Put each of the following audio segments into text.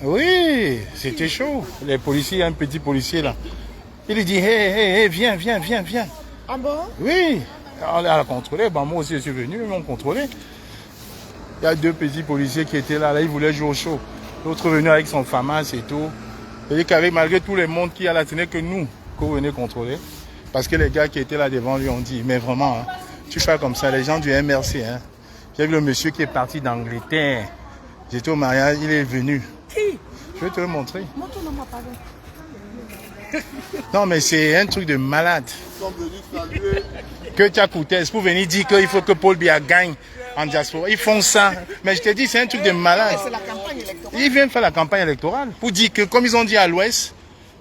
Oui, c'était chaud. Les policiers, un petit policier là. Il lui dit, hé, viens. Ah bon? Oui. On a contrôlé. Bon, moi aussi, je suis venu, ils m'ont contrôlé. Il y a deux petits policiers qui étaient là, ils voulaient jouer au show. L'autre venu avec son FAMAS et tout. Et qu'avec malgré tout le monde qui a là, ce n'est que nous qu'on venait contrôler. Parce que les gars qui étaient là devant lui ont dit, mais vraiment, hein, tu fais comme ça, les gens du MRC. Hein. J'ai vu le monsieur qui est parti d'Angleterre. J'étais au mariage, il est venu. Qui? Je vais te le montrer. Montre-le moi, pardon. Non, mais c'est un truc de malade. Ils sont venus saluer. Que tu as coûté pour venir dire qu'il faut que Paul Biya gagne en diaspora. Ils font ça. Mais je te dis, c'est un truc de malade. C'est la campagne électorale. Ils viennent faire la campagne électorale pour dire que, comme ils ont dit à l'Ouest,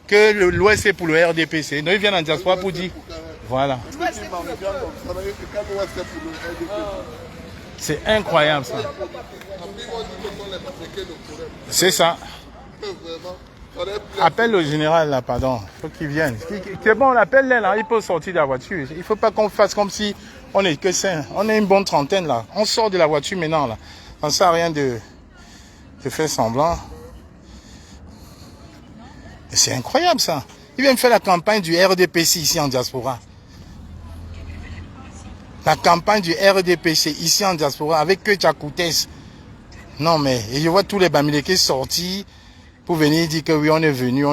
que l'Ouest est pour le RDPC. Donc ils viennent en diaspora pour dire, voilà. C'est incroyable ça. C'est ça. Appelle le général là, pardon. Il faut qu'il vienne. C'est bon, on appelle là, il peut sortir de la voiture. Il ne faut pas qu'on fasse comme si on est que 5. On est une bonne trentaine là. On sort de la voiture maintenant là. Ça ne sert à rien de faire semblant. C'est incroyable ça. Ils viennent faire la campagne du RDPC ici en diaspora. La campagne du RDPC ici en diaspora avec que Tchakoutes. Non mais, et je vois tous les Bamileke sortis pour venir dire que oui, on est venu.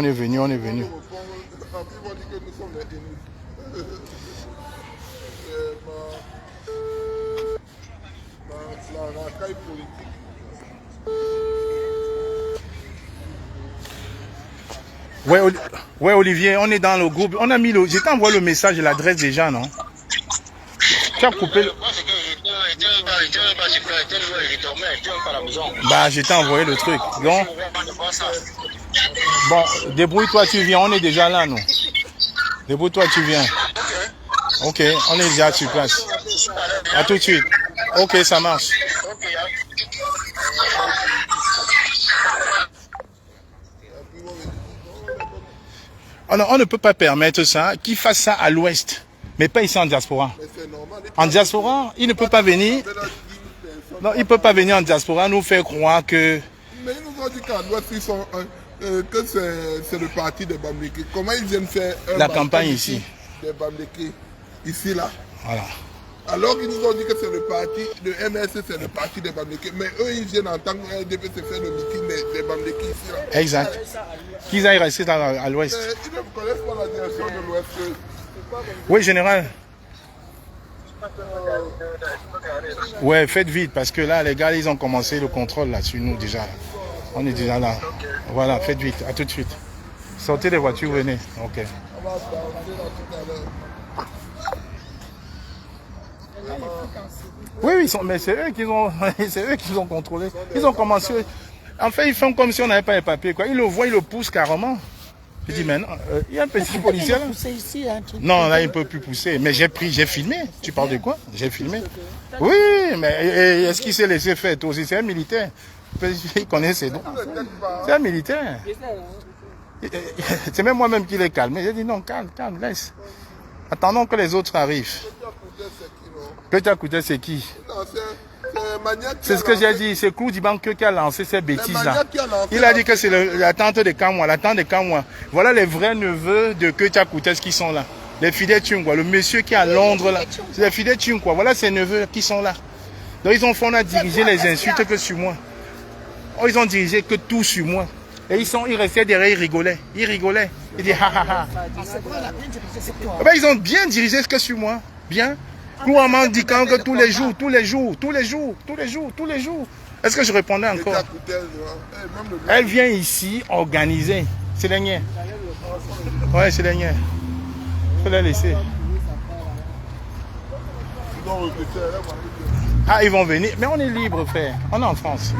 Ouais, Olivier, on est dans le groupe. On a mis le. Je t'ai envoyé le message et l'adresse déjà, non? Tu as coupé le. Bah, je t'ai envoyé le truc. Donc, bon, débrouille-toi, tu viens. On est déjà là, nous. Débrouille-toi, tu viens. Ok, on est déjà sur place. À tout de suite. Ok, ça marche. On ne peut pas permettre ça, qu'ils fassent ça à l'Ouest, mais pas ici en diaspora. En diaspora, il ne peut pas venir. Non, il ne peut pas venir en diaspora nous faire croire que. Mais ils nous ont dit qu'à l'Ouest, ils sont. Que c'est le parti des Bamileke. Comment ils viennent faire la campagne ici? Des Bamileke. Ici, là. Voilà. Alors qu'ils nous ont dit que c'est le parti, le MRC, c'est le parti des Bamileke. Mais eux, ils viennent en tant que RDPC faire le meeting des Bamileke ici, là. Exact. Qu'ils aillent rester à l'Ouest. Ils ne connaissent pas la direction de l'Ouest. Oui, général. Ouais, faites vite parce que là, les gars, ils ont commencé le contrôle là sur nous déjà. On est déjà là. Voilà, faites vite. À tout de suite. Sortez les voitures, venez. Ok. Oui, ils sont, mais c'est eux qui ont contrôlé. Ils ont commencé. En fait, ils font comme si on n'avait pas les papiers, quoi. Ils le voient, ils le poussent carrément. Je dis, mais non, il y a un petit policier là. Ici, un truc. Non, là, il ne peut plus pousser. Mais j'ai filmé. Tu parles de quoi? J'ai filmé. Oui, mais est-ce qu'il s'est laissé faire toi aussi? C'est un militaire. Il connaît ses droits. C'est un militaire. C'est même moi-même qui l'ai calmé. J'ai dit, non, calme, laisse. Attendons que les autres arrivent. Que tu as coûté, c'est qui? C'est ce que j'ai dit, c'est Clou Dibanque qui a lancé ces bêtises-là. Il a dit que c'est la tante de Kamwa, Voilà les vrais neveux de Ketia Koutes qui sont là. Les fidèles Tchungwa, le monsieur qui est à Londres là. C'est les fidèles Tchungwa, voilà ces neveux qui sont là. Donc ils ont fait, on a dirigé les insultes que sur moi. Oh, ils ont dirigé que tout sur moi. Et ils restaient derrière, ils rigolaient. Ils disaient ha ha ha. Ben, ils ont bien dirigé ce que sur moi. Bien. Clou Amand dit que tous les jours. Est-ce que je répondais encore? Elle vient ici organiser. C'est les niens. Ouais, c'est les niens. Il faut la laisser. Ah, ils vont venir. Mais on est libre, frère. On est en France.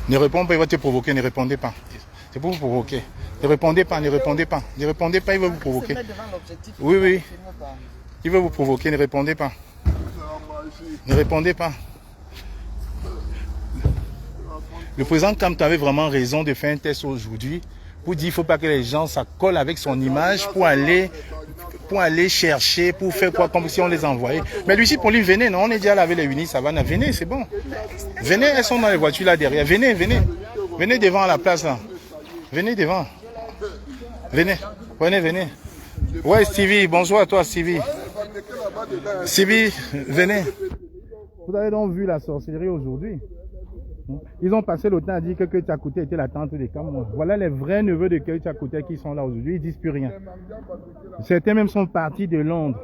Ne réponds pas, il va te provoquer, ne répondez pas. C'est pour vous provoquer. Ne répondez pas, il va vous provoquer. Oui. Il va vous provoquer, ne répondez pas. Le président Kamto avait vraiment raison de faire un test aujourd'hui pour dire qu'il ne faut pas que les gens s'accolent avec son image pour aller chercher, pour faire quoi, comme si on les envoyait. Mais Lucie Pauline, venez, non, on est déjà là avec les unis, ça va, venez, c'est bon. Venez, elles sont dans les voitures là derrière. Venez, venez. Venez devant à la place là. Venez devant. Venez, venez, venez. Ouais, Stevie, bonsoir à toi, Stevie. Stevie, venez. Vous avez donc vu la sorcellerie aujourd'hui. Ils ont passé le temps à dire que Tchakouté était la tante des Cameroun. Voilà les vrais neveux de Tchakouté qui sont là aujourd'hui. Ils disent plus rien. Certains même sont partis de Londres.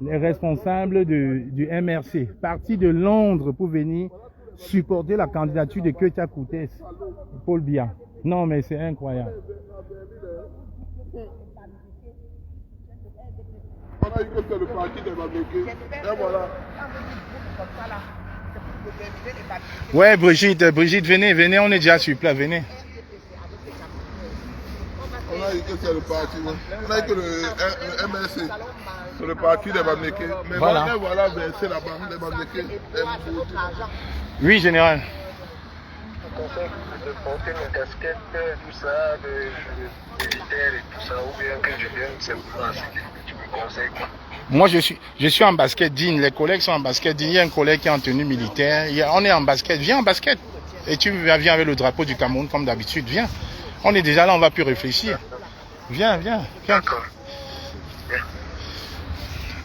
Les responsables du MRC. Partis de Londres pour venir supporter la candidature de Tchakouté. Paul Biya. Non, mais c'est incroyable. On a eu que c'est le parti des Bamlékés. Et voilà. Ouais, Brigitte, venez, on est déjà sur place, venez. On a dit que c'est le parti, on a dit que le MRC, c'est le parti des Bamlékés. Mais voilà, c'est la bande des Bamlékés. Oui, général. De porter mes casquettes, tout ça, de militaire et tout ça, ou bien que je vienne simplement à ce que tu me conseilles. Moi, je suis en basket digne. Les collègues sont en basket digne. Il y a un collègue qui est en tenue militaire. On est en basket. Viens en basket. Et tu viens avec le drapeau du Cameroun comme d'habitude. Viens. On est déjà là, on va plus réfléchir. Viens.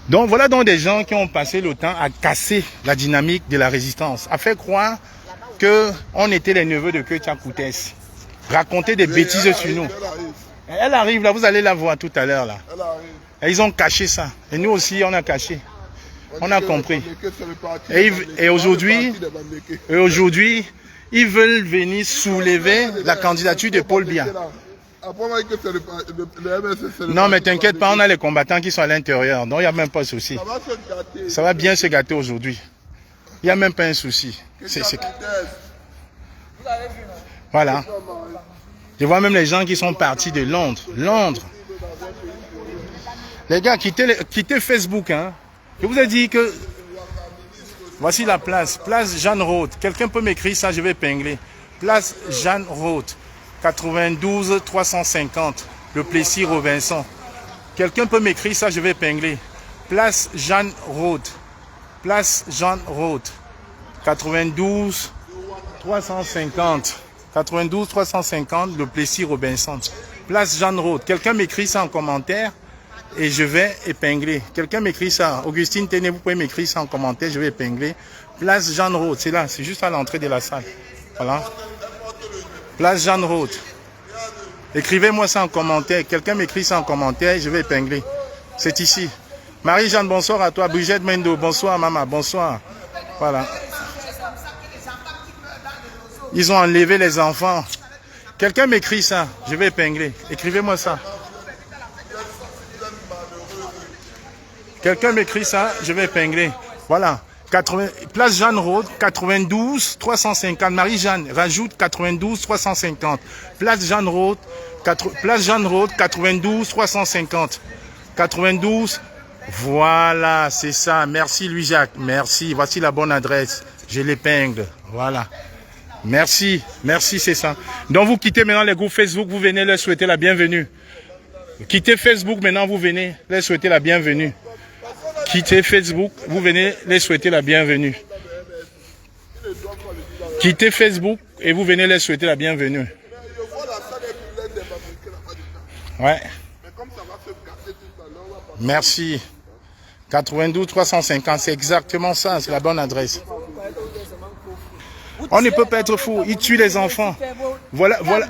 Donc voilà donc des gens qui ont passé le temps à casser la dynamique de la résistance, à faire croire qu'on était les neveux de Tchakouté, raconter des bêtises sur nous. Elle arrive là, vous allez la voir tout à l'heure là. Et ils ont caché ça. Et nous aussi, on a caché. On a compris. Et aujourd'hui, ils veulent venir soulever la candidature de Paul Biya. Non, mais t'inquiète pas, on a les combattants qui sont à l'intérieur. Donc, il n'y a même pas de souci. Ça va bien se gâter aujourd'hui. Il n'y a même pas un souci. Voilà. Je vois même les gens qui sont partis de Londres. Les gars, quittez Facebook. Hein. Je vous ai dit que... Voici la place. Place Jeanne Roth. Quelqu'un peut m'écrire ça, je vais épingler. Place Jeanne Roth. 92 350. Le Plessis-Robinson. Quelqu'un peut m'écrire ça, je vais épingler. Place Jeanne Roth. Place Jeanne Roth. 92 350. 92 350. Le Plessis-Robinson. Place Jeanne Roth. Quelqu'un m'écrit ça en commentaire. Et je vais épingler. Quelqu'un m'écrit ça. Augustine Téné, vous pouvez m'écrire ça en commentaire. Je vais épingler. Place Jeanne Roth. C'est là. C'est juste à l'entrée de la salle. Voilà. Place Jeanne Roth. Écrivez-moi ça en commentaire. Quelqu'un m'écrit ça en commentaire. Je vais épingler. C'est ici. Marie-Jeanne, bonsoir à toi. Brigitte Mendo, bonsoir maman. Bonsoir. Voilà. Ils ont enlevé les enfants. Quelqu'un m'écrit ça. Je vais épingler. Écrivez-moi ça. Quelqu'un m'écrit ça, je vais épingler. Voilà. Place Jeanne Roth, 92 350. Marie-Jeanne, rajoute 92 350. Place Jeanne Roth, 92 350. 92. Voilà, c'est ça. Merci Louis-Jacques. Merci. Voici la bonne adresse. Je l'épingle. Voilà. Merci. Merci, c'est ça. Donc vous quittez maintenant les groupes Facebook, vous venez leur souhaiter la bienvenue. Quittez Facebook maintenant, vous venez leur souhaiter la bienvenue. Quittez Facebook, vous venez les souhaiter la bienvenue. Quittez Facebook et vous venez les souhaiter la bienvenue. Ouais. Merci. 92 350, c'est exactement ça, c'est la bonne adresse. On ne peut pas être fou, ils tuent les enfants. Voilà, voilà.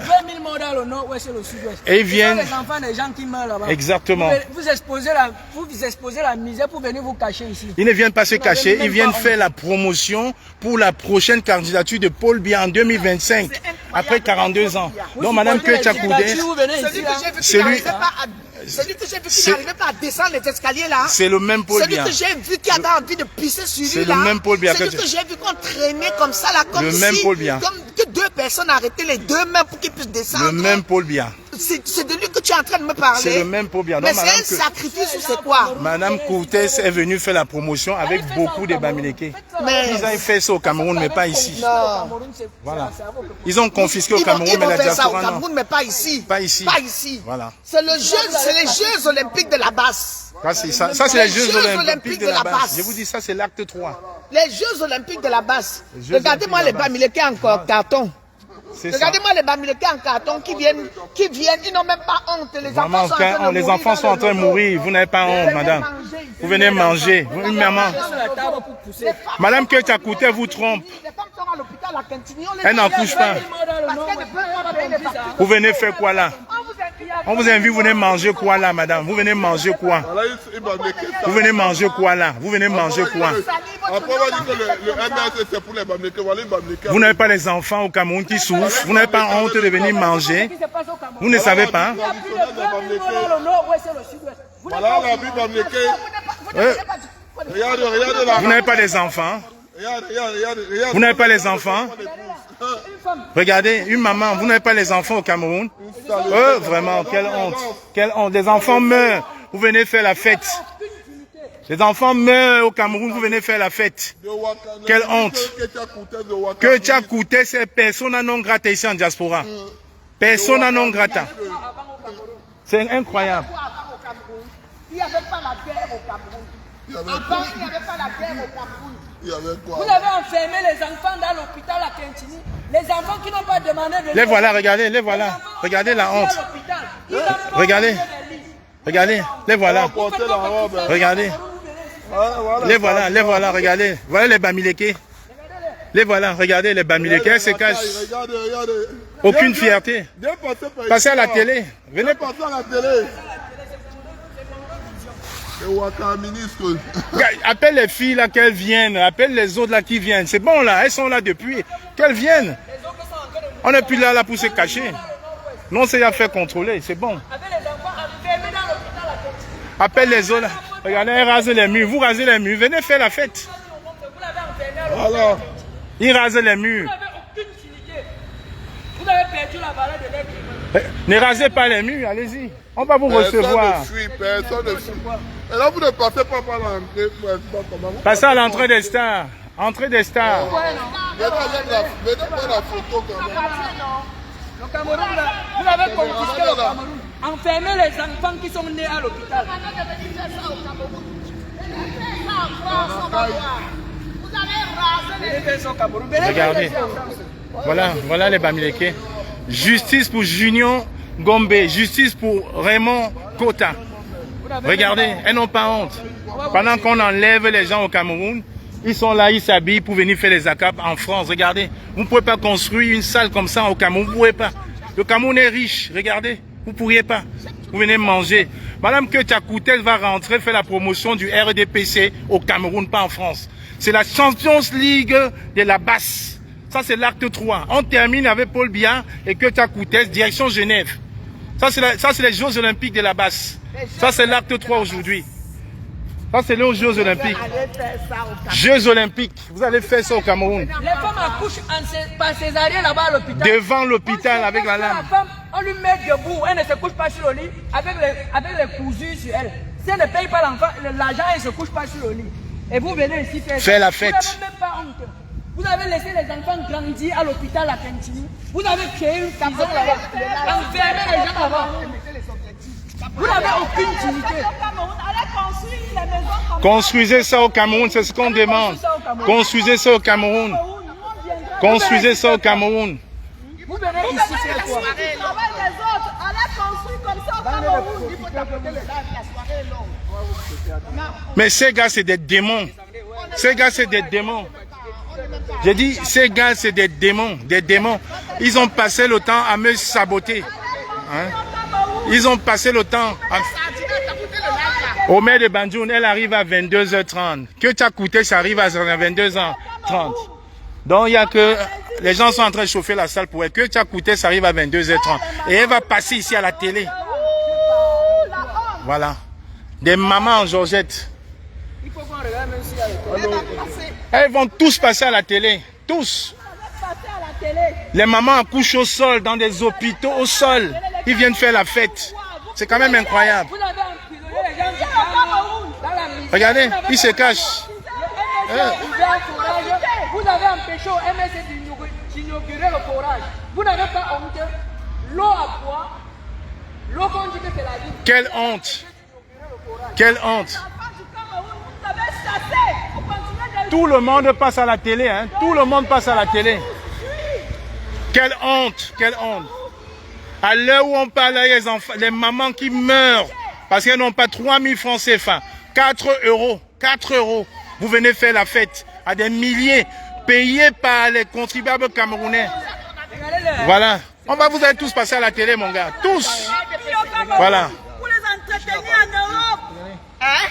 Et ils viennent. Les enfants des gens qui meurent là-bas. Exactement. Vous exposez la misère pour venir vous cacher ici. Ils ne viennent pas se cacher, ils viennent faire la promotion pour la prochaine candidature de Paul Biya en 2025, après 42 ans. Donc Madame Tchakouté, celui que j'ai vu qui n'arrivait pas à descendre les escaliers là. C'est le même Paul Biya. Celui que j'ai vu qui avait envie de pisser sur lui là. C'est le même Paul Biya. Celui que j'ai vu qu'on traînait comme ça là, comme si, comme que deux personnes arrêtaient les deux mains pour qu'ils puissent descendre. Le même Paul Biya. C'est de lui que tu es en train de me parler. C'est le même Paul Biya. Mais Donc, c'est un sacrifice ou c'est quoi? Madame Coutès est venue faire la promotion avec beaucoup de Bamileke. Mais Ils ont fait ça au Cameroun, mais pas ici. non. Voilà. Ils ont confisqué au Ils Cameroun, mais vont la faire ça au diaspora non. Cameroun, mais pas ici. Pas ici. Pas ici. Voilà. C'est les Jeux olympiques de la basse. Ça, c'est les Jeux olympiques de la basse. base. Je vous dis, ça, c'est l'acte 3. Les Jeux olympiques de la basse. Jeux Regardez-moi les olympiques de la Bamileke en carton. C'est ça. Regardez-moi les Bamileke en carton qui viennent, ils n'ont même pas honte. Les Vraiment, enfants sont en train de quand les mourir enfants dans sont en train de le mourir, vous n'avez pas honte, madame. Vous venez manger. Une maman. Madame que tu as coûté vous trompe. Les femmes sont à l'hôpital à Cantini, on les Elle n'en couche pas. parce qu'elles ne peuvent pas payer les factures. Vous venez faire quoi là? On vous invite, vous venez manger quoi là, madame? Vous venez manger quoi? Voilà, il va mettre ça. Vous venez manger quoi là? Vous venez manger quoi? Après, on va dire que le MS, c'est pour les Bamileke. Voilà, les Bamileke. Vous n'avez pas les enfants au Cameroun qui souffrent. Vous n'avez pas honte de venir manger. Vous ne savez pas. Voilà la vie Bamileke. Regarde là. Vous n'avez pas les enfants. Regarde. Vous n'avez pas les enfants. Regardez, une maman, vous n'avez pas les enfants au Cameroun. Vraiment, quelle honte. Quelle honte. Les enfants meurent. Vous venez faire la fête. Les enfants meurent au Cameroun, vous venez faire la fête. Quelle honte. Que tu as coûté ces personnes non grata ici en diaspora. Persona non grata. C'est incroyable. Il n'y avait pas la guerre au Cameroun. Avant, il n'y avait pas la guerre au Cameroun. Il y avait quoi? Vous avez enfermé les enfants dans l'hôpital à Kentini. Les enfants qui n'ont pas demandé de... Les voilà, regardez, les voilà. Regardez la honte. Regardez. Regardez, les voilà. Regardez. Les voilà, regardez. Voilà les Bamileke. Les voilà, regardez les Bamileke, elles se cachent. Regardez. Aucune fierté. Passez à la télé. Venez. Passez à la télé. Le Ouattara ministre. Appelle les filles là qu'elles viennent. Appelle les autres là qui viennent. C'est bon là, elles sont là depuis. Qu'elles viennent. On n'est plus là pour se cacher. Non, c'est à faire contrôler, c'est bon. Appelle les autres. Regardez, elles rasent les murs. Vous rasez les murs. Venez faire la fête. Voilà. Ils rasent les murs. Vous avez perdu la valeur de l'être. Ne rasez pas les murs, allez-y. On va vous recevoir. Personne ne fuit. Et là, vous ne passez pas par l'entrée. Passez à l'entrée des stars. Entrée des stars. Venez prendre la photo quand même. Le Cameroun, vous avez confisqué le Cameroun. Enfermez les enfants qui sont nés à l'hôpital. Regardez. Voilà les Bamileke. Justice pour Junior Gombe. Justice pour Raymond Kota. Regardez, elles n'ont pas honte. Pendant qu'on enlève les gens au Cameroun, ils sont là, ils s'habillent pour venir faire les ACAP en France. Regardez, vous ne pouvez pas construire une salle comme ça au Cameroun. Vous ne pouvez pas. Le Cameroun est riche. Regardez, vous ne pourriez pas. Vous venez manger. Madame Ketia Koutel va rentrer faire la promotion du RDPC au Cameroun, pas en France. C'est la Champions League de la basse. Ça, c'est l'acte 3. On termine avec Paul Biya et Ketia Koutel, direction Genève. Ça, c'est les Jeux Olympiques de la basse. Ça, c'est l'acte 3 aujourd'hui. Ça, c'est les Jeux Olympiques. Jeux Olympiques. Vous allez faire ça au Cameroun. Les femmes accouchent par césarienne là-bas à l'hôpital. Devant l'hôpital avec la lame. La femme, on lui met debout, elle ne se couche pas sur le lit avec les cousus sur elle. Si elle ne paye pas l'enfant, l'argent, elle ne se couche pas sur le lit. Et vous venez ici faire la fête. Vous n'avez même pas honte. Vous avez laissé les enfants grandir à l'hôpital à Kentini. Vous avez créé une prison là-bas. Enfermé les gens là-bas. Vous n'avez aucune dignité. Construisez ça au Cameroun, c'est ce qu'on demande. Construisez ça au Cameroun. Construisez ça au Cameroun. Vous venez ici faire quoi? Mais ces gars, c'est des démons. Ces gars, c'est des démons. J'ai dit, ces gars, c'est des démons. Des démons. Ils ont passé le temps à me saboter. Hein? Ils ont passé le temps à... Au maire de Bandjoun, elle arrive à 22h30. Que tu as coûté, ça arrive à 22h30. Donc, il y a que... Les gens sont en train de chauffer la salle pour elle. Que tu as coûté, ça arrive à 22h30. Et elle va passer ici à la télé. Voilà. Des mamans en Georgette. Elles vont tous passer à la télé. Tous. Les mamans accouchent au sol, dans des hôpitaux au sol. Ils viennent faire la fête. C'est quand même incroyable. Vous avez emprisonné les gens du Cameroun dans la misère. Regardez, il se cache. Vous avez empêché au MSC d'inaugurer le forage. Vous n'avez pas honte. L'eau à boire, l'eau qu'on dit que c'est la vie. Quelle honte. Quelle honte. Tout le monde passe à la télé, hein. Tout le monde passe à la télé. Quelle honte, quelle honte. À l'heure où on parle, les enfants, les mamans qui meurent parce qu'elles n'ont pas 3000 francs CFA. 4 euros, 4 euros. Vous venez faire la fête à des milliers payés par les contribuables camerounais. Voilà. On va vous allez tous passer à la télé, mon gars. Tous. Voilà. Pour les entretenir en Europe. Hein?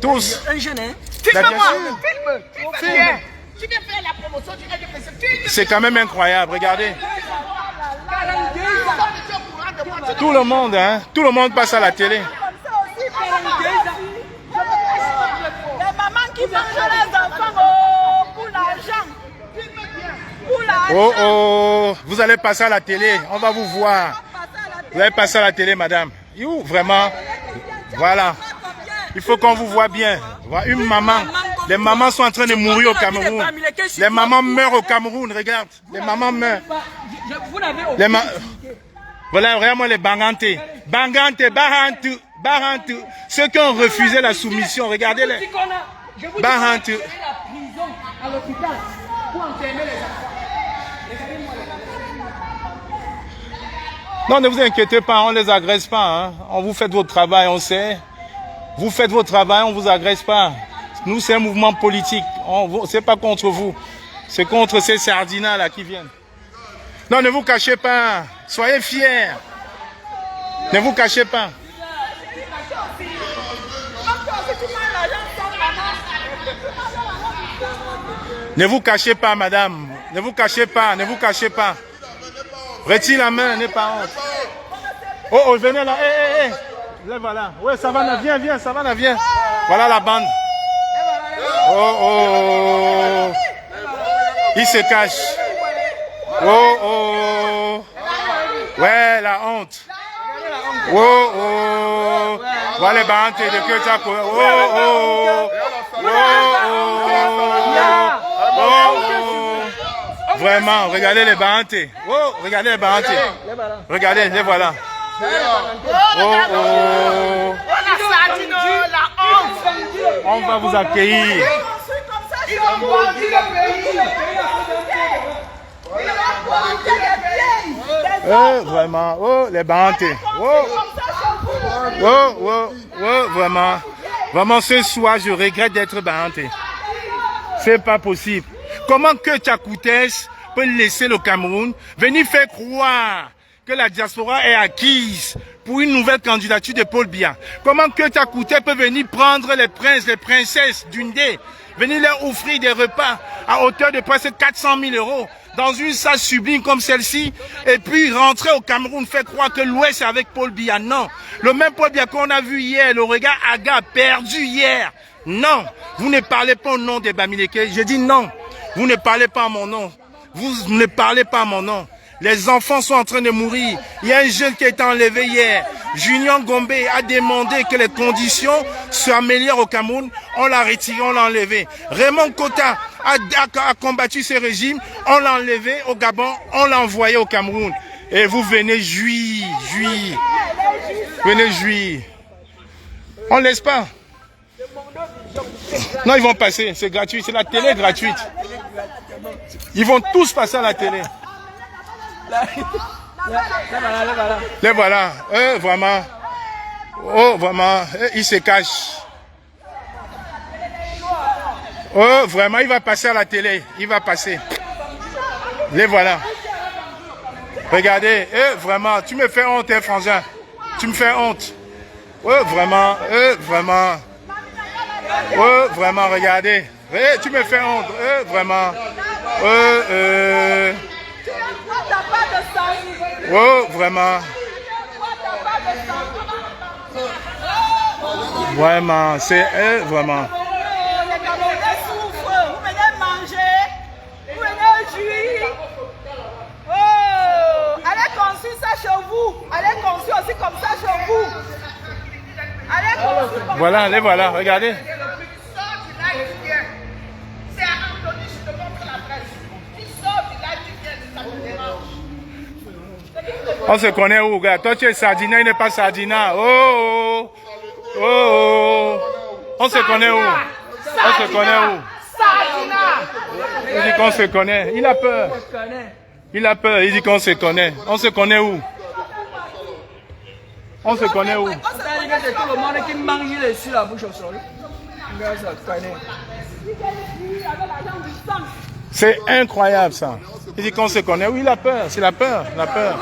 Tous. Un jeune, hein? Filme-moi. Filme. Filme. Tu viens faire la promotion du LDPC. C'est quand même incroyable, regardez. Tout le monde, hein. Tout le monde passe à la télé. Les mamans qui mangent les enfants pour l'argent. Pour l'argent. Oh oh, vous allez passer à la télé, on va vous voir. Vous allez passer à la télé, madame. You, vraiment. Voilà. Il faut qu'on vous voit bien. Voilà, une maman. Les mamans sont en train de mourir au Cameroun. Les mamans meurent au Cameroun, regarde. Les mamans meurent. Les voilà, vraiment les Banganté. Banganté, Bahantu, Bahantu. Ceux qui ont refusé la soumission, regardez-les. Bahantu. Non, ne vous inquiétez pas, on ne les agresse pas. Hein. On vous fait votre travail, on sait. Vous faites votre travail, on ne vous agresse pas. Nous, c'est un mouvement politique. Ce n'est pas contre vous. C'est contre ces sardinats-là qui viennent. Non, ne vous cachez pas. Soyez fiers. Ne vous cachez pas. Ne vous cachez pas, madame. Ne vous cachez pas, ne vous cachez pas. Retire la main, n'aie pas honte. Oh, oh, venez là. Hé, hé, hé. Voilà. Ouais, Savannah, viens, viens, Savannah, viens. Voilà la bande. Oh, oh. Il se cache. Oh, oh. Ouais, la honte. Oh, oh. Voilà les bandes de Kyoto. Oh, oh. Oh, oh. Oh. Vraiment, regardez les bandes. Oh, regardez les bandes. Regardez, les voilà. Oh, oh. On va vous accueillir. Oh, vraiment. Oh, les bantés. Oh. Oh, oh, oh, vraiment. Vraiment, ce soir, je regrette d'être banté. C'est pas possible. Comment que Tchakoutès peut laisser le Cameroun venir faire croire que la diaspora est acquise pour une nouvelle candidature de Paul Biya? Comment que Tchakoutès peut venir prendre les princes, les princesses d'Undé, venir leur offrir des repas à hauteur de presque 400 000 € dans une salle sublime comme celle-ci, et puis rentrer au Cameroun, faire croire que l'Ouest est avec Paul Biya? Non. Le même Paul Biya qu'on a vu hier, le regard haga perdu hier. Non. Vous ne parlez pas au nom des Bamileke. Je dis non. Vous ne parlez pas à mon nom. Vous ne parlez pas à mon nom. Les enfants sont en train de mourir. Il y a un jeune qui a été enlevé hier. Junior Gombe a demandé que les conditions s'améliorent au Cameroun. On l'a retiré, on l'a enlevé. Raymond Kota a combattu ce régime. On l'a enlevé au Gabon, on l'a envoyé au Cameroun. Et vous venez jouir, jouir. Venez jouir. On ne laisse pas. Non, ils vont passer, c'est gratuit, c'est la télé gratuite. Ils vont tous passer à la télé. Les voilà, vraiment. Oh, vraiment, il se cache. Oh, vraiment, il va passer à la télé. Il va passer. Les voilà. Regardez, vraiment, tu me fais honte, frangin. Tu me fais honte. Oh, vraiment, vraiment. Oh, vraiment, regardez. Tu me fais honte, vraiment. Oh, vraiment. Vraiment, c'est vraiment. Les Camerounais souffrent. Vous venez manger. Vous venez jouir. Oh, allez construire ça chez vous. Allez construire aussi comme ça chez vous. Voilà, les voilà, regardez. C'est à Anthony, je te montre la presse. Tu sors du live, tu viens, ça me dérange. On se connaît où, gars? Toi, tu es Sardina, il n'est pas Sardina. Oh, oh, oh. On se connaît où? On se connaît où? Sardina. Il dit qu'on se connaît. Il a peur. Il a peur. Il dit qu'on se connaît. On se connaît où? On se connaît où? C'est tout le monde qui mange sur la bouche au sol. C'est incroyable ça. Il dit qu'on se connaît. Oui, il a peur. C'est la peur. La peur.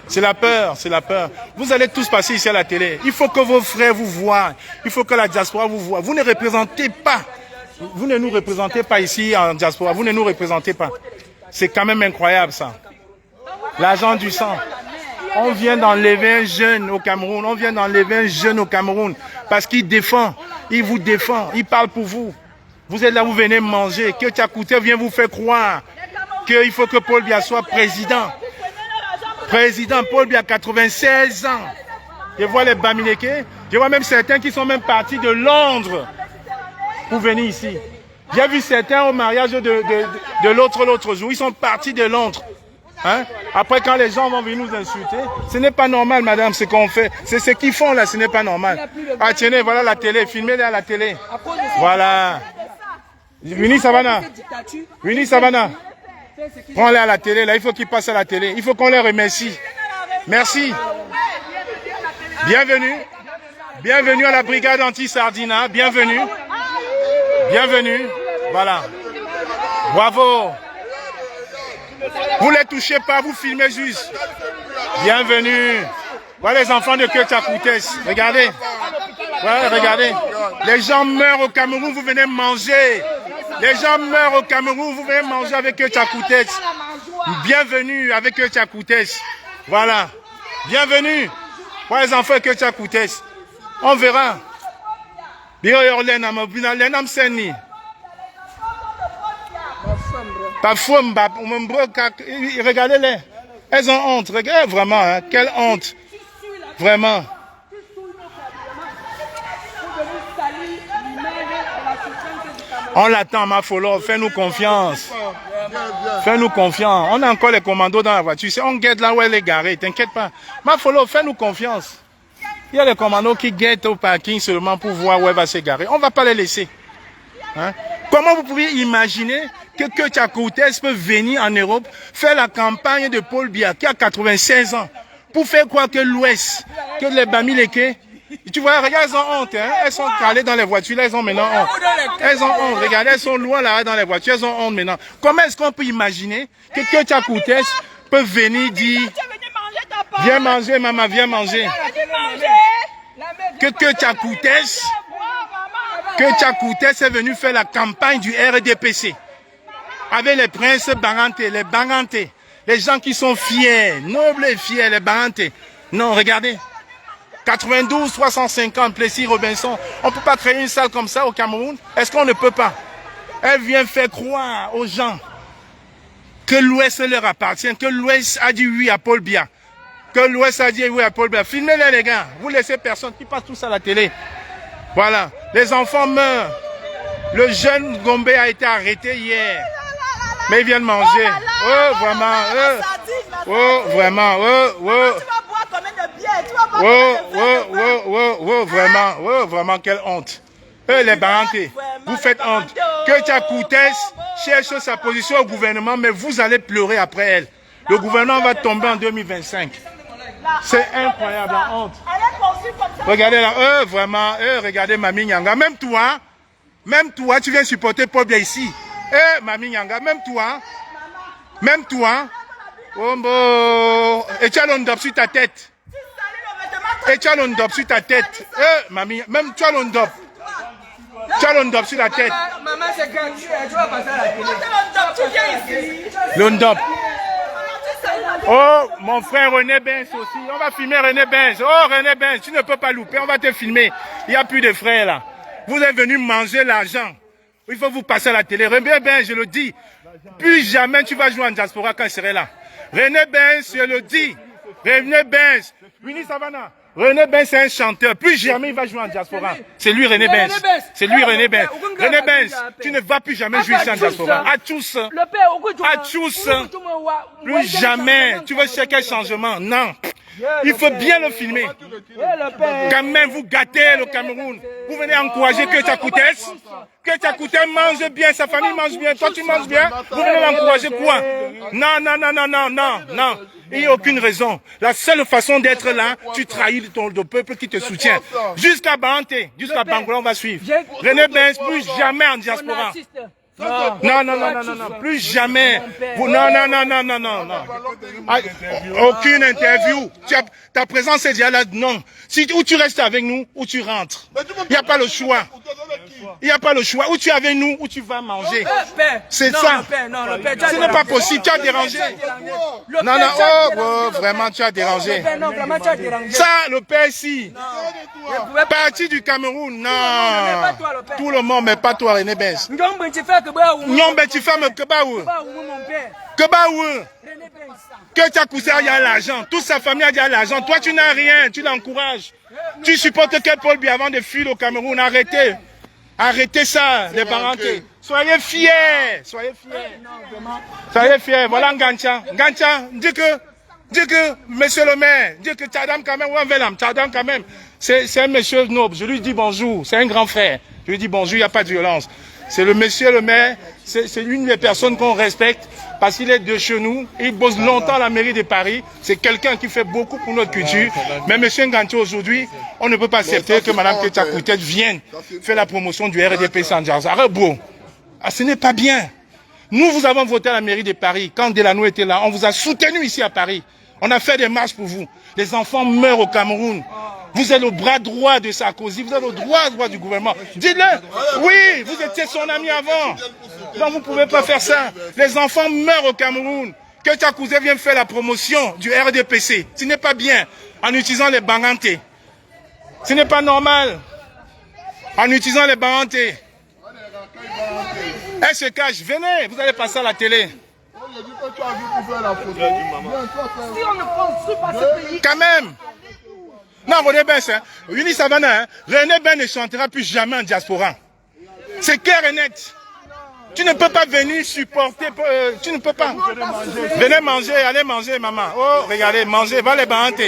C'est la peur. C'est la peur. Vous allez tous passer ici à la télé. Il faut que vos frères vous voient. Il faut que la diaspora vous voie. Vous ne représentez pas. Vous ne nous représentez pas ici en diaspora. Vous ne nous représentez pas. C'est quand même incroyable ça. L'argent du sang. On vient d'enlever un jeune au Cameroun. On vient d'enlever un jeune au Cameroun. Parce qu'il défend. Il vous défend. Il parle pour vous. Vous êtes là, vous venez manger. Que Tchakouté vient vous faire croire qu'il faut que Paul Biya soit président. Président Paul Biya, 96 ans. Je vois les Bamileke. Je vois même certains qui sont même partis de Londres pour venir ici. J'ai vu certains au mariage de l'autre jour. Ils sont partis de Londres. Hein? Après, quand les gens vont venir nous insulter, ce n'est pas normal, madame, ce qu'on fait. C'est ce qu'ils font là, ce n'est pas normal. Ah, tenez, voilà la télé. Filmez-les à la télé. Voilà. Winnie Savannah. Winnie Savannah. Prends-les à la télé, là. Il faut qu'ils passent à la télé. Il faut qu'on les remercie. Merci. Bienvenue. Bienvenue à la brigade anti-Sardina. Bienvenue. Bienvenue. Voilà. Bravo. Vous ne les touchez pas, vous filmez juste. Bienvenue. Voilà les enfants de Tchakouté. Regardez. Voilà, regardez. Les gens meurent au Cameroun, vous venez manger. Les gens meurent au Cameroun, vous venez manger avec Tchakouté. Bienvenue avec Tchakouté. Voilà. Bienvenue. Voilà les enfants de Tchakouté. On verra. Regardez-les. Elles ont honte. Regardez vraiment. Hein. Quelle honte. Vraiment. On l'attend, Mafolo. Fais-nous confiance. Fais-nous confiance. On a encore les commandos dans la voiture. On guette là où elle est garée. T'inquiète pas. Mafolo, fais-nous confiance. Il y a les commandos qui guettent au parking seulement pour voir où elle va se garer. On ne va pas les laisser. Hein? Comment vous pouvez imaginer que Tchakouté peut venir en Europe faire la campagne de Paul Biya qui a 96 ans pour faire quoi que l'Ouest, que les Bamileke. Tu vois, regarde, elles ont honte. Hein? Elles sont calées dans les voitures, là, elles ont maintenant honte. Elles ont honte. Regardez, elles sont loin là dans les voitures, elles ont honte maintenant. Comment est-ce qu'on peut imaginer que Tchakouté peut venir dire viens manger, maman, viens manger. Que Tchakouté est venu faire la campagne du RDPC avec les princes Banganté, les Banganté, les gens qui sont fiers, nobles et fiers, les Banganté. Non, regardez. 92, 350, Plessis, Robinson. On ne peut pas créer une salle comme ça au Cameroun. Est-ce qu'on ne peut pas? Elle vient faire croire aux gens que l'Ouest leur appartient, que l'Ouest a dit oui à Paul Biya. Que l'Ouest a dit oui à Paul Biya. Filmez-les, les gars. Vous laissez personne qui passe tout ça à la télé. Voilà. Les enfants meurent. Le jeune Gombe a été arrêté hier. Mais ils viennent manger. Oh, vraiment. Oh, vraiment. Vraiment, quelle honte. Les Barantés, vous faites honte. Que Tchakouté cherche sa position au gouvernement, mais vous allez pleurer après elle. Le gouvernement va tomber en 2025. C'est incroyable, la honte. Regardez là, vraiment, regardez Mami Nyanga. Même toi, tu viens supporter Paul Biya ici. Mami Nyanga, même toi. Oh, bon. Et tu as l'ondop sur ta tête. Mami, même tu as l'ondop. Tu as l'ondop sur la tête. Maman, c'est gratuit, tu vas passer à la télé. L'ondop. Oh, mon frère René Benz aussi. On va filmer René Benz. Oh, René Benz, tu ne peux pas louper, on va te filmer. Il n'y a plus de frères là. Vous êtes venus manger l'argent. Il faut vous passer à la télé. René Benz, je le dis. Plus jamais tu vas jouer en diaspora quand je serai là. René Benz, je le dis. René Benz. Winnie Savannah. René Benz, c'est un chanteur. Plus jamais il va jouer en diaspora. C'est lui, René Benz. C'est lui, René Benz. René Benz, tu ne vas plus jamais jouer en diaspora. À tous. À tous. Plus jamais. Tu veux chercher quel changement? Non. Il faut bien le filmer. Quand même, vous gâtez le Cameroun. Vous venez encourager que Tchakoutès. Que Tchakoutès mange bien, sa famille mange bien, toi tu manges bien. Vous venez l'encourager quoi? Non, non, non, non, non, non, non. Il n'y a aucune raison. La seule façon d'être là, tu trahis le peuple qui te soutient. Jusqu'à Banté, jusqu'à Bangola, on va suivre. René Benz, plus jamais en diaspora. Non, non, non, non, non, non, plus jamais. Non, non, non, non, non, non, non. Aucune interview. Ta présence est déjà là, non. Si, ou tu restes avec nous, ou tu rentres. Il n'y a pas le choix. Il n'y a pas le choix. Ou tu es avec nous, ou tu vas manger. C'est ça. Ce n'est pas possible. Tu as dérangé. Non, non, oh, vraiment, tu as dérangé. Ça, le père ici. Parti du Cameroun, non. Tout le monde, mais pas toi, René Benz. Nyombe, tu fais me Kebaou. Kebaou. Que Tchakoutès a l'argent. Toute sa famille a déjà l'argent. Toi, tu n'as rien. Tu l'encourages. Tu supportes que Paul Biya avant de fuir au Cameroun. Arrêtez. Arrêtez ça, les parents. Soyez fiers. Soyez fiers. Soyez fiers. Voilà Ngancha. Ngancha, dis que, monsieur le maire, dis que Tchadam quand même, Tchadam quand même. C'est un monsieur noble. Je lui dis bonjour. C'est un grand frère. Je lui dis bonjour, il n'y a pas de violence. C'est le monsieur le maire, c'est une des personnes qu'on respecte parce qu'il est de chez nous. Il bosse longtemps à la mairie de Paris. C'est quelqu'un qui fait beaucoup pour notre culture. Mais monsieur Ngancha, aujourd'hui, on ne peut pas accepter que madame Tchakoutès vienne faire la promotion du RDP Sandiara. Arrête, bro. Ah, ce n'est pas bien. Nous, vous avons voté à la mairie de Paris. Quand Delano était là, on vous a soutenu ici à Paris. On a fait des marches pour vous. Les enfants meurent au Cameroun. Vous êtes le bras droit de Sarkozy, vous êtes le droit du gouvernement. Dites-le. Oui, vous étiez son ami avant. Donc vous ne pouvez pas faire ça. Les enfants meurent au Cameroun. Que Tchakoutès vienne faire la promotion du RDPC. Ce n'est pas bien en utilisant les bangantés. Ce n'est pas normal en utilisant les bangantés. Elle se cache. Venez, vous allez passer à la télé. Quand même. Non, René Benz, Willy Savana, René Benz ne chantera plus jamais en diaspora. C'est clair et net. Tu ne peux pas venir supporter, tu ne peux pas. Venez manger, allez manger, maman. Oh, regardez, mangez, va les bantes.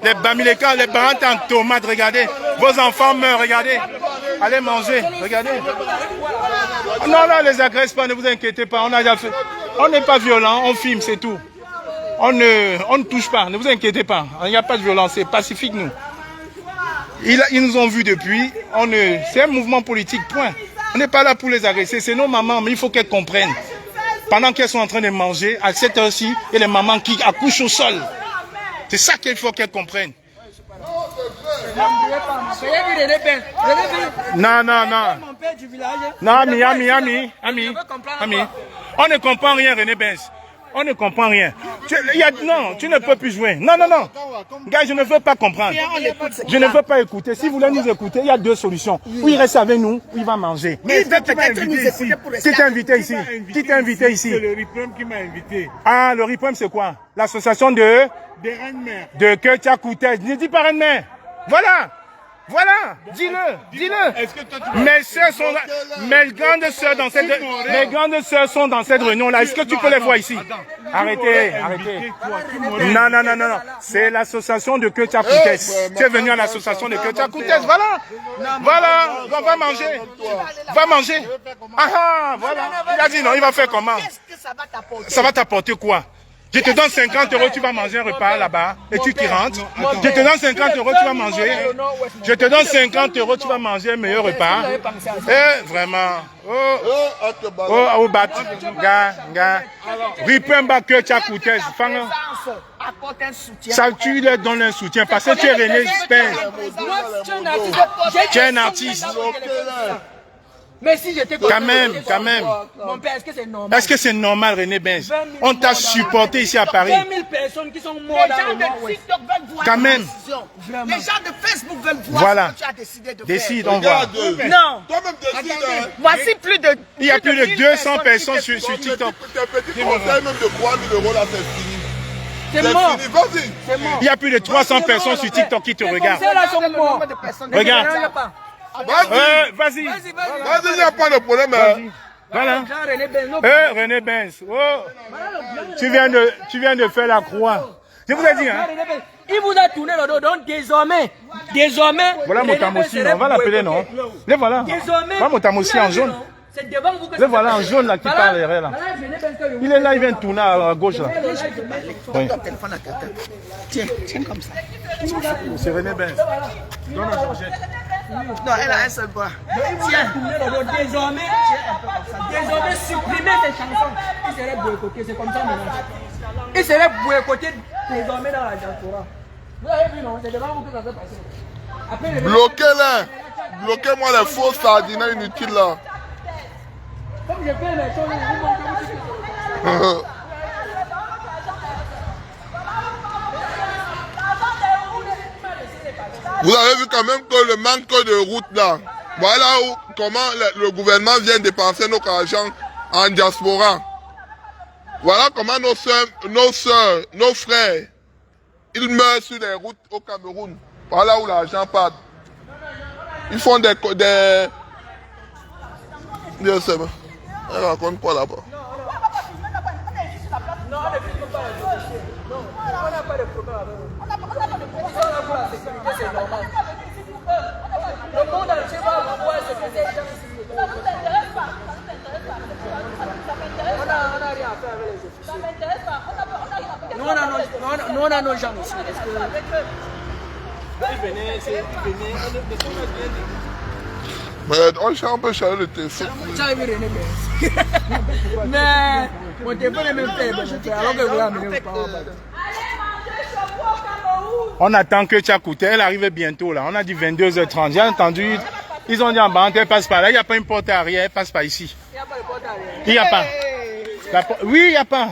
Les bamilekans, les bantes en tomates, regardez. Vos enfants meurent, regardez. Allez manger, regardez. Non, non, les agresse pas, ne vous inquiétez pas. On n'est pas violent, on filme, c'est tout. On ne touche pas, ne vous inquiétez pas. Il n'y a pas de violence, c'est pacifique, nous. Ils nous ont vus depuis. C'est un mouvement politique, point. On n'est pas là pour les agresser, c'est nos mamans, mais il faut qu'elles comprennent. Pendant qu'elles sont en train de manger, à cette heure-ci, il y a les mamans qui accouchent au sol. C'est ça qu'il faut qu'elles comprennent. Non, non, non. Non, ami. On ne comprend rien, René Benz. On ne comprend rien. Non, tu ne peux plus jouer. Non, non, non. Gars, je ne veux pas comprendre. Je ne veux pas écouter. Si vous voulez nous écouter, il y a deux solutions. Ou il reste avec nous, ou il va manger. Mais il veut peut-être nous écouter pour le Qui t'a invité ici? Qui t'a invité ici? C'est le RIPREM qui m'a invité. Ah, le RIPREM, c'est quoi? L'association de que Tchakoutès. Ne dis pas Reine-Mère. Voilà. Voilà, dis-le. Mes sœurs sont là. Mes grandes sœurs sont dans cette réunion-là. Est-ce que tu peux les voir ici? Arrêtez. Non. C'est l'association de Que Tchakoutès. Tu es venu à l'association de Que Tchakoutès. Voilà. On va manger. Va manger. Ah, voilà. Il a dit non, il va faire comment? Qu'est-ce que ça va t'apporter? Ça va t'apporter quoi? Je te donne 50 €, tu vas manger un repas là-bas et tu t'y rentres. Je te donne 50 €, tu vas manger. Je te donne 50 €, tu vas manger un meilleur repas. Eh, vraiment. Oh, bat, gars. Ripemba Que Tchakoutès. Ça, tu leur donnes un soutien parce que tu es René Benz. Tu es un artiste. Mais si j'étais quand même. Mon père, est-ce que c'est normal? Est-ce que c'est normal, René Benz? On t'a supporté ici à Paris. 20 000 personnes qui sont mortes. Les gens de TikTok veulent voir quand même. Les gens de Facebook veulent voir voilà. ce que tu as décidé de faire. Décide, on voit. Non. Toi-même décide. Voici plus de... Il y a plus de 200 personnes sur TikTok. Tes petits conseils même de 3 000 € là, c'est fini. C'est mort. fini, vas-y. C'est mort. Il y a plus de 300 personnes sur TikTok qui te regardent. C'est là, sont morts. Regarde. Vas-y. Vas-y. Vas-y, il n'y a pas de problème. hein. Voilà. René Benno. René Benz. Oh. Tu viens de faire la croix. Je vous ai dit, hein. Il vous a tourné le dos, donc désormais. Voilà Motamossi, on va l'appeler, non? Les voilà. Désormais. Voilà Motamossi en jaune. C'est devant vous que Les voilà en jaune là qui parle derrière là. Il est là, il vient de tourner à gauche là. Oui. Tiens comme ça. C'est René Benz. Donne à Georgette. Non, elle a un seul bras. Tiens. Désormais, supprimer ces chansons. Il serait boycotté, c'est comme ça maintenant. Il serait boycotté désormais dans la diaspora. Vous avez vu, non? C'est devant vous que ça s'est passé. Après, Bloquez-les. Bloquez-moi les faux sardines inutiles là. comme je fais les choses, vous Vous avez vu quand même que le manque de route là, voilà comment le gouvernement vient dépenser notre argent en diaspora. Voilà comment nos soeurs, nos frères, ils meurent sur les routes au Cameroun. Voilà où l'argent part. Ils font des... Bien sûr. Elle raconte quoi là-bas? Non, on ne filme pas les dossiers. Non, on n'a pas de problème avec eux. Ils sont là pour la sécurité, c'est normal. Le monde entier va voir ce que ces gens ici. Ça ne m'intéresse pas. On n'a rien à faire avec les officiers. Ça ne m'intéresse pas. Nous, on a nos gens ici. Est-ce que... Ils venaient, Mais on peut changer le téléphone. Mais mon téléphone est même fait. Alors que vous l'amenez pas. On attend que Tchakouté, elle arrive bientôt là. On a dit 22h30. J'ai entendu, ils ont dit en bas, elle passe par là. Il n'y a pas une porte arrière, elle passe par ici. Il n'y a pas de porte arrière. Il n'y a pas. Oui, il n'y a pas.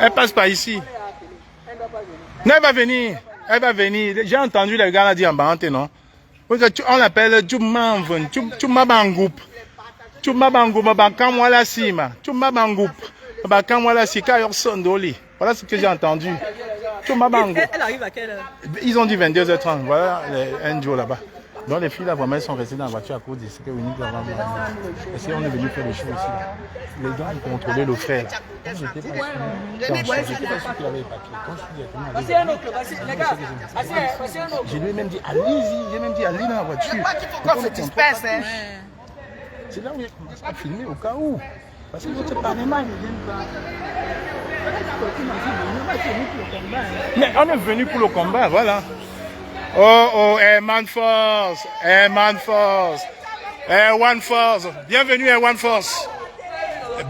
Elle passe par ici. Non, elle va venir. Elle va venir. J'ai entendu les gars là dire en bas, non? On l'appelle Tchoumanvon, Tchoumabangoup. Tchoumabangoup, Bakamwala Sima. Tchoumabangoup, Bakamwala Sika Yorsondoli. Voilà ce que j'ai entendu. Tchoumabangoup. Elle arrive à quelle heure? Ils ont dit 22h30. Voilà un jour là-bas. Donc les filles là, vraiment, elles sont restées dans la voiture à cause de ce que Winnie doit avoir. Et si on est venu faire le show ici, là. Les gars ont contrôlé le frère là. Quand j'étais pas sûr qu'il avait les papiers. Quand je suis venu, Les gars, voici un autre. je lui ai même dit, allez-y, j'ai même dit, allez dans la voiture. Je crois qu'il faut qu'on se disperse. Hein. C'est là où j'ai commencé à filmer au cas où. Parce que votre parlement ne vient pas. Mais on est venu pour le combat, voilà. Oh, Airman Force, Airman Force, Air One Force. Bienvenue Air One Force.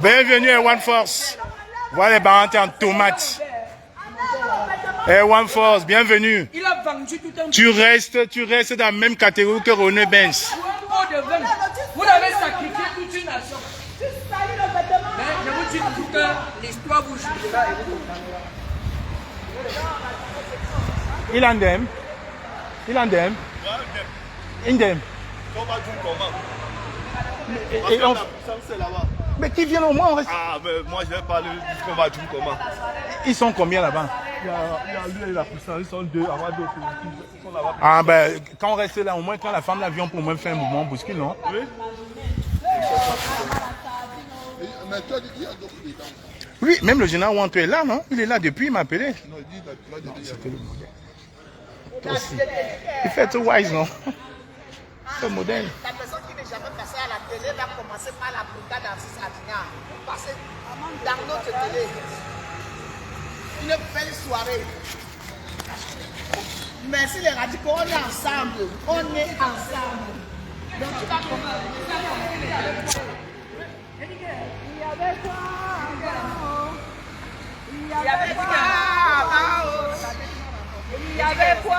Bienvenue Air One Force. Voilà les barres en tomates. Air One Force, bienvenue. Il a vendu tout un Tu restes dans la même catégorie que René Benz. Vous avez sacrifié toute une nation. Mais je vous dis tout que l'histoire vous jugera et vous condamnera. Il en dem. Il en dem. Indem. Mais qui vient au moins on reste... Ah, mais moi je vais parler du combat du comment. Ils sont combien là-bas? Il y a lui et la puissance, ils sont deux, avant d'autres qui sont là-bas. Ah ben, quand on reste là, au moins quand la femme là vient pour moi faire un mouvement bouscule, non? Oui. Mais tu as dit qu'il y a d'autres dedans. Oui, même le général Wantou est là, non? Il est là depuis, il m'a appelé. Non, il dit qu'il C'était le modèle. Toi aussi. Il fait tout wise, non? C'est le modèle. La personne qui n'est jamais passée à la télé va commencer par la boutade dans ses sardines. Passer dans notre télé. Une belle soirée. Merci les radicaux, on est ensemble. On est ensemble. Donc tu vas commencer. Il y avait quoi avant? Il y avait quoi avant? Il y avait quoi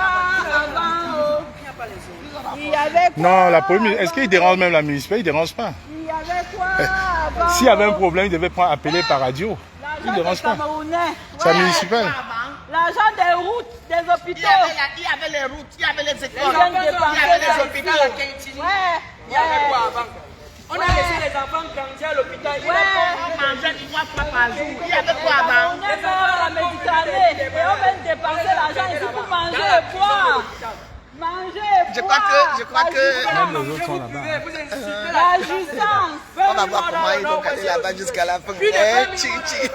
avant? Il y avait quoi? Non, la police, est-ce qu'il dérange même la municipalité? Il ne dérange pas. Il y avait quoi avant? S'il y avait un problème, il devait prendre appeler par radio. Il ne dérange pas. C'est municipal. L'argent des routes, des hôpitaux. Il y avait les routes, il y avait les écoles, il y avait les hôpitaux. Il y avait quoi avant? On a laissé les enfants grandir à l'hôpital. On mangeait 3 fois par jour. Il y avait quoi avant? dépenser l'argent ici pour manger et boire. Manger et boire. Je crois que Même les autres sont là-bas. La jouissance. on va voir comment ils vont aller là-bas jusqu'à la fin.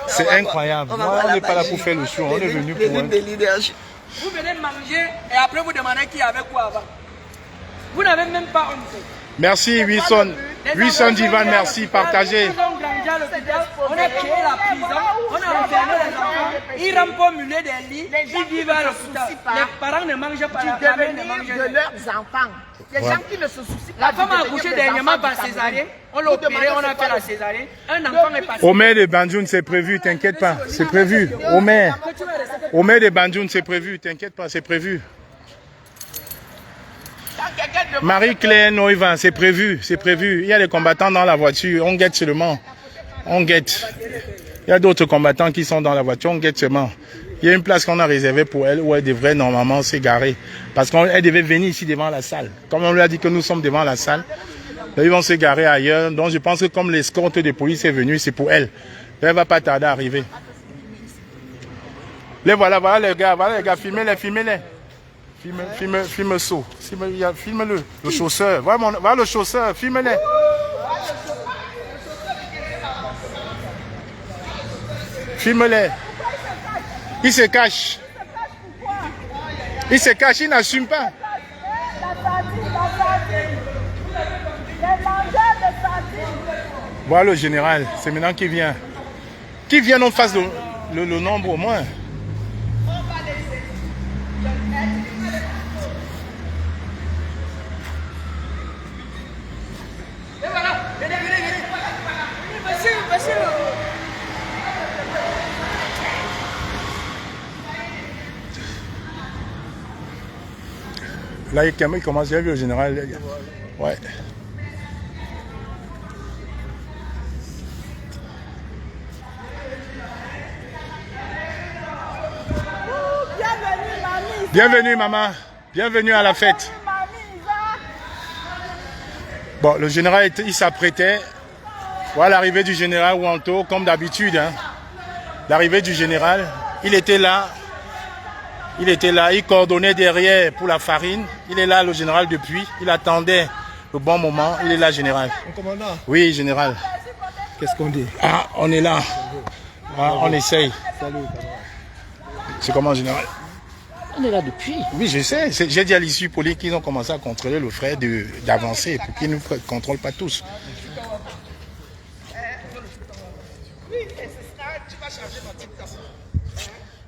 C'est incroyable. Moi, on n'est pas là pour faire le show, on est venu pour... des leadership. Vous venez manger et après vous demandez qui avait quoi avant. Vous n'avez même pas honte. Merci Wilson. Wilson Divan, merci, partagez. On a créé la prison, on a enfermé les enfants, ils rentrent pour muler des lits, ils vivent à l'hôpital. Les parents ne mangent pas, la famille ne mange De pas. leurs enfants. Les gens qui ne se soucient pas. La femme a accouché dernièrement par césarienne, on l'a opéré, on a fait la césarienne, un enfant est passé. Omer de Banjoun, c'est prévu, t'inquiète pas, c'est prévu. Omer de Banjoun, c'est prévu, t'inquiète pas, c'est prévu. Marie-Claire Noïvan, c'est prévu, c'est prévu. Il y a des combattants dans la voiture, on guette seulement. On guette. Il y a d'autres combattants qui sont dans la voiture, on guette seulement. Il y a une place qu'on a réservée pour elle où elle devrait normalement s'égarer. Parce qu'elle devait venir ici devant la salle. Comme on lui a dit que nous sommes devant la salle, ils vont s'égarer ailleurs. Donc je pense que comme l'escorte de police est venue, c'est pour elle. Elle ne va pas tarder à arriver. Les voilà, voilà les gars, filmez-les, filmez-les. Filme saut. Filme-le. Le chausseur. Voilà le chausseur, filme-les. Filme-les. Il se cache. Il se cache, il n'assume pas. Voilà le général, c'est maintenant qui vient. Qui vient en face le nombre au moins. Là, il commence, j'ai vu le général. Ouais. Bienvenue, mamie. Bienvenue, maman. Bienvenue à la fête. Bon, le général, il s'apprêtait. Voilà l'arrivée du général Wanto, comme d'habitude. Hein. L'arrivée du général, il était là. Il était là, il coordonnait derrière pour la farine. Il est là, le général, depuis. Il attendait le bon moment. Il est là, général. Commandant. Oui, général. Qu'est-ce qu'on dit? Ah, on est là. Ah, on essaye. Salut. C'est comment, général? On est là depuis. Oui, je sais. J'ai dit à l'issue police qu'ils ont commencé à contrôler le frère d'avancer pour qu'ils ne contrôlent pas tous.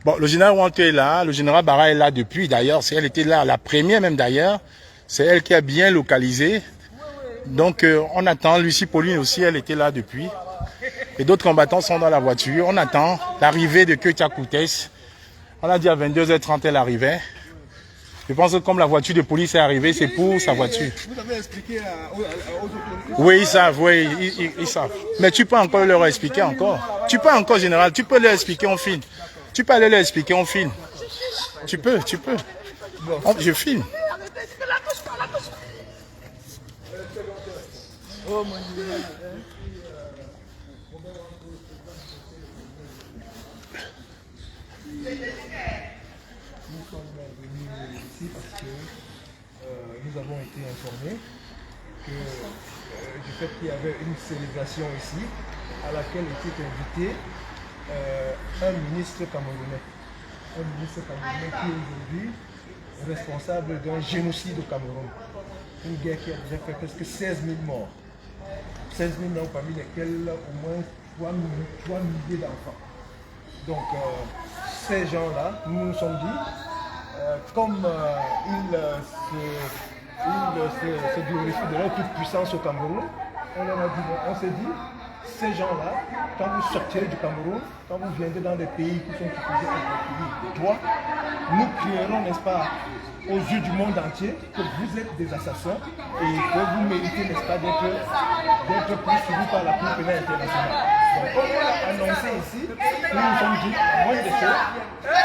Bon, le général Wanto est là, le général Barra est là depuis d'ailleurs, elle était là, la première même d'ailleurs, c'est elle qui a bien localisé. Donc on attend, Lucie Pauline aussi, elle était là depuis. Et d'autres combattants sont dans la voiture, on attend l'arrivée de Ketia Koutes. On a dit à 22h30 elle arrivait. Je pense que comme la voiture de police est arrivée, c'est pour sa voiture. Vous avez expliqué aux autorités? Oui, ils savent, oui, ils savent. Mais tu peux encore leur expliquer encore. Tu peux encore, général, tu peux leur expliquer, on filme. Tu peux aller leur expliquer, on filme. Tu peux. Je filme. Oh mon Dieu. Nous sommes venus ici parce que nous avons été informés que du fait qu'il y avait une célébration ici à laquelle était invité un ministre camerounais. Un ministre camerounais qui est aujourd'hui responsable d'un génocide au Cameroun. Une guerre qui a déjà fait presque 16 000 morts. 16 000 morts parmi lesquels au moins 3 milliers d'enfants. Donc ces gens-là, nous nous sommes dit, comme ils se glorifient de leur toute puissance au Cameroun, on s'est dit, ces gens-là, quand vous sortirez du Cameroun, quand vous viendrez dans des pays qui sont supposés être des pays de droit, nous crierons, n'est-ce pas, aux yeux du monde entier que vous êtes des assassins et que vous méritez, n'est-ce pas, d'être poursuivis par la Cour pénale internationale. Donc, comme on l'a annoncé ici, nous nous sommes dit, moins de choses,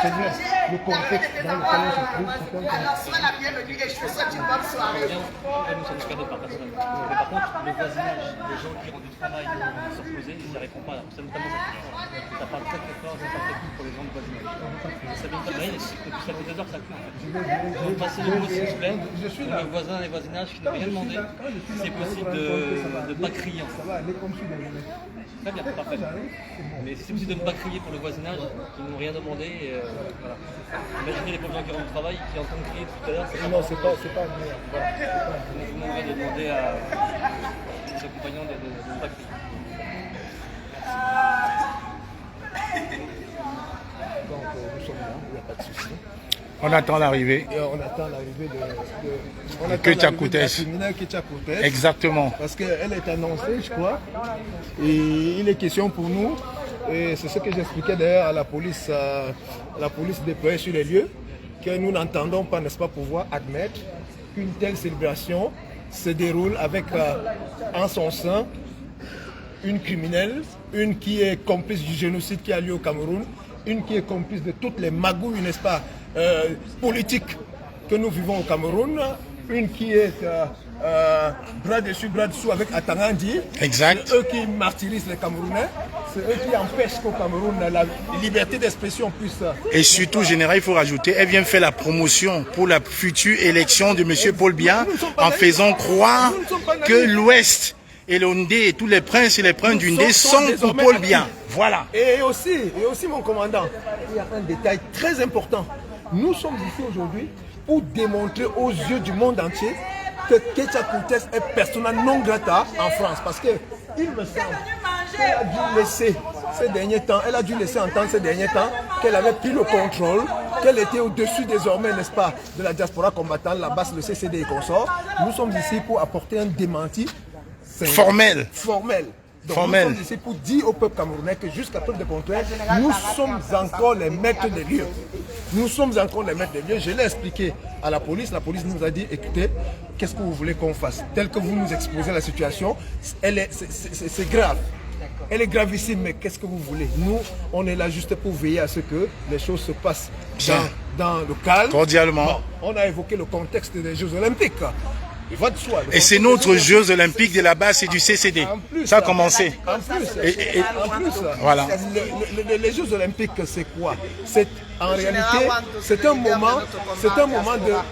c'est vrai, le contexte dans lequel on se trouve, c'est un contexte. Sois la bienvenue et je te souhaite une bonne soirée. Nous sommes cadets par personne. Mais par contre, le voisinage, les gens qui rendent du travail s'opposer, ils n'y répondent pas. C'est notamment cette question. Ça parle très très fort, ça parle très pour les gens de voisinage. Ça vient pas de rien, depuis ça fait 2 heures que ça court. On va passer le mot s'il vous plaît, pour le voisin et voisinage qui n'ont rien demandé. C'est possible de ne pas crier en fait. Très bien, parfait. Mais c'est possible de ne pas crier pour le voisinage qui n'ont rien demandé. Et, voilà. Imaginez les pauvres gens qui rentrent au travail qui entendent crier tout à l'heure. Non, c'est pas mieux. Voilà. Donc, on va demander à ses compagnons de ne pas crier. Donc nous sommes là, il n'y a pas de souci. On attend l'arrivée. Et on attend l'arrivée de Ketchakoutes. criminelle Ketchakoutes. Exactement. Parce qu'elle est annoncée, je crois. Et il est question pour nous, et c'est ce que j'expliquais d'ailleurs à la police déployée sur les lieux, que nous n'entendons pas, n'est-ce pas, pouvoir admettre qu'une telle célébration se déroule avec en son sein une criminelle, une qui est complice du génocide qui a lieu au Cameroun, une qui est complice de toutes les magouilles, n'est-ce pas, politiques que nous vivons au Cameroun, une qui est bras dessus, bras dessous avec Atangandi. Exact. C'est eux qui martyrisent les Camerounais, c'est eux qui empêchent qu'au Cameroun la liberté d'expression puisse... Et surtout, général, il faut rajouter, elle vient faire la promotion pour la future élection de M. Paul Biya en faisant croire que l'Ouest et l'Ondé et tous les princes et les princes du Ndé sont pour Paul Biya. Voilà. Et aussi, mon commandant, il y a un détail très important. Nous sommes ici aujourd'hui pour démontrer aux yeux du monde entier que Ketchakoutes est persona non grata en France. Parce que il me semble qu'elle a dû laisser ces derniers temps, elle a dû laisser entendre ces derniers temps qu'elle avait pris le contrôle, qu'elle était au-dessus désormais, n'est-ce pas, de la diaspora combattante, la base, le CCD et consorts. Nous sommes ici pour apporter un démenti formel. Donc nous sommes ici pour dire au peuple camerounais que jusqu'à preuve de contraire, nous sommes encore les maîtres des lieux. Nous sommes encore les maîtres des lieux. Je l'ai expliqué à la police nous a dit, écoutez, qu'est-ce que vous voulez qu'on fasse? Tel que vous nous exposez la situation, c'est grave. Elle est gravissime, mais qu'est-ce que vous voulez? Nous, on est là juste pour veiller à ce que les choses se passent dans le calme. Cordialement. Bon, on a évoqué le contexte des Jeux Olympiques. Et c'est notre Jeux Olympiques de là-bas, c'est du CCD. Ça a commencé. En plus, voilà. Les Jeux Olympiques, c'est quoi? En réalité, c'est un moment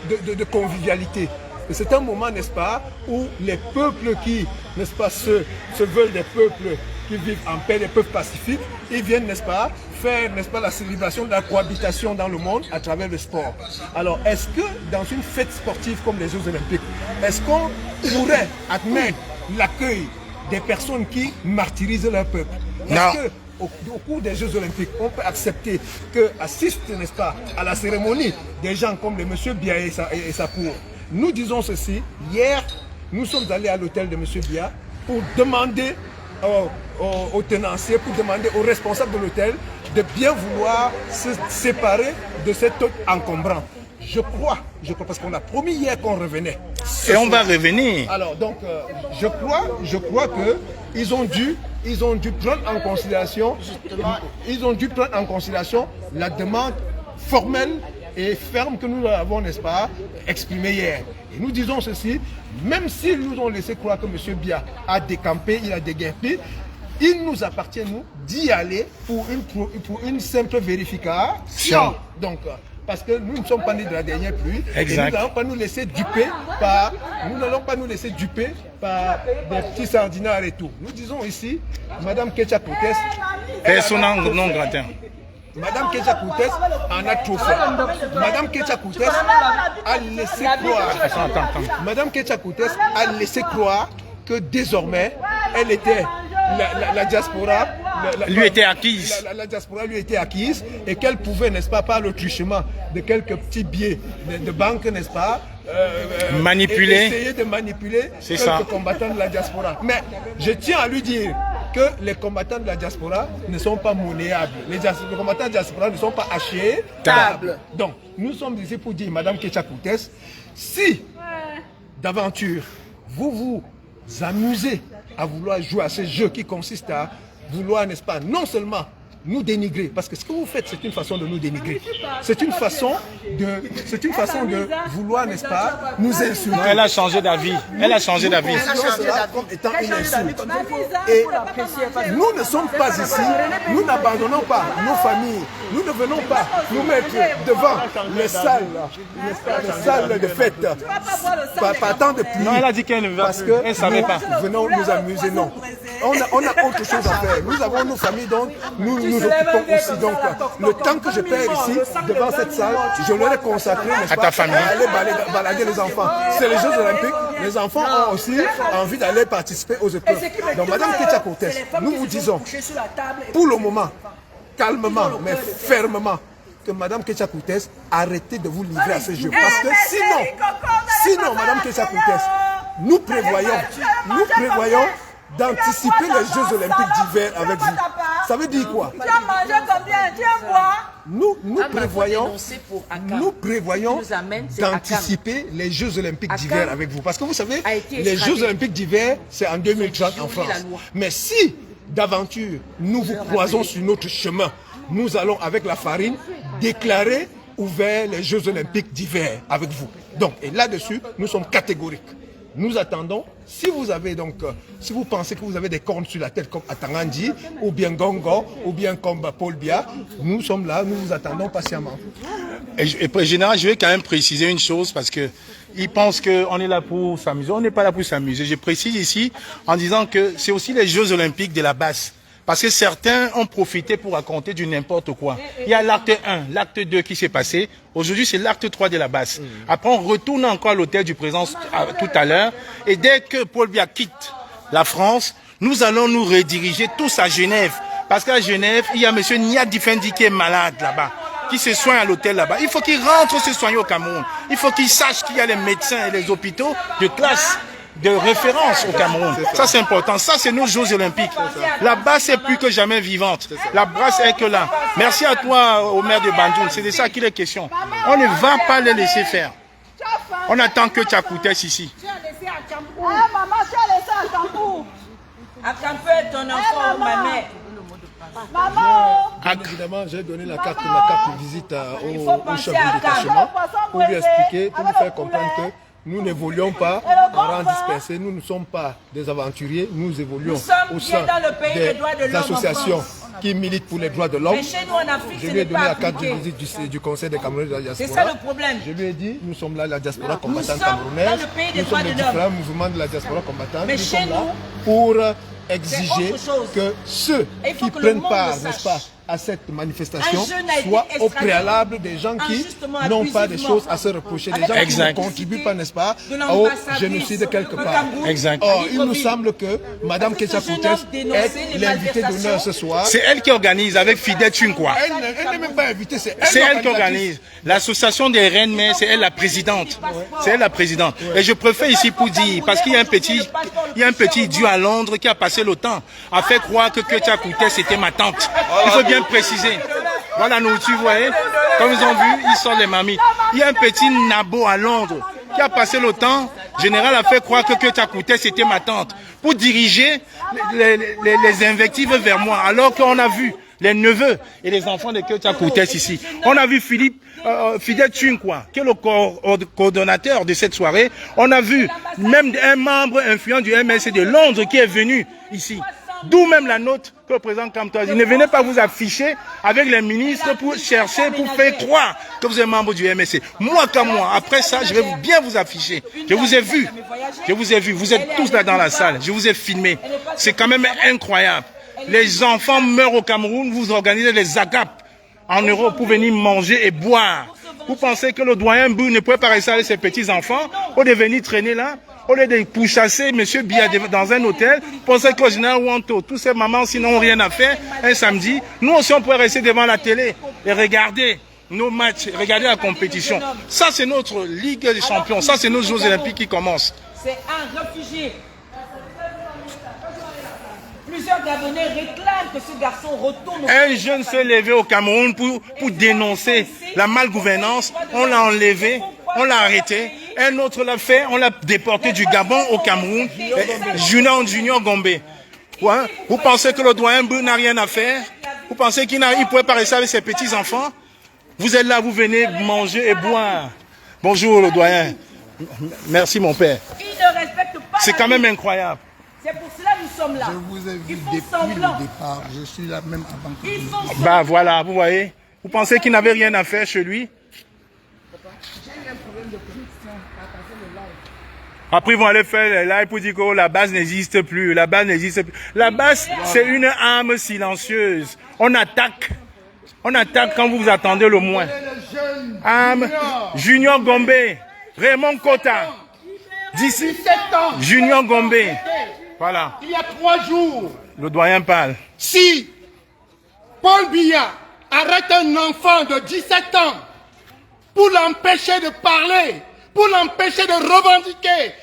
de convivialité. C'est un moment, n'est-ce pas, où les peuples qui, n'est-ce pas, se veulent des peuples qui vivent en paix, des peuples pacifiques, ils viennent, n'est-ce pas, faire, n'est-ce pas, la célébration de la cohabitation dans le monde à travers le sport. Alors, est-ce que dans une fête sportive comme les Jeux Olympiques, est-ce qu'on pourrait admettre l'accueil des personnes qui martyrisent leur peuple? Est-ce que au cours des Jeux Olympiques, on peut accepter que assistent, n'est-ce pas, à la cérémonie des gens comme le monsieur Biya et sa cour? Nous disons ceci, hier, nous sommes allés à l'hôtel de M. Biya pour demander aux tenanciers, pour demander aux responsables de l'hôtel de bien vouloir se séparer de cet hôte encombrant. Je crois, parce qu'on a promis hier qu'on revenait. Et on va revenir. Alors, donc, je crois que ils ont dû prendre en considération la demande formelle et ferme que nous avons, n'est-ce pas, exprimée hier. Et nous disons ceci, même s'ils nous ont laissé croire que M. Biya a décampé, il a déguerpi, il nous appartient, nous, d'y aller pour une simple vérification. Donc, parce que nous ne sommes pas nés de la dernière pluie. Exact. Et nous n'allons pas nous laisser duper par des petits sardinards et tout. Nous disons ici, Madame Ketchakoutes, persona non grata. Madame Ketchakoutes en a trop fait. Madame Ketchakoutes a laissé croire. Madame Ketchakoutes a laissé croire que désormais, elle était la diaspora. Lui était acquise. La diaspora lui était acquise et qu'elle pouvait, n'est-ce pas, par le truchement de quelques petits billets de banque, n'est-ce pas, manipuler. Essayer de manipuler quelques combattants de la diaspora. Mais je tiens à lui dire que les combattants de la diaspora ne sont pas monnayables. Les combattants de la diaspora ne sont pas achetables. Donc, nous sommes ici pour dire, Madame Ketchakoutes, si d'aventure vous vous amusez à vouloir jouer à ce jeu qui consiste à vouloir, n'est-ce pas, non seulement nous dénigrer. Parce que ce que vous faites, c'est une façon de nous dénigrer. C'est une façon de vouloir, n'est-ce pas, nous insulter. Elle a changé d'avis. Elle a changé d'avis. Cela comme étant une insulte. Et nous ne sommes pas ici, nous n'abandonnons pas nos familles. Nous ne venons pas nous mettre devant les salles, les salles de fête. Pas tant de pluie. Non, elle a dit qu'elle ne va parce que elle savait pas. Venons nous amuser, non. On a autre chose à faire. Nous avons nos familles, donc nous nous occupons aussi. Donc le temps que je perds ici, devant cette salle, je l'aurais consacré, n'est-ce pas, à aller balader les enfants. C'est les Jeux Olympiques. Les enfants ont aussi envie d'aller participer aux épreuves. Donc Madame Ketia Coutès, nous vous disons, pour le moment, calmement, mais fermement, que Madame Ketia Coutès, arrêtez de vous livrer à ce jeu. Parce que sinon, Madame Ketia Coutès, nous prévoyons d'anticiper les Jeux Olympiques d'hiver avec vous. Ça veut dire quoi? Tu as mangé combien? Tu as boire? Nous prévoyons d'anticiper les Jeux Olympiques d'hiver avec vous. Parce que vous savez, les Jeux Olympiques d'hiver, c'est en 2030 en France. Mais si, d'aventure, nous vous croisons sur notre chemin, nous allons, avec la farine, déclarer ouvert les Jeux Olympiques d'hiver avec vous. Donc, et là-dessus, nous sommes catégoriques. Nous attendons, si vous pensez que vous avez des cornes sur la tête comme Atangandi, ou bien Gongo, ou bien comme Paul Biya, nous sommes là, nous vous attendons patiemment. Et général, je vais quand même préciser une chose parce que ils pensent qu'on est là pour s'amuser. On n'est pas là pour s'amuser. Je précise ici en disant que c'est aussi les Jeux Olympiques de la basse. Parce que certains ont profité pour raconter du n'importe quoi. Il y a l'acte 1, l'acte 2 qui s'est passé. Aujourd'hui, c'est l'acte 3 de la basse. Après, on retourne encore à l'hôtel du président tout à l'heure. Et dès que Paul Biya quitte la France, nous allons nous rediriger tous à Genève. Parce qu'à Genève, il y a M. Niad Difendi qui est malade là-bas, qui se soigne à l'hôtel là-bas. Il faut qu'il rentre se soigner au Cameroun. Il faut qu'il sache qu'il y a les médecins et les hôpitaux de classe, de référence au Cameroun. Ça c'est important. Ça c'est nos Jeux Olympiques. La basse est plus que jamais vivante. La basse est que là. Merci à toi au maire de Banjoul. C'est de ça qu'il est question. On ne va pas les laisser faire. On attend que Ketia Coutès ici. Tu as laissé à Campou. Ah maman, tu as laissé à Campou. À Campou est ton enfant, ma mère. Maman. Évidemment, j'ai donné ma carte de visite au chef du détachement pour lui expliquer, pour lui faire comprendre que nous n'évoluons pas en rang dispersé, nous ne sommes pas des aventuriers, nous évoluons au sein des associations qui militent pour les droits de l'homme. Je lui ai donné la carte de visite du Conseil des Camerounais de la diaspora. C'est ça le problème. Je lui ai dit, nous sommes là la diaspora combattante camerounaise, nous sommes les différents mouvements de la diaspora combattante, nous sommes là pour exiger que ceux qui prennent part, n'est-ce pas, à cette manifestation soient au préalable des gens qui n'ont pas des choses à se reprocher, des gens qui ne contribuent pas, n'est-ce pas, au génocide quelque part. Exact. Or, il nous semble que Mme Ketia Coutès est l'invitée d'honneur ce soir. C'est elle qui organise avec Fidel Tunkwa. Elle n'est même pas invitée, c'est elle qui organise. L'association des reines mères, c'est elle la présidente. C'est elle la présidente. Et je préfère ici pour dire, parce qu'il y a un petit idiot à Londres qui a passé le temps à faire croire que Ketia Coutès était ma tante. Il faut bien préciser. Voilà, nous, tu vois, comme ils ont vu, ils sont les mamies. Il y a un petit nabo à Londres qui a passé le temps, général a fait croire que Ketia Coutès était ma tante, pour diriger les invectives vers moi, alors qu'on a vu les neveux et les enfants de Ketia Coutès ici. On a vu Fidel Tunkwa, qui est le coordonnateur de cette soirée. On a vu même un membre influent du MLC de Londres qui est venu ici. D'où même la note que le président Kamtoaz. Il ne venait pas vous afficher avec les ministres pour chercher, pour faire croire que vous êtes membre du MSC. Moi comme moi, après ça, je vais bien vous afficher. Je vous ai vu. Je vous ai vu. Vous êtes tous là dans la salle. Je vous ai filmé. C'est quand même incroyable. Les enfants meurent au Cameroun. Vous organisez les agapes en Europe pour venir manger et boire. Vous pensez que le doyen Bou ne pouvait pas rester avec ses petits-enfants pour venir traîner là? Au lieu de pourchasser M. Biya dans un hôtel, pensez qu'au général Wanto, tous ces mamans s'ils n'ont rien à faire, un samedi, nous aussi on pourrait rester devant la télé et regarder nos matchs, regarder la compétition. Ça c'est notre Ligue des Champions, ça c'est nos Jeux Olympiques qui commencent. C'est un réfugié. Plusieurs Gabonais réclament que ce garçon retourne au Un jeune s'est levé au Cameroun pour dénoncer la malgouvernance, on l'a enlevé, on l'a arrêté. Un autre l'a fait, on l'a déporté du Gabon au Cameroun, Junior Gombe. Ouais. Vous pensez que le doyen Bou n'a rien à faire? Vous pensez qu'il ne pourrait pas rester avec ses petits-enfants? Vous êtes là, vous venez manger et boire. Bonjour le doyen. Merci mon père. Ils ne respectent pas. C'est quand même incroyable. C'est pour cela que nous sommes là. Je vous ai vu Ils font depuis semblant. le départ. Je suis là même avant que Ils vous... font semblant. Bah voilà, vous voyez. Vous pensez qu'il n'avait rien à faire chez lui? Après, ils vont aller faire les lives pour dire que la base n'existe plus. La base n'existe plus. La base, c'est une arme silencieuse. On attaque. On attaque quand vous vous attendez le moins. Arme. Junior Gombe. Raymond Kota. D'ici. 17 ans. Junior Gombe. Voilà. Il y a 3 jours. Le doyen parle. Si Paul Biya arrête un enfant de 17 ans pour l'empêcher de parler, pour l'empêcher de revendiquer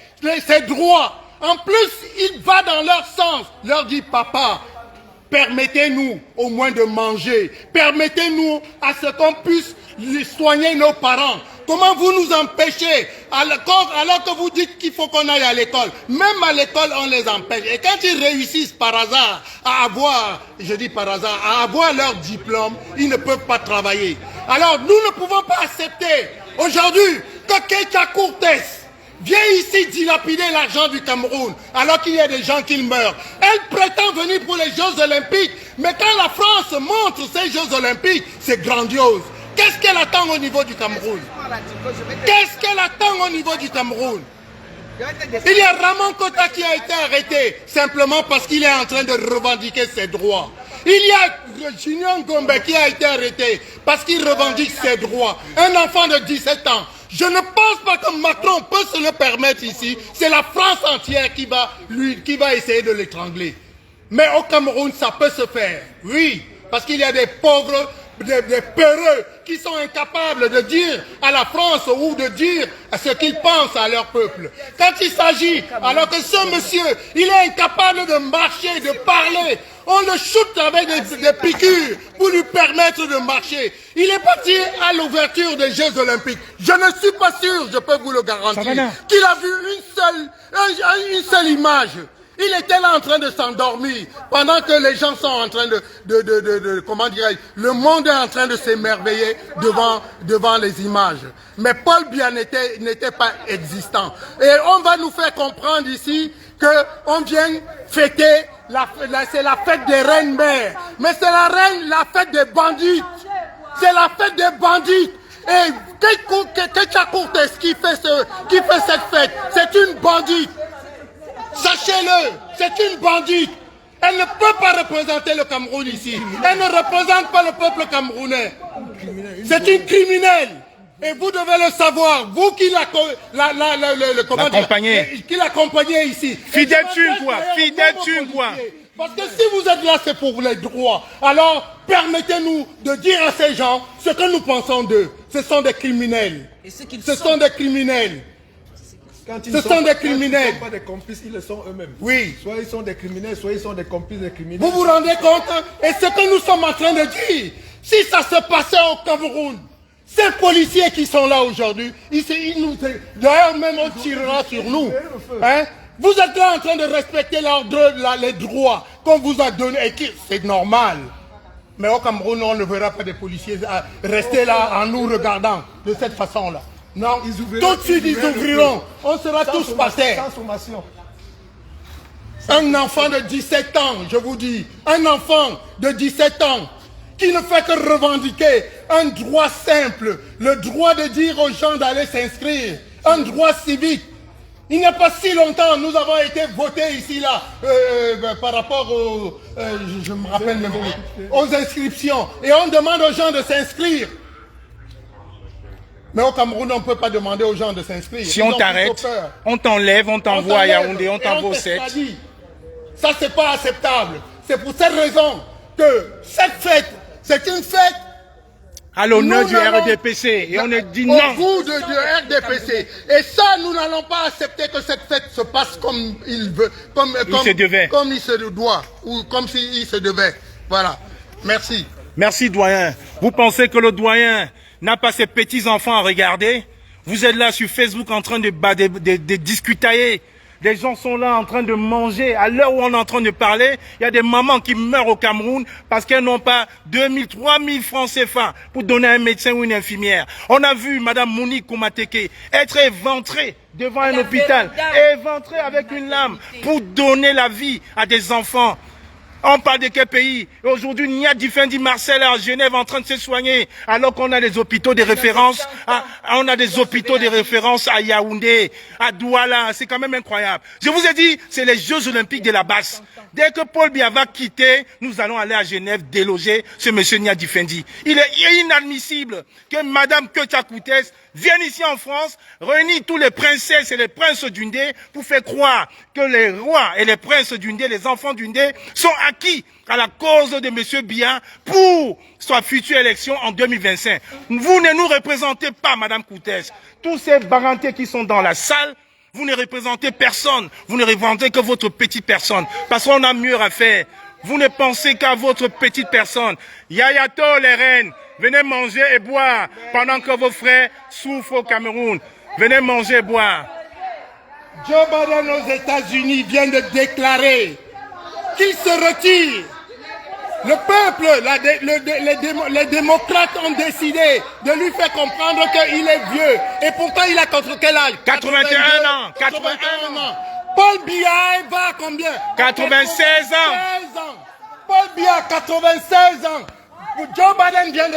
ses droits, en plus il va dans leur sens, leur dit papa, permettez-nous au moins de manger, permettez-nous à ce qu'on puisse soigner nos parents. Comment vous nous empêchez alors que vous dites qu'il faut qu'on aille à l'école? Même à l'école, on les empêche. Et quand ils réussissent par hasard à avoir, je dis par hasard, à avoir leur diplôme, ils ne peuvent pas travailler. Alors nous ne pouvons pas accepter aujourd'hui que Keita Courtes vient ici dilapider l'argent du Cameroun alors qu'il y a des gens qui meurent. Elle prétend venir pour les Jeux Olympiques, mais quand la France montre ces Jeux Olympiques, c'est grandiose. Qu'est-ce qu'elle attend au niveau du Cameroun? Qu'est-ce qu'elle attend au niveau du Cameroun? Il y a Ramon Kota qui a été arrêté simplement parce qu'il est en train de revendiquer ses droits. Il y a Junior Gombe qui a été arrêté parce qu'il revendique ses droits. Un enfant de 17 ans. Je ne pense pas que Macron peut se le permettre ici. C'est la France entière qui va essayer de l'étrangler. Mais au Cameroun, ça peut se faire. Oui, parce qu'il y a des pauvres, des peureux qui sont incapables de dire à la France ou de dire ce qu'ils pensent à leur peuple. Quand il s'agit, alors que ce monsieur, il est incapable de marcher, de parler, on le shoot avec des piqûres pour lui permettre de marcher. Il est parti à l'ouverture des Jeux Olympiques. Je ne suis pas sûr, je peux vous le garantir, qu'il a vu une seule image. Il était là en train de s'endormir pendant que les gens sont en train comment dirais-je, le monde est en train de s'émerveiller devant les images. Mais Paul Biya n'était pas existant. Et on va nous faire comprendre ici qu'on vient fêter, c'est la fête des reines mères. Mais c'est la fête des bandits. C'est la fête des bandits. Et Keita Courtes qui fait cette fête, c'est une bandite. Sachez-le, c'est une bandite. Elle ne peut pas représenter le Cameroun ici. Elle ne représente pas le peuple camerounais. C'est une criminelle. Et vous devez le savoir, vous qui l'accompagnez ici. Fidèle thune quoi, fidèle thune quoi. Parce que si vous êtes là, c'est pour les droits. Alors, permettez-nous de dire à ces gens ce que nous pensons d'eux. Ce sont des criminels. Ce sont des criminels. Ce sont des criminels. Ils ne sont pas des complices, ils le sont eux-mêmes. Oui. Soit ils sont des criminels, soit ils sont des complices des criminels. Vous vous rendez compte? Et ce que nous sommes en train de dire, si ça se passait au Cameroun, ces policiers qui sont là aujourd'hui, d'ailleurs même on tirera sur nous. Hein? Vous êtes là en train de respecter les droits qu'on vous a donnés. C'est normal. Mais au Cameroun, on ne verra pas des policiers rester là en nous regardant de cette façon-là. Non, tout de suite ils ouvriront. On sera tous passés. Un enfant de 17 ans, je vous dis, un enfant de 17 ans qui ne fait que revendiquer un droit simple, le droit de dire aux gens d'aller s'inscrire, un droit civique. Il n'y a pas si longtemps, nous avons été votés ici, là, par rapport je me rappelle même, aux inscriptions. Et on demande aux gens de s'inscrire. Mais au Cameroun, on ne peut pas demander aux gens de s'inscrire. Si on t'arrête, on t'enlève, on t'envoie à Yaoundé, on t'envoie au 7. Ça, c'est pas acceptable. C'est pour cette raison que cette fête, c'est une fête à l'honneur du RDPC. Et on a dit non. Au goût du RDPC. Et ça, nous n'allons pas accepter que cette fête se passe comme il veut, comme il se doit, ou comme s'il se devait. Voilà. Merci. Merci, doyen. Vous pensez que le doyen n'a pas ses petits-enfants à regarder? Vous êtes là sur Facebook en train de discutailler Des gens sont là en train de manger. À l'heure où on est en train de parler, il y a des mamans qui meurent au Cameroun parce qu'elles n'ont pas 2000, 3000 francs CFA pour donner à un médecin ou une infirmière. On a vu Madame Monique Koumateke être éventrée devant un hôpital, éventrée avec une lame pour donner la vie à des enfants. On parle de quel pays? Aujourd'hui, Nia Difendi Marcel est à Genève en train de se soigner, alors qu'on a des hôpitaux de référence. On a des hôpitaux de référence à Yaoundé, à Douala. C'est quand même incroyable. Je vous ai dit, c'est les Jeux Olympiques de la Basse. Dès que Paul Biya va quitter, nous allons aller à Genève déloger ce monsieur Nia Difendi. Il est inadmissible que Madame Ketia Koutès vienne ici en France, réunir tous les princesses et les princes d'Undé pour faire croire que les rois et les princes d'Undé, les enfants d'Undé, sont acquis à la cause de M. Biya pour sa future élection en 2025. Vous ne nous représentez pas, Madame Koutès. Tous ces barantés qui sont dans la salle, vous ne représentez personne. Vous ne représentez que votre petite personne. Parce qu'on a mieux à faire. Vous ne pensez qu'à votre petite personne. Yayato, les reines, venez manger et boire pendant que vos frères souffrent au Cameroun. Venez manger et boire. Joe Biden aux États-Unis vient de déclarer qu'il se retire. Le peuple, les démocrates ont décidé de lui faire comprendre qu'il est vieux. Et pourtant, il a contre quel âge? 81 ans. 81 ans. Paul Biya va à combien? 96 ans. Paul Biya, 96 ans. Joe Biden vient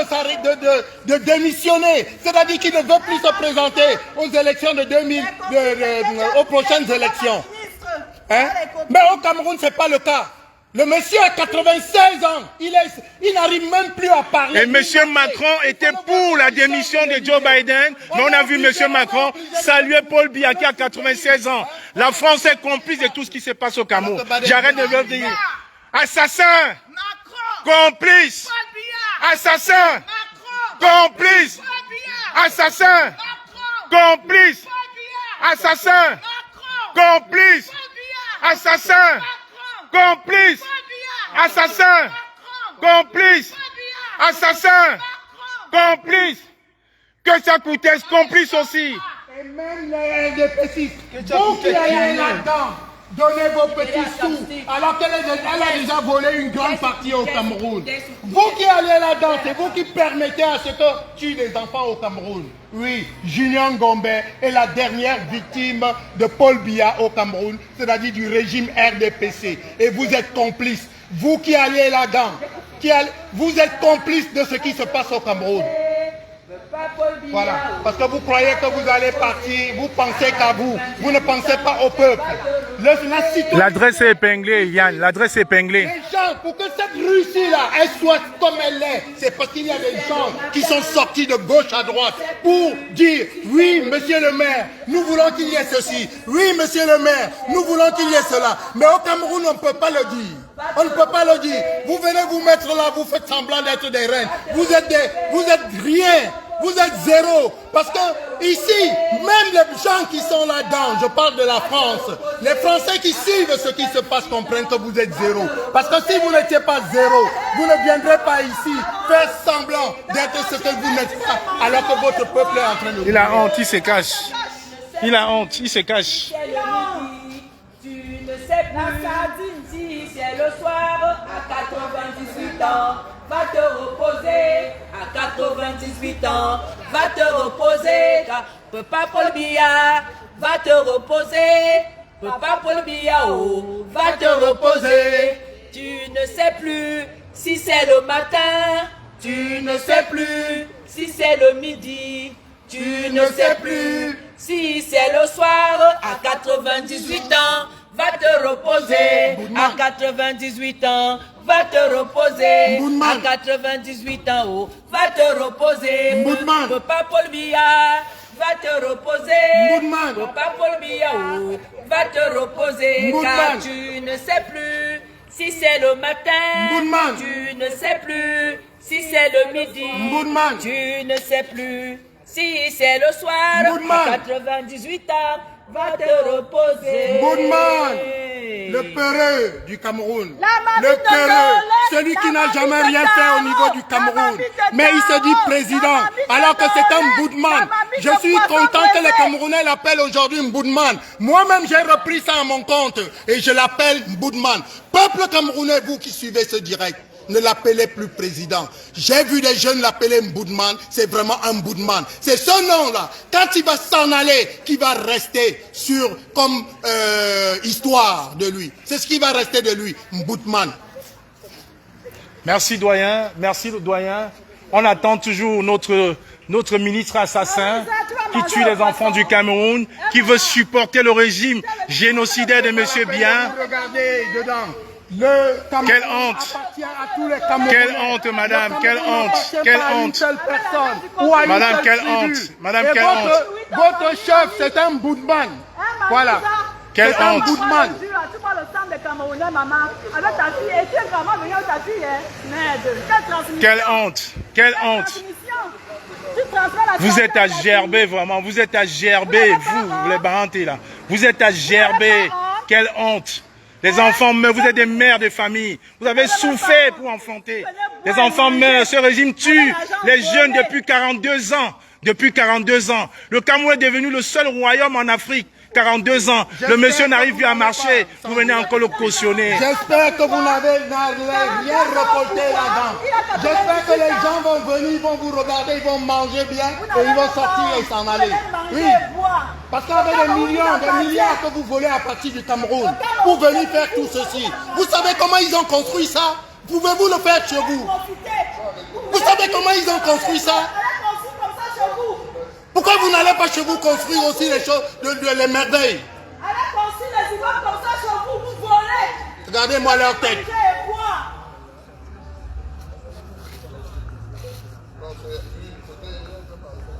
de démissionner. C'est-à-dire qu'il ne veut plus se présenter aux élections de aux prochaines élections. Hein? Mais au Cameroun, ce n'est pas le cas. Le monsieur a 96 ans. Il n'arrive même plus à parler. Et M. Macron était pour la démission de Joe Biden. Mais on a vu M. Macron saluer Paul Biya qui a 96 ans. La France est complice de tout ce qui se passe au Cameroun. J'arrête de le dire. Assassin. Complice. Assassin. Complice. Assassin. Complice. Assassin. Complice. Assassin. Complice. Assassin. Complice. Assassin. Complice. Que ça coûte, complice aussi. Et même les RDPistes, vous qui allez là-dedans, donnez vos petits sous, alors qu'elle a déjà volé une grande partie au Cameroun. Vous qui allez là-dedans, c'est vous qui permettez à ce que tuent les enfants au Cameroun. Oui, Junior Ngombe est la dernière victime de Paul Biya au Cameroun, c'est-à-dire du régime RDPC. Et vous êtes complices. Vous qui allez là-dedans, vous êtes complices de ce qui se passe au Cameroun. Voilà, parce que vous croyez que vous allez partir, vous pensez qu'à vous, vous ne pensez pas au peuple. L'adresse est épinglée, Yann, l'adresse est épinglée. Les gens, pour que cette Russie-là, elle soit comme elle est, c'est parce qu'il y a des gens qui sont sortis de gauche à droite pour dire, oui, monsieur le maire, nous voulons qu'il y ait ceci. Oui, monsieur le maire, nous voulons qu'il y ait cela. Mais au Cameroun, on ne peut pas le dire. On ne peut pas le dire. Vous venez vous mettre là, vous faites semblant d'être des reines. Vous êtes rien. Vous êtes zéro. Parce que ici, même les gens qui sont là-dedans, je parle de la France, les Français qui suivent ce qui se passe comprennent que vous êtes zéro. Parce que si vous n'étiez pas zéro, vous ne viendrez pas ici faire semblant d'être ce que vous n'êtes pas, alors que votre peuple est en train de... Il a honte, il se cache. Il a honte, il se cache. Tu ne sais plus si c'est le soir à 98 ans. Va te reposer à 98 ans. Va te reposer. Papa Paul Biya, va te reposer. Papa Paul Biya, oh, va te reposer. Tu ne sais plus si c'est le matin. Tu ne sais plus si c'est le midi. Tu ne sais plus si c'est le soir à 98 ans. Va te reposer à 98 ans. Va te reposer à 98 ans. Oh, va te reposer. Papa Paul Biya, va te reposer. Papa Paul Biya, oh, va te reposer. Car tu ne sais plus si c'est le matin. Tu ne sais plus si c'est le midi. Tu ne sais plus si c'est le soir à 98 ans. Va te reposer. le peureux du Cameroun, le peureux, celui qui n'a jamais rien fait au niveau du Cameroun, mais il se dit président, alors que c'est un boudman. Je suis content que les Camerounais l'appellent aujourd'hui Mboudman. Moi-même, j'ai repris ça à mon compte et je l'appelle Mboudman. Peuple camerounais, vous qui suivez ce direct, ne l'appelez plus président. J'ai vu des jeunes l'appeler Mboudman, c'est vraiment un Mboudman. C'est ce nom-là, quand il va s'en aller, qui va rester sur comme histoire de lui. C'est ce qui va rester de lui, Mboudman. Merci doyen, On attend toujours notre ministre assassin qui tue les enfants du Cameroun, qui veut supporter le régime génocidaire de M. Biya. Regardez dedans. Le Cameroun quelle honte! Appartient à tous les Camerounais. Quelle honte, madame! Quelle honte! Quelle honte! Madame, quelle honte! Madame, quelle honte! Votre chef, c'est un Boudman. Voilà. Quelle honte! Tu vois le sang des Camerounais, maman. Avec ta fille. Et tu es vraiment venu avec ta fille, hein? Merde. Quelle transmission! Quelle honte! Quelle honte! Vous êtes à gerber, vraiment. Vous êtes à gerber, vous, les Barantés, là. Vous êtes à gerber. Quelle honte! Les enfants meurent, vous êtes des mères de famille. Vous avez souffert pour enfanter. Les enfants meurent, ce régime tue les jeunes depuis 42 ans. Depuis 42 ans. Le Cameroun est devenu le seul royaume en Afrique. 42 ans. Le monsieur n'arrive plus à marcher. Vous venez encore le cautionner. J'espère que vous n'avez rien reporté là-dedans. J'espère que les gens vont venir, ils vont vous regarder, ils vont manger bien et ils vont sortir et s'en aller. Oui. Parce qu'avec des millions, des milliards que vous volez à partir du Cameroun pour venir faire tout ceci. Vous savez comment ils ont construit ça? Pouvez-vous le faire chez vous? Vous savez comment ils ont construit ça? Pourquoi vous n'allez pas chez vous construire aussi les choses, les merveilles? Allez construire les immeubles comme ça chez vous, vous volez. Regardez-moi leur tête.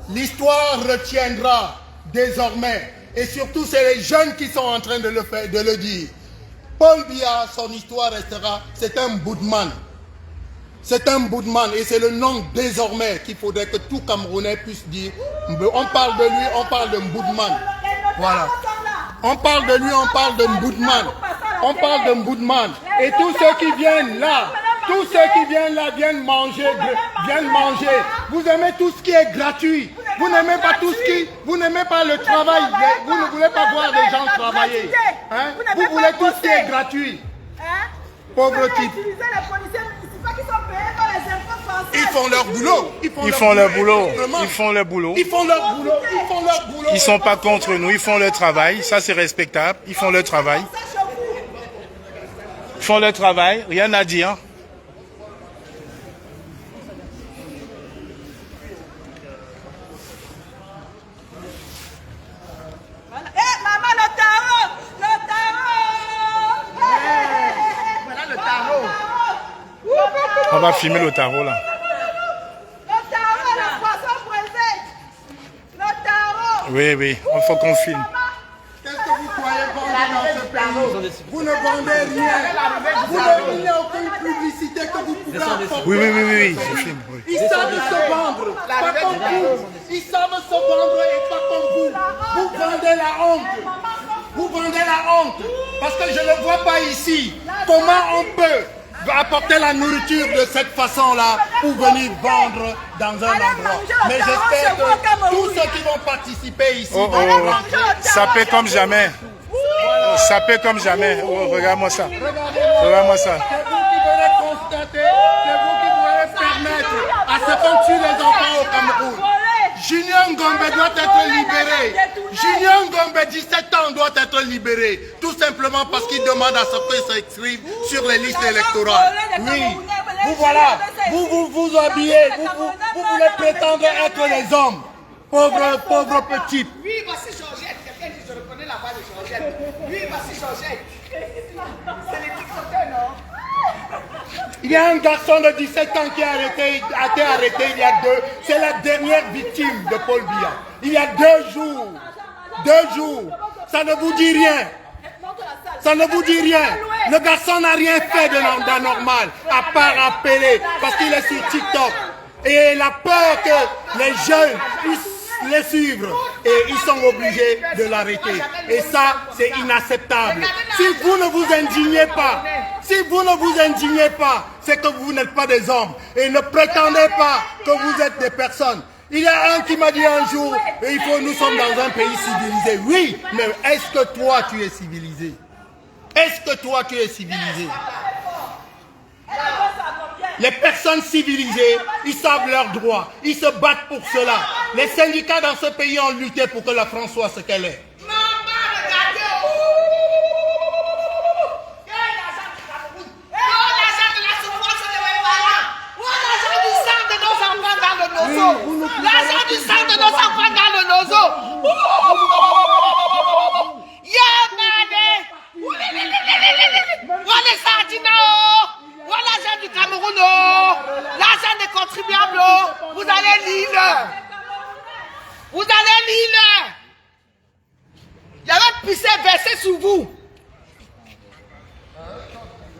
L'histoire retiendra désormais, et surtout c'est les jeunes qui sont en train de le faire, de le dire. Paul Biya, son histoire restera, c'est un Boudman. C'est un Boudman et c'est le nom désormais qu'il faudrait que tout Camerounais puisse dire. On parle de lui, on parle de Mboudman. Voilà. On parle de lui, on parle de Mboudman. On parle de Mboudman. Et tous ceux qui viennent là, viennent manger, Vous aimez tout ce qui est gratuit. Vous n'aimez pas tout ce qui... Vous n'aimez pas le travail. Vous ne voulez pas voir des gens travailler. Hein? Vous voulez tout ce qui est gratuit. Pauvre type. Ils font leur boulot. Ils font leur boulot. Ils font leur boulot. Ils font leur boulot. Ils font leur boulot. Ils sont pas contre nous. Ils font leur travail. Ça, c'est respectable. Ils font leur travail. Ils font leur travail. Rien à dire. Maman, le tarot. Le tarot. Voilà le tarot. On va filmer le tarot là. Le tarot, la poisson présente. Le tarot. Oui, oui, il faut qu'on filme. Qu'est-ce que vous croyez vendre dans ce pays? Vous ne vendez rien. Il n'y a aucune publicité que vous pouvez apporter. Oui, je filme. Oui. Ils savent se vendre, pas comme vous. Ils savent se vendre et pas comme vous. Vous vendez la honte. Vous vendez la honte. Parce que je ne vois pas ici comment on peut apporter la nourriture de cette façon-là pour venir vendre dans un endroit. Mais j'espère que tous ceux qui vont participer ici vont ça paie comme jamais. Ça paie comme jamais. Oh, regarde-moi ça. Regarde-moi ça. C'est vous qui venez constater, c'est vous qui voulez permettre à ce qu'on tue les enfants au Cameroun. Junior Ngombe doit être libéré. Junior Ngombe, 17 ans, doit être libéré. Tout simplement parce qu'il demande à ce qu'il s'inscrive sur les listes électorales. Oui, vous voilà, vous habillez, vous voulez prétendre être les hommes. Pauvre petit. Oui, voici Georgette. Quelqu'un dit, je reconnais la voix de Georgette. Oui, voici Georgette. C'est les TikTokers, non? Il y a un garçon de 17 ans qui a été arrêté il y a deux. C'est la dernière victime de Paul Biya. Il y a 2 jours. 2 jours. Ça ne vous dit rien. Ça ne vous dit rien. Le garçon n'a rien fait d'anormal, à part appeler, parce qu'il est sur TikTok. Et il a peur que les jeunes puissent les suivre. Et ils sont obligés de l'arrêter. Et ça, c'est inacceptable. Si vous ne vous indignez pas, c'est que vous n'êtes pas des hommes. Et ne prétendez pas que vous êtes des personnes. Il y a un qui m'a dit un jour, nous sommes dans un pays civilisé. Oui, mais est-ce que toi tu es civilisé? Est-ce que toi tu es civilisé? Les personnes civilisées, ils savent leurs droits, ils se battent pour cela. Les syndicats dans ce pays ont lutté pour que la France soit ce qu'elle est. L'argent du sang de nos enfants dans le nozo. Voilà Sardina, voilà l'argent du Cameroun, l'argent des contribuables. Vous allez lire. Vous allez lire. Il y avait pissé versé sur vous.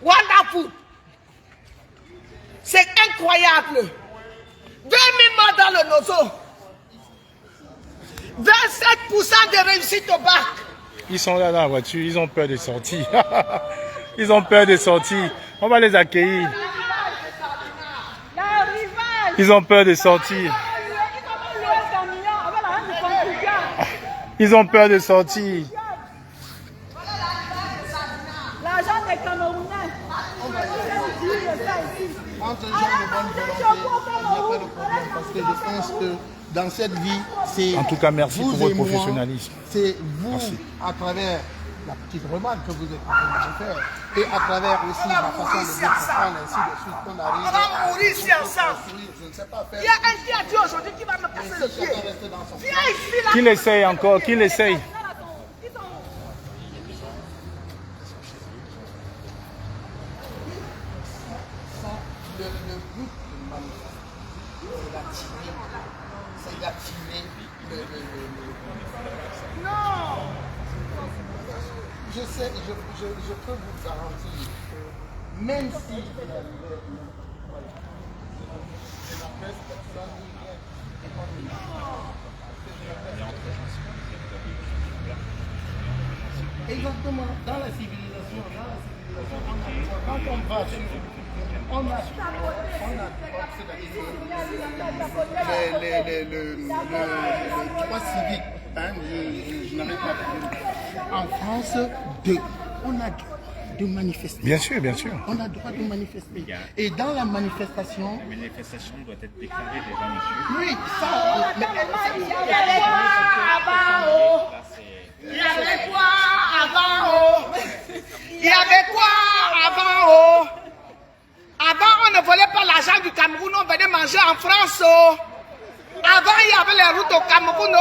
Wonderful. C'est incroyable. 2000 morts dans le nozo. 27% de réussite au bac. Ils sont là dans la voiture, ils ont peur de sortir. Ils ont peur de sortir. On va les accueillir. Ils ont peur de sortir. Ils ont peur de sortir. L'argent des Camerounais. Entre gens de bonne volonté, il n'y a pas de problème parce que je pense que dans cette vie, c'est en tout cas, merci vous pour votre et moi, professionnalisme. C'est vous, merci. à travers la petite remarque que vous êtes en train de faire et à travers aussi la façon de vous comprendre, ainsi de suite, qu'on arrive On va mourir ici ensemble. je ne sais pas faire. Il y a un qui a dit aujourd'hui qu'il va me casser le pied. Viens ici là. Qu'il essaye encore, qu'il essaye. Je sais, je peux vous garantir que même si exactement, dans la civilisation, quand on va sur, on a le droit civique, hein, je n'arrête pas de dire. En France, on a de manifester. Bien sûr, bien sûr. On a le droit de manifester. Et dans la manifestation... La manifestation doit être déclarée déjà, monsieur. Oui, ça... Il y avait quoi avant? Il y avait quoi avant? Il y avait quoi avant? Avant, on ne volait pas l'argent du Cameroun, on venait manger en France. Avant, il y avait les routes au Cameroun.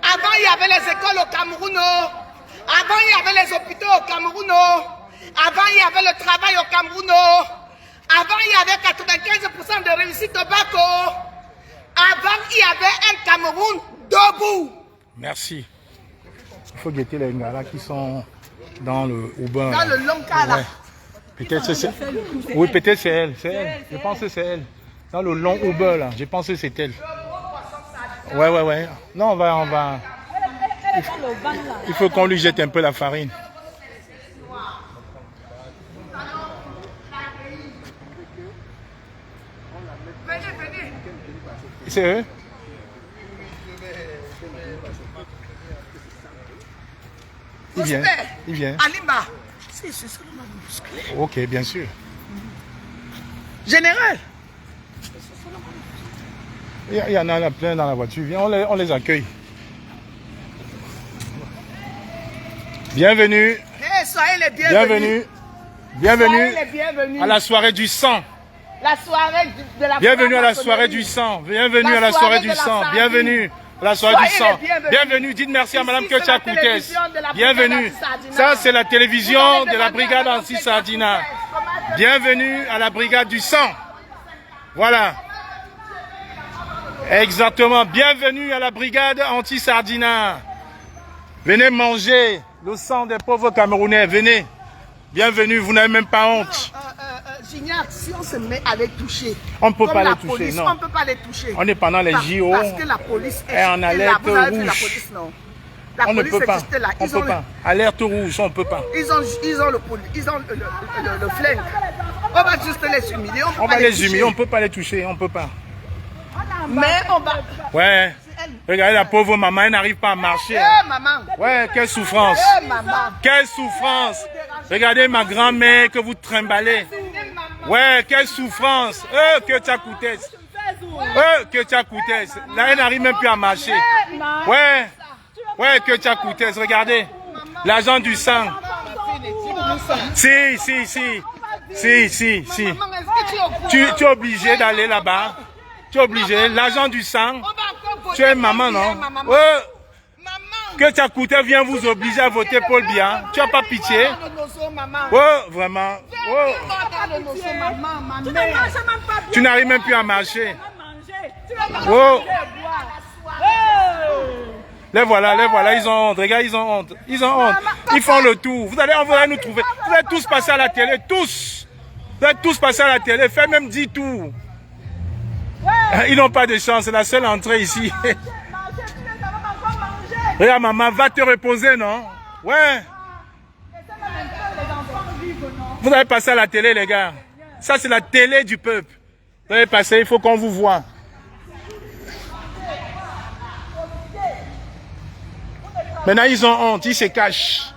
Avant, il y avait les écoles au Cameroun. Avant, il y avait les hôpitaux au Cameroun. Avant, il y avait le travail au Cameroun. Avant, il y avait 95% de réussite au bac. Avant, il y avait un Cameroun debout. Merci. Il faut guetter les gars là qui sont dans le Uber. Dans le long cas là. Ouais. Peut-être c'est... Oui, peut-être c'est elle. C'est elle. Je pense que c'est elle. Dans le long Uber là. Je pense que c'est elle. Ouais. Non, on va... Il faut qu'on lui jette un peu la farine. Venez. C'est eux? Il vient. Alima. C'est seulement musclé. Ok, bien sûr. Général. Il y en a plein dans la voiture. Viens, on les accueille. Bienvenue. Soyez les bienvenus. Bienvenue Soyez les bienvenus. à la soirée du sang. La soirée de la Bienvenue à la soirée du sang. Bienvenue à la soirée du sang. Bienvenue à la soirée du sang. Bienvenue. Dites merci à Madame Ketia Koutès. Bienvenue. Ça, c'est la télévision de la brigade anti-Sardina. Bienvenue à la brigade du sang. Voilà. Exactement. Bienvenue à la brigade anti-Sardina. Venez manger le sang des pauvres Camerounais. Venez. Bienvenue. Vous n'avez même pas honte. Junior, si on se met à les toucher, on ne peut comme pas la les toucher, police, non. on ne peut pas les toucher. On est pendant les JO. Parce que la police est en alerte là. Vous avez vu la rouge. police, non? La On ne police peut pas. existe là. On peut pas. Alerte rouge, on ne peut pas. Ils ont le flingue. On va juste les humilier. On va les humilier, on ne peut pas les toucher, on ne peut pas. Mais on va... Ouais. Regardez la pauvre maman, elle n'arrive pas à marcher. Maman. Ouais, quelle souffrance. Maman. Quelle souffrance. Regardez ma grand-mère que vous trimballez. Ouais, quelle souffrance. Que tu as coûté. Que tu as coûté. Là, elle n'arrive même plus à marcher. Ouais. Ouais, que tu as coûté. Regardez. L'agent du sang. Si. Tu es obligé d'aller là-bas. Tu es obligé. L'agent du sang. Tu es maman, non? Que tu as coûté vient vous obliger à voter Paul Biya. Tu n'as pas pitié? Vraiment. Tu n'arrives même plus à marcher. Les voilà, ils ont honte. Regarde, ils ont honte. Ils font le tour. Vous allez nous trouver. Vous allez tous passer à la télé, tous. Vous allez tous passer à la télé, faites même 10 tours. Ils n'ont pas de chance, c'est la seule entrée ici. Regarde maman, va te reposer, non? Ouais. Vous allez passer à la télé, les gars. Ça, c'est la télé du peuple. Vous allez passer, il faut qu'on vous voie. Maintenant, ils ont honte, ils se cachent.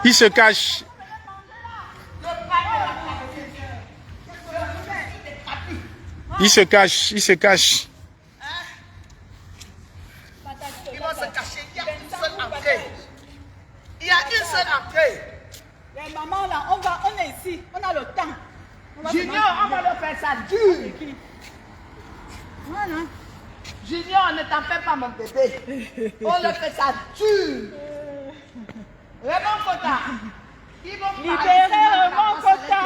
Ils se cachent. Ils se cachent. Ils vont se cacher. Il y a une seule entrée. Il y a une seule entrée. Les mamans là, on est ici, on a le temps. Junior, on va leur faire ça dur. Voilà. Junior, ne t'en fais pas mon bébé. On leur fait ça dur. Raymond Kota. Ils vont Libérez Raymond Kota.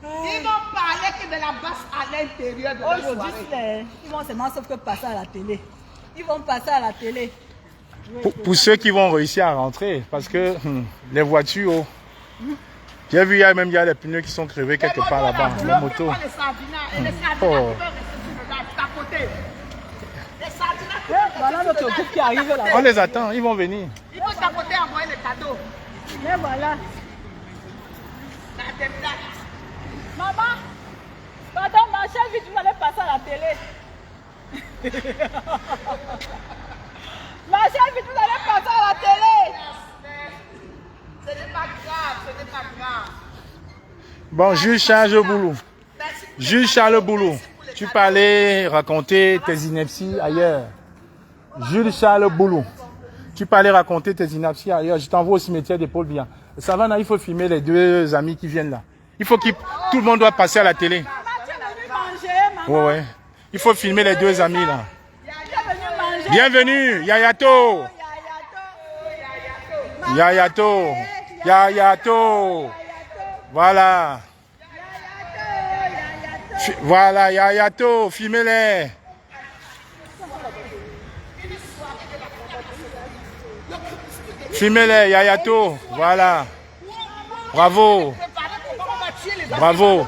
Ils vont parler que de la basse à l'intérieur de la soirée. Aujourd'hui, ils vont seulement sauf que passer à la télé. Ils vont passer à la télé. Pour ceux qui vont réussir à rentrer, parce que les voitures, j'ai vu il y a des pneus qui sont crevés quelque part là-bas, les motos. Voilà notre groupe qui arrive là. On les attend, ils vont venir. Il faut tapoter, envoyer les cadeaux. Mais voilà. Maman, pardon, ma chère, vite, vous allez passer à la télé. Ma chère, vite, vous allez passer à la télé. Ce n'est pas grave, ce n'est pas grave. Bon, Jules Charles Boulou. Jules Charles Boulou, tu peux aller raconter tes inepties ailleurs. Jules Charles Boulou, tu peux aller raconter tes inepties ailleurs. Je t'envoie au cimetière de Paul Biya. Savannah, il faut filmer les deux amis qui viennent là. Il faut que tout le monde doit passer à la télé. Ouais. Il faut filmer les deux amis là. Bienvenue, Yayato. Yayato. Voilà. Voilà, Yayato, filmez-les. Filmez-les, Yayato. Voilà. Bravo. Bravo.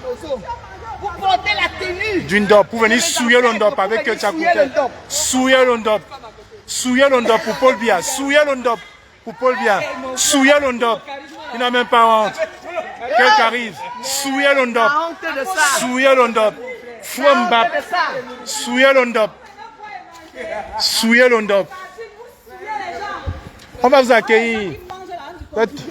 Vous portez la tenue. D'une dope pour venir souiller l'ondop avec que ça coûte. Souiller l'ondop. Souiller l'ondop pour Paul Biya. Souiller l'ondop pour Paul Biya. Souiller l'ondop. Il n'a même pas honte. Quel charisme. Souiller l'ondop. Souiller l'ondop. Fouambap. Souiller l'ondop. Souiller l'ondop. On va vous accueillir. Merci.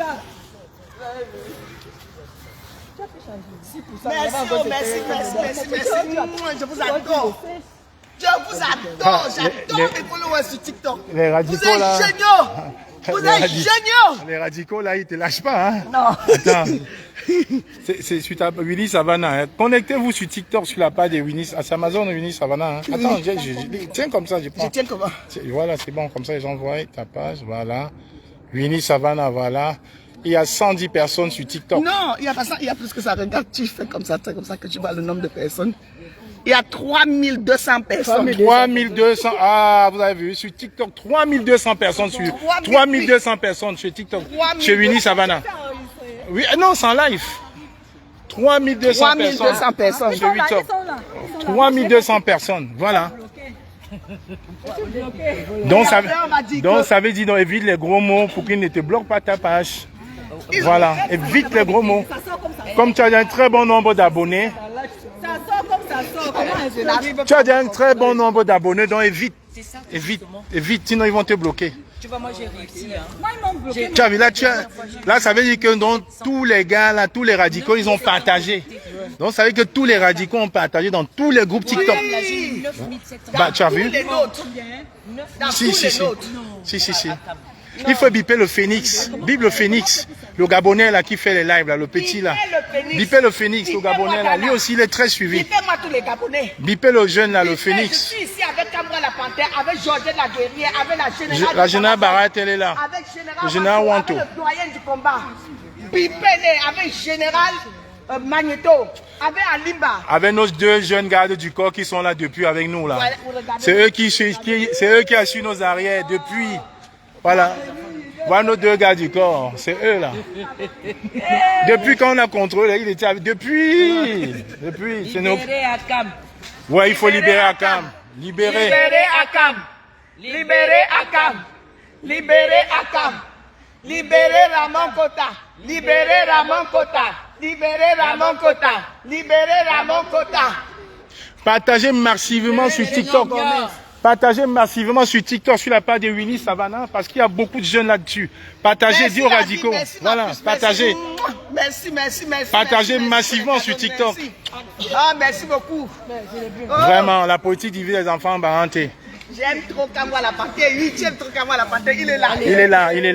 Je vous adore. J'adore les followers sur TikTok. Les radicaux vous êtes là. géniaux. Vous êtes géniaux. Les radicaux là, ils te lâchent pas. Hein? Non. Attends. C'est sur ta Winnie Savannah. Hein. Connectez-vous sur TikTok sur la page de Winnie. C'est Amazon Winnie Savannah. Hein. Attends, tiens comme ça. Je tiens comment? Voilà, c'est bon. Comme ça, j'envoie ta page. Voilà. Winnie Savannah, voilà. Il y a 110 personnes sur TikTok. Non, il y a pas ça. Il y a plus que ça. Regarde, tu fais comme ça que tu vois le nombre de personnes. Il y a 3200 personnes. 3200. Ah, vous avez vu, sur TikTok, 3200 personnes sur 3200 personnes sur TikTok. Chez Winnie Savannah. Oui, non, c'est en live. 3200 personnes. 3200 personnes. Sur 8 heures. 3200 personnes, voilà. Donc ça veut dire, non, évite les gros mots pour qu'ils ne te bloquent pas ta page. Voilà, évite les gros mots. Comme tu as un très bon nombre d'abonnés. Ça sort comme ça sort. Comment tu as un très bon nombre d'abonnés, donc évite, sinon ils vont te bloquer. Tu vois, moi j'ai réussi. Hein. Moi, ils m'ont bloqué. Tu as vu, là, ça veut dire que donc, tous les gars, là, tous les radicaux, ils ont partagé. Donc ça veut dire que tous les radicaux ont partagé dans tous les groupes TikTok. Bah, tu as vu? Si. Il faut biper le Phoenix. Bip le Phoenix. Le Gabonais là qui fait les lives là, le petit là. Biper le Phoenix, le Gabonais là. Lui aussi il est très suivi. Bipez-moi tous les Gabonais. Biper le jeune là, le Phoenix. Je suis ici avec Camra la Panthère, avec Georgette la guerrière, avec la générale. La générale Barat, elle est là. Avec le général Wanto. Avec le doyen du combat. Bipez-les avec général Magneto, avec Alimba. Avec nos deux jeunes gardes du corps qui sont là depuis avec nous là. C'est eux qui assurent nos arrières depuis. Voilà. Voilà nos deux gars du corps. C'est eux là. Depuis quand on a contrôlé, il était avec. Depuis. C'est nos. Libérer Akam. Ouais, il faut libérer Akam. Libérer Akam. Libérer Akam. Libérer Akam. Libérer Ramon Kota. Libérer Ramon Kota. Libérer Ramon Kota. Libérer Ramon Kota. Partagez massivement sur TikTok. Partagez massivement sur TikTok sur la page de Willy Savannah parce qu'il y a beaucoup de jeunes là-dessus. Partagez, dis aux radicaux. Voilà, partagez. Merci. Partagez massivement sur TikTok. Ah, merci beaucoup. Vraiment, la politique divise les enfants en baranté. J'aime trop Kamwa la Panthère. J'aime trop Kamwa la Panthère. Il est là. Il est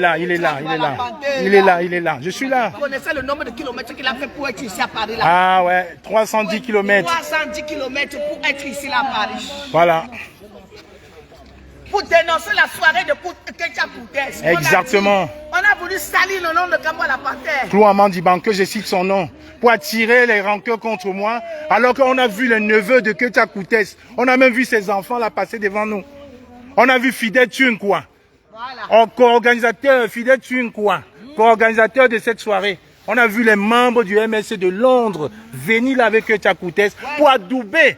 là. Je suis là. Vous connaissez le nombre de kilomètres qu'il a fait pour être ici à Paris là? Ah ouais, 310 kilomètres. 310 kilomètres pour être ici là à Paris. Voilà. Pour dénoncer la soirée de Ketia Koutès. Exactement. On a voulu salir le nom de Kamwa la Panthère. Claude Amandi Banque, je cite son nom, pour attirer les rancœurs contre moi, alors qu'on a vu le neveu de Ketia Koutès. On a même vu ses enfants là passer devant nous. On a vu Fidel Thun, quoi. Voilà. Co-organisateur, Fidel Thun, quoi. Co-organisateur de cette soirée. On a vu les membres du MSC de Londres venir là avec Ketia Koutès pour adouber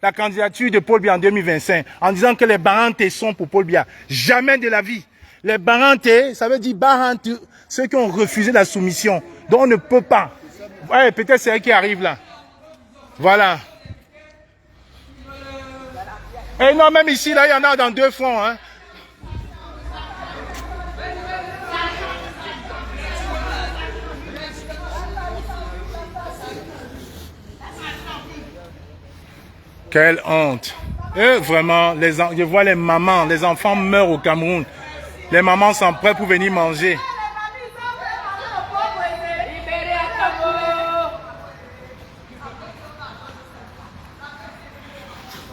la candidature de Paul Biya en 2025 en disant que les Barantés sont pour Paul Biya. Jamais de la vie. Les Barantés, ça veut dire Barantés, ceux qui ont refusé la soumission. Donc on ne peut pas. Ouais, peut-être c'est eux qui arrivent là. Voilà. Et non, même ici, là, il y en a dans deux fronts. Hein. Quelle honte. Et vraiment, je vois les mamans, les enfants meurent au Cameroun. Les mamans sont prêtes pour venir manger.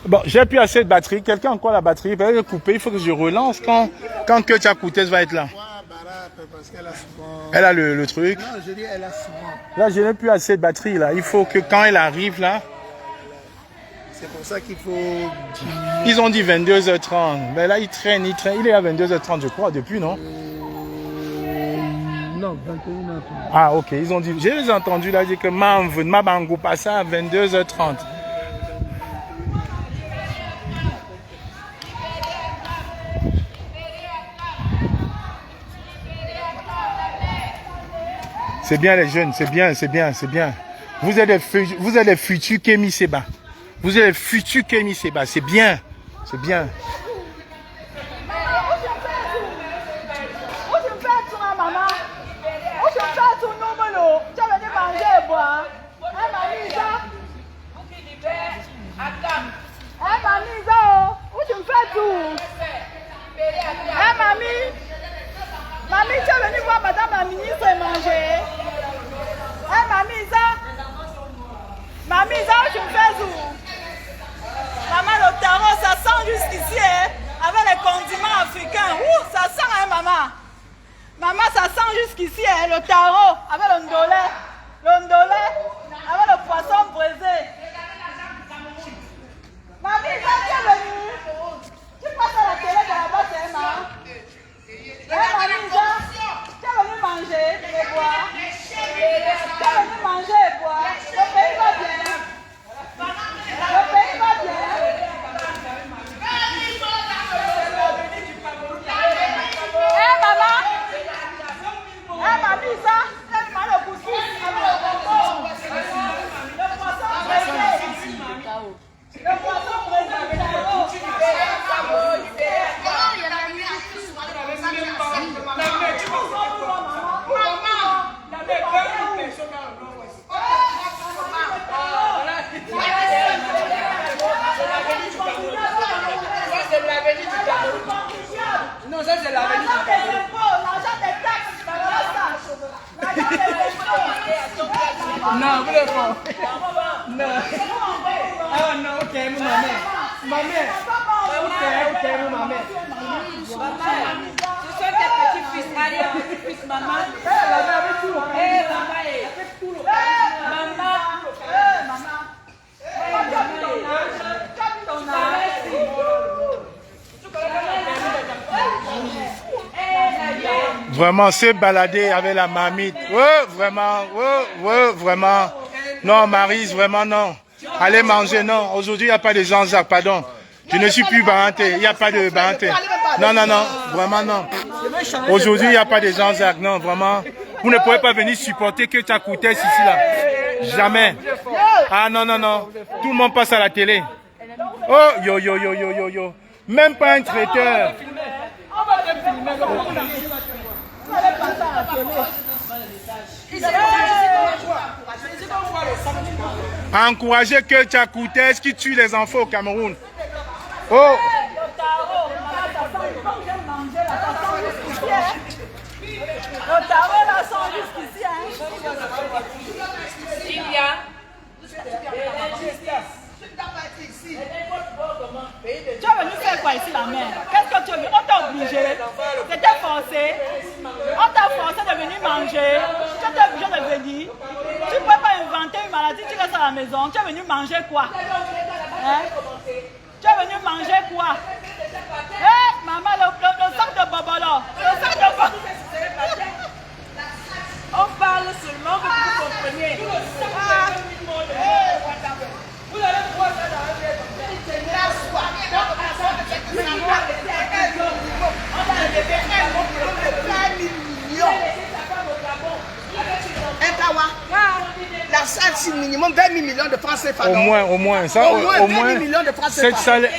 Bon, j'ai plus assez de batterie. Quelqu'un a encore la batterie? Ben, elle est coupée. Il faut que je relance quand Ketia Koutès va être là. Elle a le truc. Non, je dis elle a souvent. Là, je n'ai plus assez de batterie. Là. Il faut que quand elle arrive là. C'est pour ça qu'il faut... Ils ont dit 22h30. Mais là, il traîne. Il est à 22h30, je crois, depuis, non? Non, 21h30. Ah, ok. Ils ont dit... J'ai entendu là, dire que ma bango passe à 22h30. C'est bien les jeunes, c'est bien. Vous êtes les futurs Kémy Séba. Vous êtes les futurs Kémy Séba, c'est bien. Mamie, tu es venue voir madame la ministre manger. Mamie, ça, je me fais où? Maman, le tarot, ça sent jusqu'ici, hein, avec les condiments africains. Ouh, ça sent, hein, maman. Maman, ça sent jusqu'ici, hein, le tarot, avec le ndolé. Avec le poisson braisé. Mamie, ça, tu es venue? Tu passes à la télé de là-bas, c'est maman. Mamie, ça, tu es venue manger et boire. Non, ça c'est l'avenue du Cameroun. Non, vous le faites. Non. Ah non, ok, mon maman. Maman. Ok, mon maman. Ce sont tes petits-fils, arrière-petits-fils, maman. Maman avec tout le Vraiment, se balader avec la marmite. Vraiment, vraiment. Non, Maryse, vraiment non. Allez manger, non. Aujourd'hui, il n'y a pas de Jean-Jacques, pardon. Je ne suis plus Bahanté. Il n'y a pas de Bahanté. Non, non, non. Vraiment non. Aujourd'hui, il n'y a pas de Jean-Jacques. Non, vraiment. Vous ne pouvez pas venir supporter que tu as coûté ici, là. Jamais. Ah non, non, non. Tout le monde passe à la télé. Oh, yo, yo, yo, yo, yo, yo. Même pas un traiteur. Encourager que Tchakoutès qui tue les enfants au Cameroun. Oh! Tu es venu faire quoi ici, la mère? Qu'est-ce que tu as vu? On t'a obligé. C'était forcé. On t'a forcé de venir manger. Tu étais obligé de venir. Tu ne peux pas inventer une maladie, tu restes à la maison. Tu es venu manger quoi? Hein? Tu es venu manger quoi? Hé, maman, le sac de Bobolo. Le sac de Bobolo. On parle seulement pour que vous compreniez. Vous allez voir ça dans un La salle, c'est minimum 20 000 millions de francs CFA. Au moins. Ça, au moins 20 000 millions de francs CFA.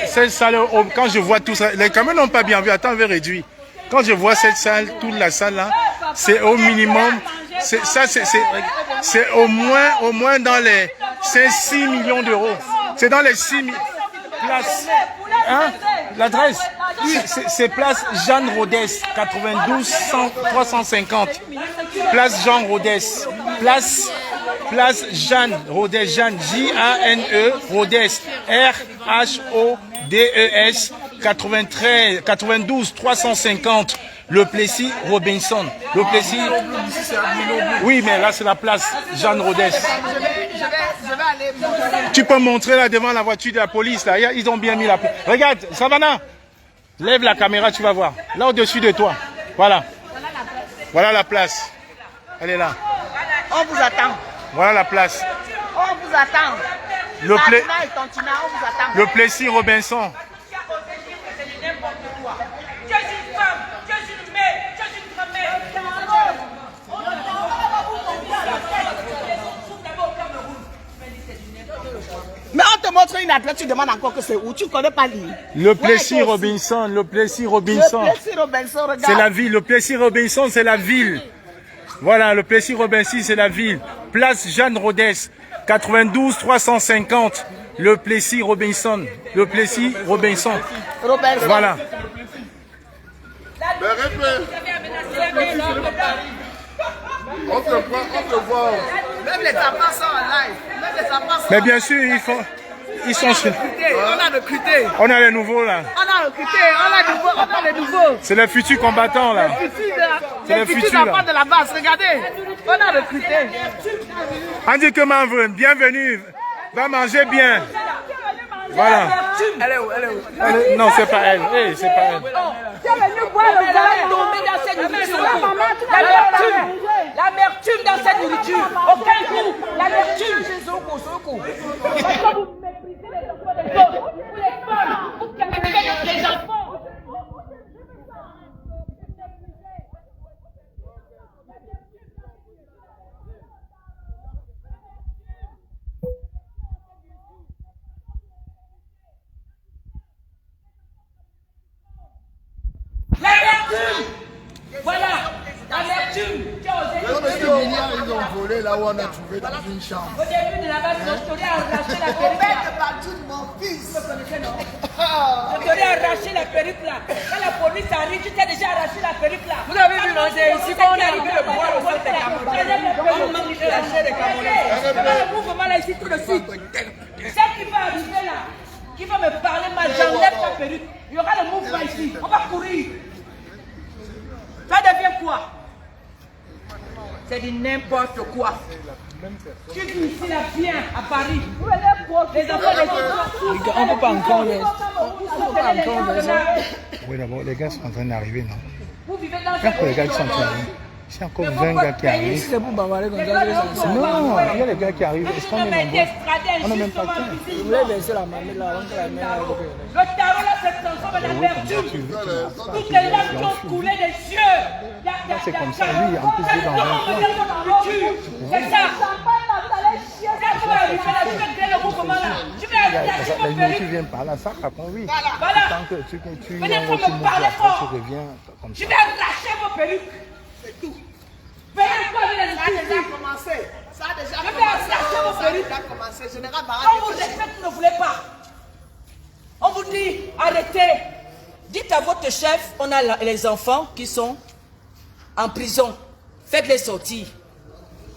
Cette salle, quand je vois tout ça, les caméras n'ont pas bien vu. Attends, on va réduire. Quand je vois cette salle, toute la salle là, c'est au minimum. C'est au moins dans les 6 millions d'euros. C'est dans les 6 000 places. Hein? L'adresse? Oui, c'est place Jeanne Rodès, 92 350. Place Jean Rodès. Place Jeanne Rodès, Jeanne, J-A-N-E, Rodès, R-H-O-D-E-S, 92 350. Le Plessis Robinson. Le Plessis. Oui, mais là c'est la place Jeanne Rodès. Je vais aller. Tu peux montrer là devant la voiture de la police là. Ils ont bien mis la place. Regarde, Savannah. Lève la caméra, tu vas voir. Là au-dessus de toi. Voilà. Voilà la place. Elle est là. On vous attend. Voilà la place. On vous attend. Le Plessis Robinson. Mais on te montre une adresse, tu demandes encore que c'est où? Tu ne connais pas lire. Le Plessis Robinson, le Plessis Robinson. Le Plessis Robinson, regarde. C'est la ville. Le Plessis Robinson, c'est la ville. Voilà, le Plessis Robinson, c'est la ville. Place Jeanne Rodès, 92 350. Le Plessis Robinson. Le Plessis Robinson. Voilà. On te voit. Même les enfants sont en live. Même les enfants sont Mais bien sûr, ils sont sur... On a recruté. On a les nouveaux là. On a recruté. On a les nouveaux. C'est les futurs combattants là. C'est les futurs enfants de la base. Regardez. On a recruté. Andy Kemanvren, bienvenue. Va manger bien. Voilà. Elle est où? Non, c'est pas elle. Hey, c'est pas elle. Tu es venu boire le gars tomber dans cette nourriture. L'amertume dans cette nourriture. Aucun goût. L'amertume. Parce que vous méprisez les enfants des autres. Vous les femmes. Vous capitez les enfants. volé là où on a trouvé dans une chambre. Au début de la base, je t'aurais arraché la perruque là. Mon fils. Je t'aurais arraché la perruque là. Quand la police arrive, tu t'es déjà arraché la perruque là. Vous avez vu, non, c'est ici qu'on est arrivé le pouvoir au centre des Camerounais. On manque de lâcher les Camerounais. C'est pas le mouvement là ici tout de suite. Celle qui va arriver là, qui va me parler mal, j'enlève ta perruque. Il y aura le mouvement ici. On va courir. Ça devient quoi? C'est du n'importe quoi. Tu vis ici là, viens à Paris. Les enfants, On ne peut pas encore Oui, d'abord, les gars sont en train d'arriver, non? vous vivez dans Regarde les gars qui sont en train d'arriver. C'est encore 20 gars qui arrivent. C'est pour bavarder comme ça. Non, il y a les gars qui arrivent. Est-ce qu'on est nombreux? On n'a même pas le temps. Je voulais baisser la mamie là avant que la mère aille. le tarot là se transforme en amertume. Toutes les larmes qui ont coulé des yeux. C'est comme ça, lui, en plus, il est dans un c'est ça. Tu vas arriver là, tu vas créer le mouvement là. Tu vas attacher La mon nuit, tu perruque. viens par là, ça répond oui. Voilà. Tant que tu Venez envoies pour tout le me monde, parler après, fort. tu reviens comme Je ça. vais arracher vos perruques. C'est tout. Venez pas venir Ça a ici. déjà commencé. Ça a déjà Je vais commencé. arracher vos Ça a perruques. déjà commencé. Général Barak. On vous respecte, vous ne voulez pas. On vous dit, arrêtez. Dites à votre chef, on a les enfants qui sont en prison. Faites-les sortir.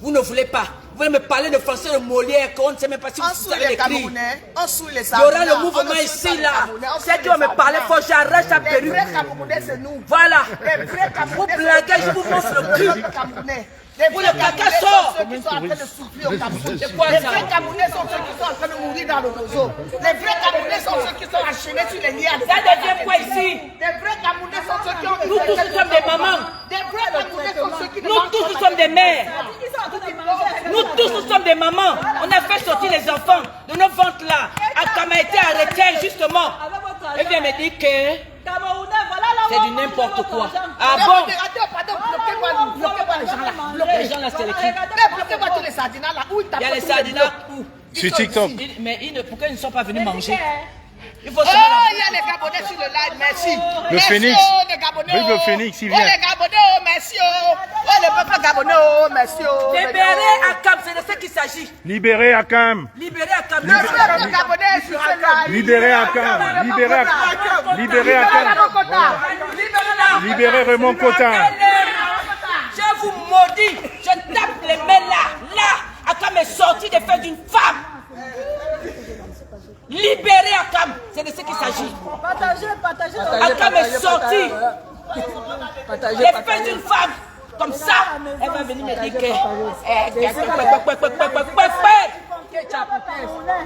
Vous ne voulez pas. Vous voulez me parler de français de Molière, qu'on ne sait même pas si On vous souille savez les l'écrire. Camerounais. On souille les Il y aura Sardinats. le mouvement ici, là. C'est qui va me parler fort, j'arrache ta Les perruque. vrais Camerounais, c'est nous. Voilà. Les vrais Vous Camerounais. blaguez, je vous montre le cul. Camerounais. Vous, le caca sort. Ceux qui sont en train de souffrir au Cameroun. C'est quoi Les ça? vrais Camerounais sont ceux qui sont en train de mourir dans le roseau. Les vrais Camerounais sont ceux qui sont enchaînés sur les liens. Ça devient quoi ici? Les vrais Camerounais sont ceux qui ont... Nous tous, nous sommes des mamans. Les vrais Camerounais sont ceux qui... Nous tous, nous sommes des mères. Nous tous, nous sommes des mamans. On a fait sortir les enfants de nos ventres là. Akam a été arrêté justement. Et vient me dire que c'est du n'importe quoi. Ah bon? Pardon, bloquez-moi les gens là. Les gens là, c'est les qui? Bloquez-moi tous les sardinats là. Où ils Il y a les sardinats où? Sur TikTok. Mais pourquoi ils ne sont pas venus manger? Il faut se Oh, mettre il y a les Gabonais sur le live, merci. Le Merci, Phénix. oh, les Gabonais. Vive le Phénix, il Oh, vient. les Gabonais, oh, merci, oh. Oh, le peuple Gabonais, oh, merci, oh. Libérer Akam, c'est de ce qu'il s'agit. Libérez Akam. Libérer Akam. Le peuple Gabonais sur ce live. Libérez Akam. Libérez Akam. Libérez Akam. Libérez Raymond Kota. Je vous maudis. Je tape les mains là. Là, Akam est sorti des fesses d'une femme. Libérez Akam. C'est de ce qu'il s'agit. Akam est sorti des fesses d'une femme. Comme ça, elle va venir me dire que...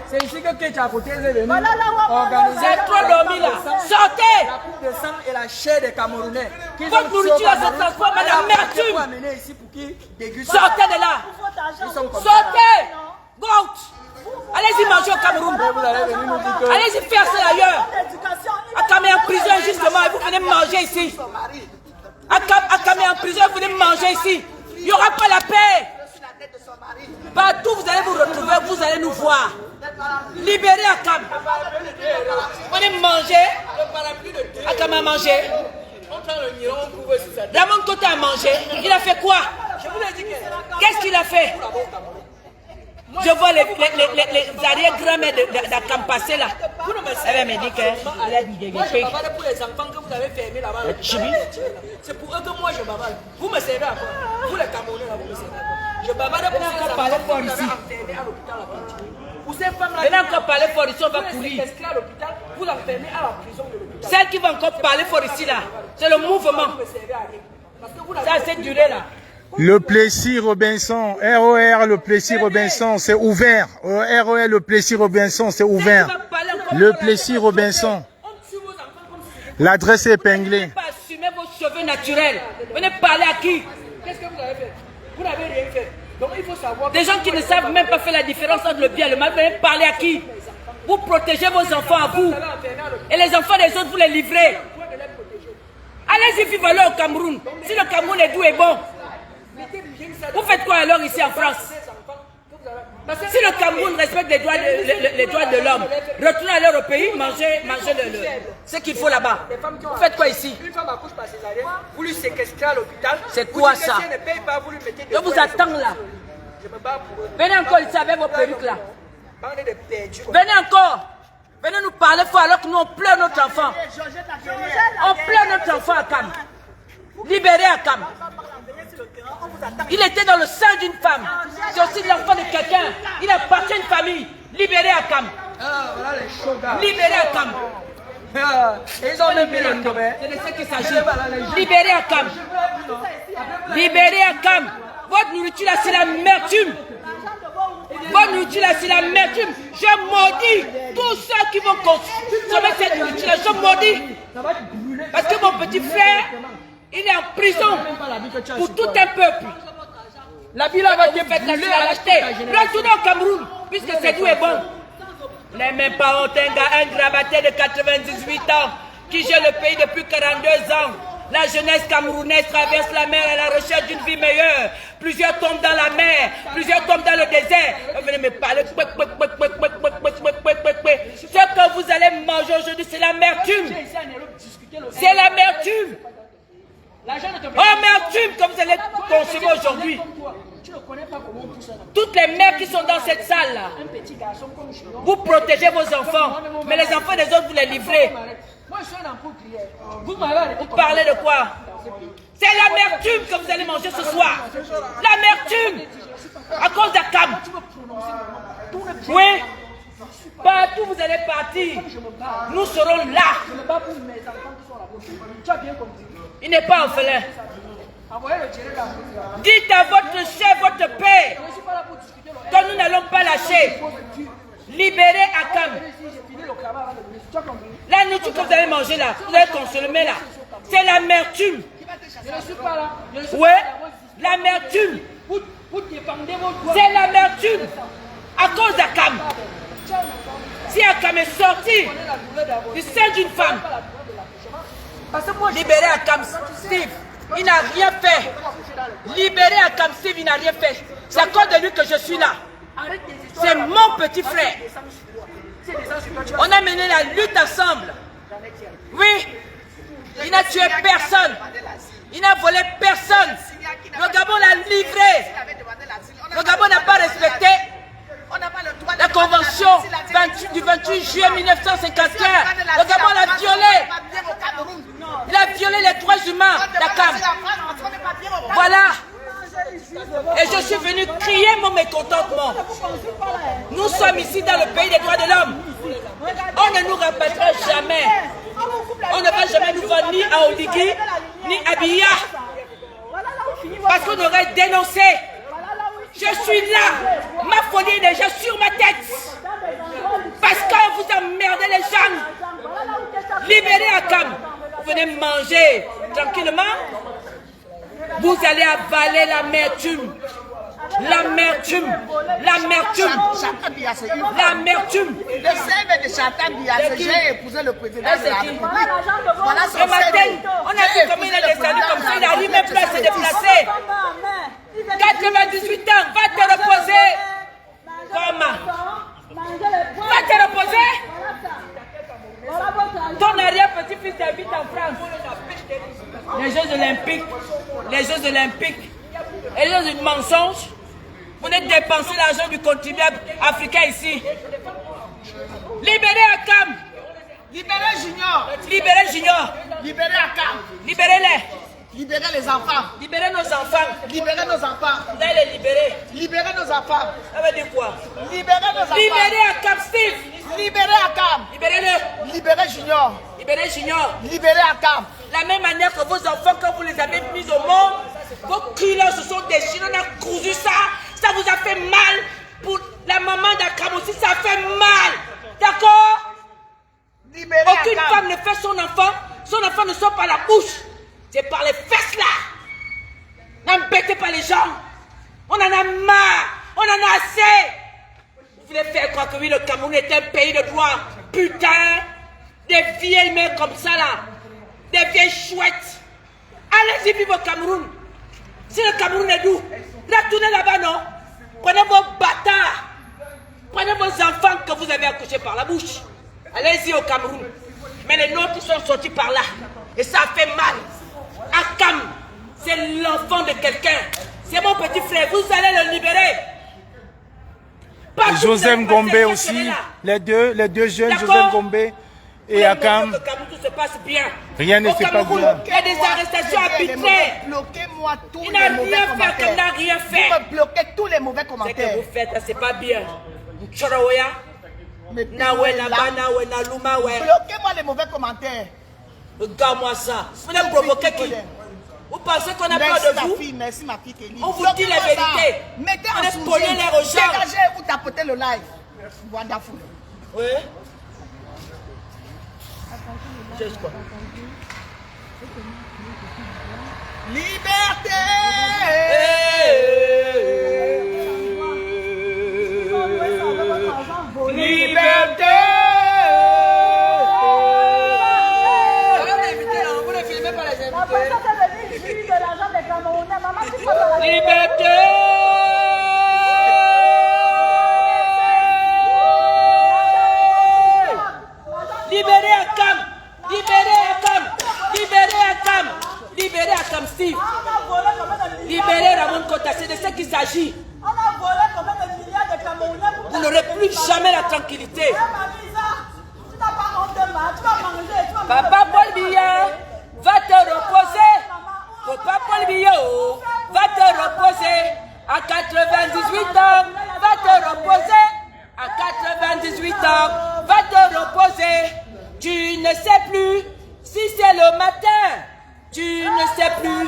C'est ici que Ketchapoté est venu organiser. C'est trop dormi là. Sortez. La coupe de sang et la chair des Camerounais. Votre nourriture se transforme en amertume. Sortez de là. Sortez. Go out. Allez-y manger au Cameroun. Allez-y faire ça ailleurs. Akam est en prison justement et vous venez manger ici. Akam est en prison et vous venez manger ici. Il n'y aura pas la paix. Partout vous allez vous retrouver, vous allez nous voir. Libérez Akam. Venez manger. Akam a mangé. Ramon Kota a mangé. Il a fait quoi? Qu'est-ce qu'il a fait? Je vois les arrière-grands-mères d'Akam passer là. Elle me dit qu'elle a dit des Moi je bavarde pour les enfants que vous avez fermés là-bas. C'est pour eux que moi je bavarde. Vous me servez à quoi? Vous les Camerounais là, vous me servez à quoi? Je bavarde pour ces enfants que vous avez enfermés à l'hôpital là. Pour ces femmes là. Venez encore parler fort ici, on va courir. À l'hôpital, vous l'enfermez à la prison de l'hôpital. Celle qui va encore parler fort ici là, c'est le mouvement. Ça c'est duré là. Le Plessis Robinson, ROR, le Plessis Robinson, c'est ouvert. ROR, le Plessis Robinson, c'est ouvert. Le Plessis Robinson. L'adresse est épinglée. Vous n'avez pas assumé vos cheveux naturels. Venez parler à qui? Qu'est-ce que vous avez fait? Vous n'avez rien fait. Donc il faut savoir. Des gens qui ne savent même pas faire la différence entre le bien et le mal. Venez parler à qui? Vous protégez vos enfants à vous. Et les enfants des autres, vous les livrez. Allez-y vivre alors au Cameroun. Si le Cameroun est doux et bon. Vous faites quoi alors ici en France? Si le Cameroun respecte les droits de l'homme, retournez alors au pays, mangez ce qu'il faut là-bas. Vous faites quoi ici? Une femme accouche par césarienne, vous lui séquestrez à l'hôpital. C'est quoi ça? Si elle ne paye pas, vous lui mettez des Je vous attends là. Venez encore ici avec vos perruques là. Venez encore. Venez nous parler fort alors que nous on pleure notre enfant. On pleure notre enfant à Cam. Libérez Akam. Il était dans le sein d'une femme. C'est aussi l'enfant de quelqu'un. Il appartient à une famille. Libérez Akam. Libérez Akam. Ils ont même le nom. C'est de ce qu'il s'agit. Libérez Akam. Libérez Akam. Votre nourriture là, c'est l'amertume. Votre nourriture là, c'est l'amertume. Je maudis tous ceux qui vont consommer cette nourriture là. Je maudis. Parce que mon petit frère, il est en prison pour tout un peuple. La ville va Dieu fait la l'acheter. Retournez au Cameroun, puisque c'est tout est bon. Les mêmes parents ont un gravaté de 98 ans qui gère le pays depuis 42 ans. La jeunesse camerounaise traverse la mer à la recherche d'une vie meilleure. Plusieurs tombent dans la mer, plusieurs tombent dans le désert. Venez me parler. Ce que vous allez manger aujourd'hui, c'est l'amertume. C'est l'amertume. Amertume que vous allez consommer aujourd'hui. Toutes les mères qui sont dans cette salle-là, vous protégez vos enfants, mais les enfants des autres, vous les livrez. Vous parlez de quoi? C'est l'amertume que vous allez manger ce soir. L'amertume à cause d'Akam. Oui. Partout vous allez partir, nous serons là. Il n'est pas orphelin. Dites à votre chef, votre père, que nous n'allons pas lâcher. Libérez Akam. La nourriture que vous allez manger là, vous allez consommer là, c'est l'amertume. Oui, l'amertume. C'est l'amertume à cause d'Akam. Si Akam est sorti du sein d'une femme, libérez Akam Steve, il n'a rien fait. Libérez Akam Steve, il n'a rien fait. C'est à cause de lui que je suis là. C'est mon petit frère. On a mené la lutte ensemble. Oui, il n'a tué personne. Il n'a volé personne. Le Gabon l'a livré. Le Gabon n'a pas respecté la convention du 28 juillet 1954. Le Gabon l'a violé. Il a violé les droits humains d'Akam. Voilà. Et je suis venu crier mon mécontentement. Nous sommes ici dans le pays des droits de l'homme. On ne nous rabattra jamais. On ne va jamais nous vendre ni à Oligui, ni à Biya. Parce qu'on aurait dénoncé. Je suis là. Ma folie est déjà sur ma tête. Parce que vous emmerdez les gens. Libérez Akam. Vous venez manger tranquillement. Vous allez avaler l'amertume. L'amertume. L'amertume. L'amertume. Le CV de Chantal Biassé, j'ai épousé le président de la République. Voilà son Ce matin, on a vu comment il est descendu comme ça. Il n'arrive même plus à se déplacer. 98 ans, va te reposer. Comment? Va te reposer. Ton arrière-petit-fils habite en France. Les Jeux Olympiques. Les Jeux Olympiques. Et les Jeux du mensonge. Vous venez dépenser l'argent du contribuable africain ici. Libérez Akam. Libérez Junior. Libérez Junior. Libérez Akam. Libérez-les. Libérez les enfants. Libérez nos enfants. Libérez nos enfants. Vous allez les libérer. Libérez nos enfants. Ça veut dire quoi? Libérez nos enfants. Libérez Akam Steve. Libérez Akam. Libérez-le. Libérez Junior. Libérez Junior. Libérez Akam. La même manière que vos enfants, quand vous les avez mis au monde, vos cris-là se sont déchirés, on a cousu ça. Ça vous a fait mal. Pour la maman d'Akam aussi, ça fait mal. D'accord? Aucune femme ne fait son enfant ne sort par la bouche. C'est par les fesses là. N'embêtez pas les gens. On en a marre. On en a assez. Vous voulez faire croire que oui, le Cameroun est un pays de droit. Putain. Des vieilles mères comme ça là. Des vieilles chouettes. Allez-y vivre au Cameroun. Si le Cameroun est doux, retournez là-bas, non? Prenez vos bâtards. Prenez vos enfants que vous avez accouchés par la bouche. Allez-y au Cameroun. Mais les nôtres qui sont sortis par là. Et ça fait mal. Akam, c'est l'enfant de quelqu'un. C'est mon petit frère, vous allez le libérer. Joseph Ngombe aussi, les deux jeunes, Joseph Ngombe et Akam. Au Cameroun, tout se passe bien. Rien ne se passe bien. Il y a des arrestations arbitraires. Bloquez-moi tous Il les n'a mauvais rien fait, commentaires. comme il n'a rien fait. Vous me bloquez tous les mauvais Ce que commentaires. vous faites, c'est pas bien. Choroya. Nawe, Naba, Nawe, Naluma, ouais. Bloquez-moi les mauvais commentaires. Regarde-moi ça. Vous voulez provoquer qui? Vous pensez qu'on a peur de vous? Merci ma fille Kelly. On vous dit la vérité. Mettez On en est sous collé l'air aux gens. Dégagez ou tapotez le live. Wonderful. Oui. Juste quoi? Liberté. Liberté. Vous ne filmez pas les invités. Liberté. Libérez Akam. Libérez Akam. Libérez Akam. Libérez Akam Steve. Libérez Ramon Kota. C'est de ce qu'il s'agit. Vous n'aurez plus jamais la tranquillité. Papa Paul Biya, va te reposer. Papa Paul Biya, va te reposer. À 98 ans, va te reposer. À 98 ans, va te reposer. Tu ne sais plus si c'est le matin. Tu ne sais plus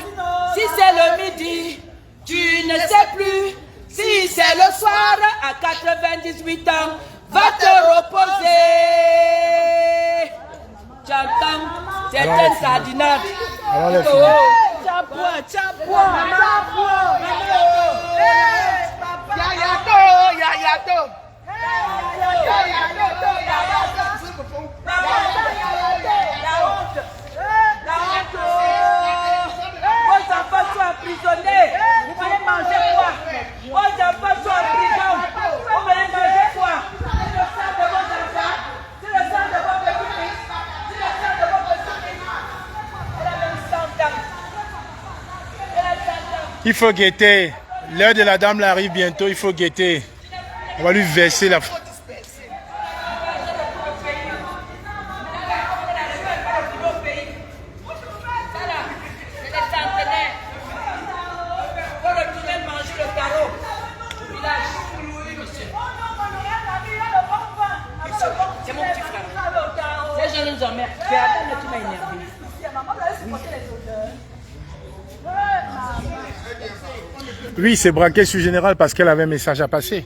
si c'est le midi. Tu ne sais plus si c'est le soir. À 98 ans, va te reposer. J'entends, c'est un sardinade. Alors les filles. Yayato. Vos enfants sont emprisonnés. Vous voulez manger quoi? Vos enfants sont en prison. Vous voulez manger quoi? C'est le sang de vos enfants. C'est le sang de vos petits-fils. C'est le sang de vos petits-fils. Elle a même 100 ans. Elle a 100 ans. Il faut guetter. L'heure de la dame là arrive bientôt, il faut guetter. On va lui verser la... C'est mon petit frère. Ces gens nous emmerdent. Tu m'as énervé. Oui, c'est braqué sur Général parce qu'elle avait un message à passer.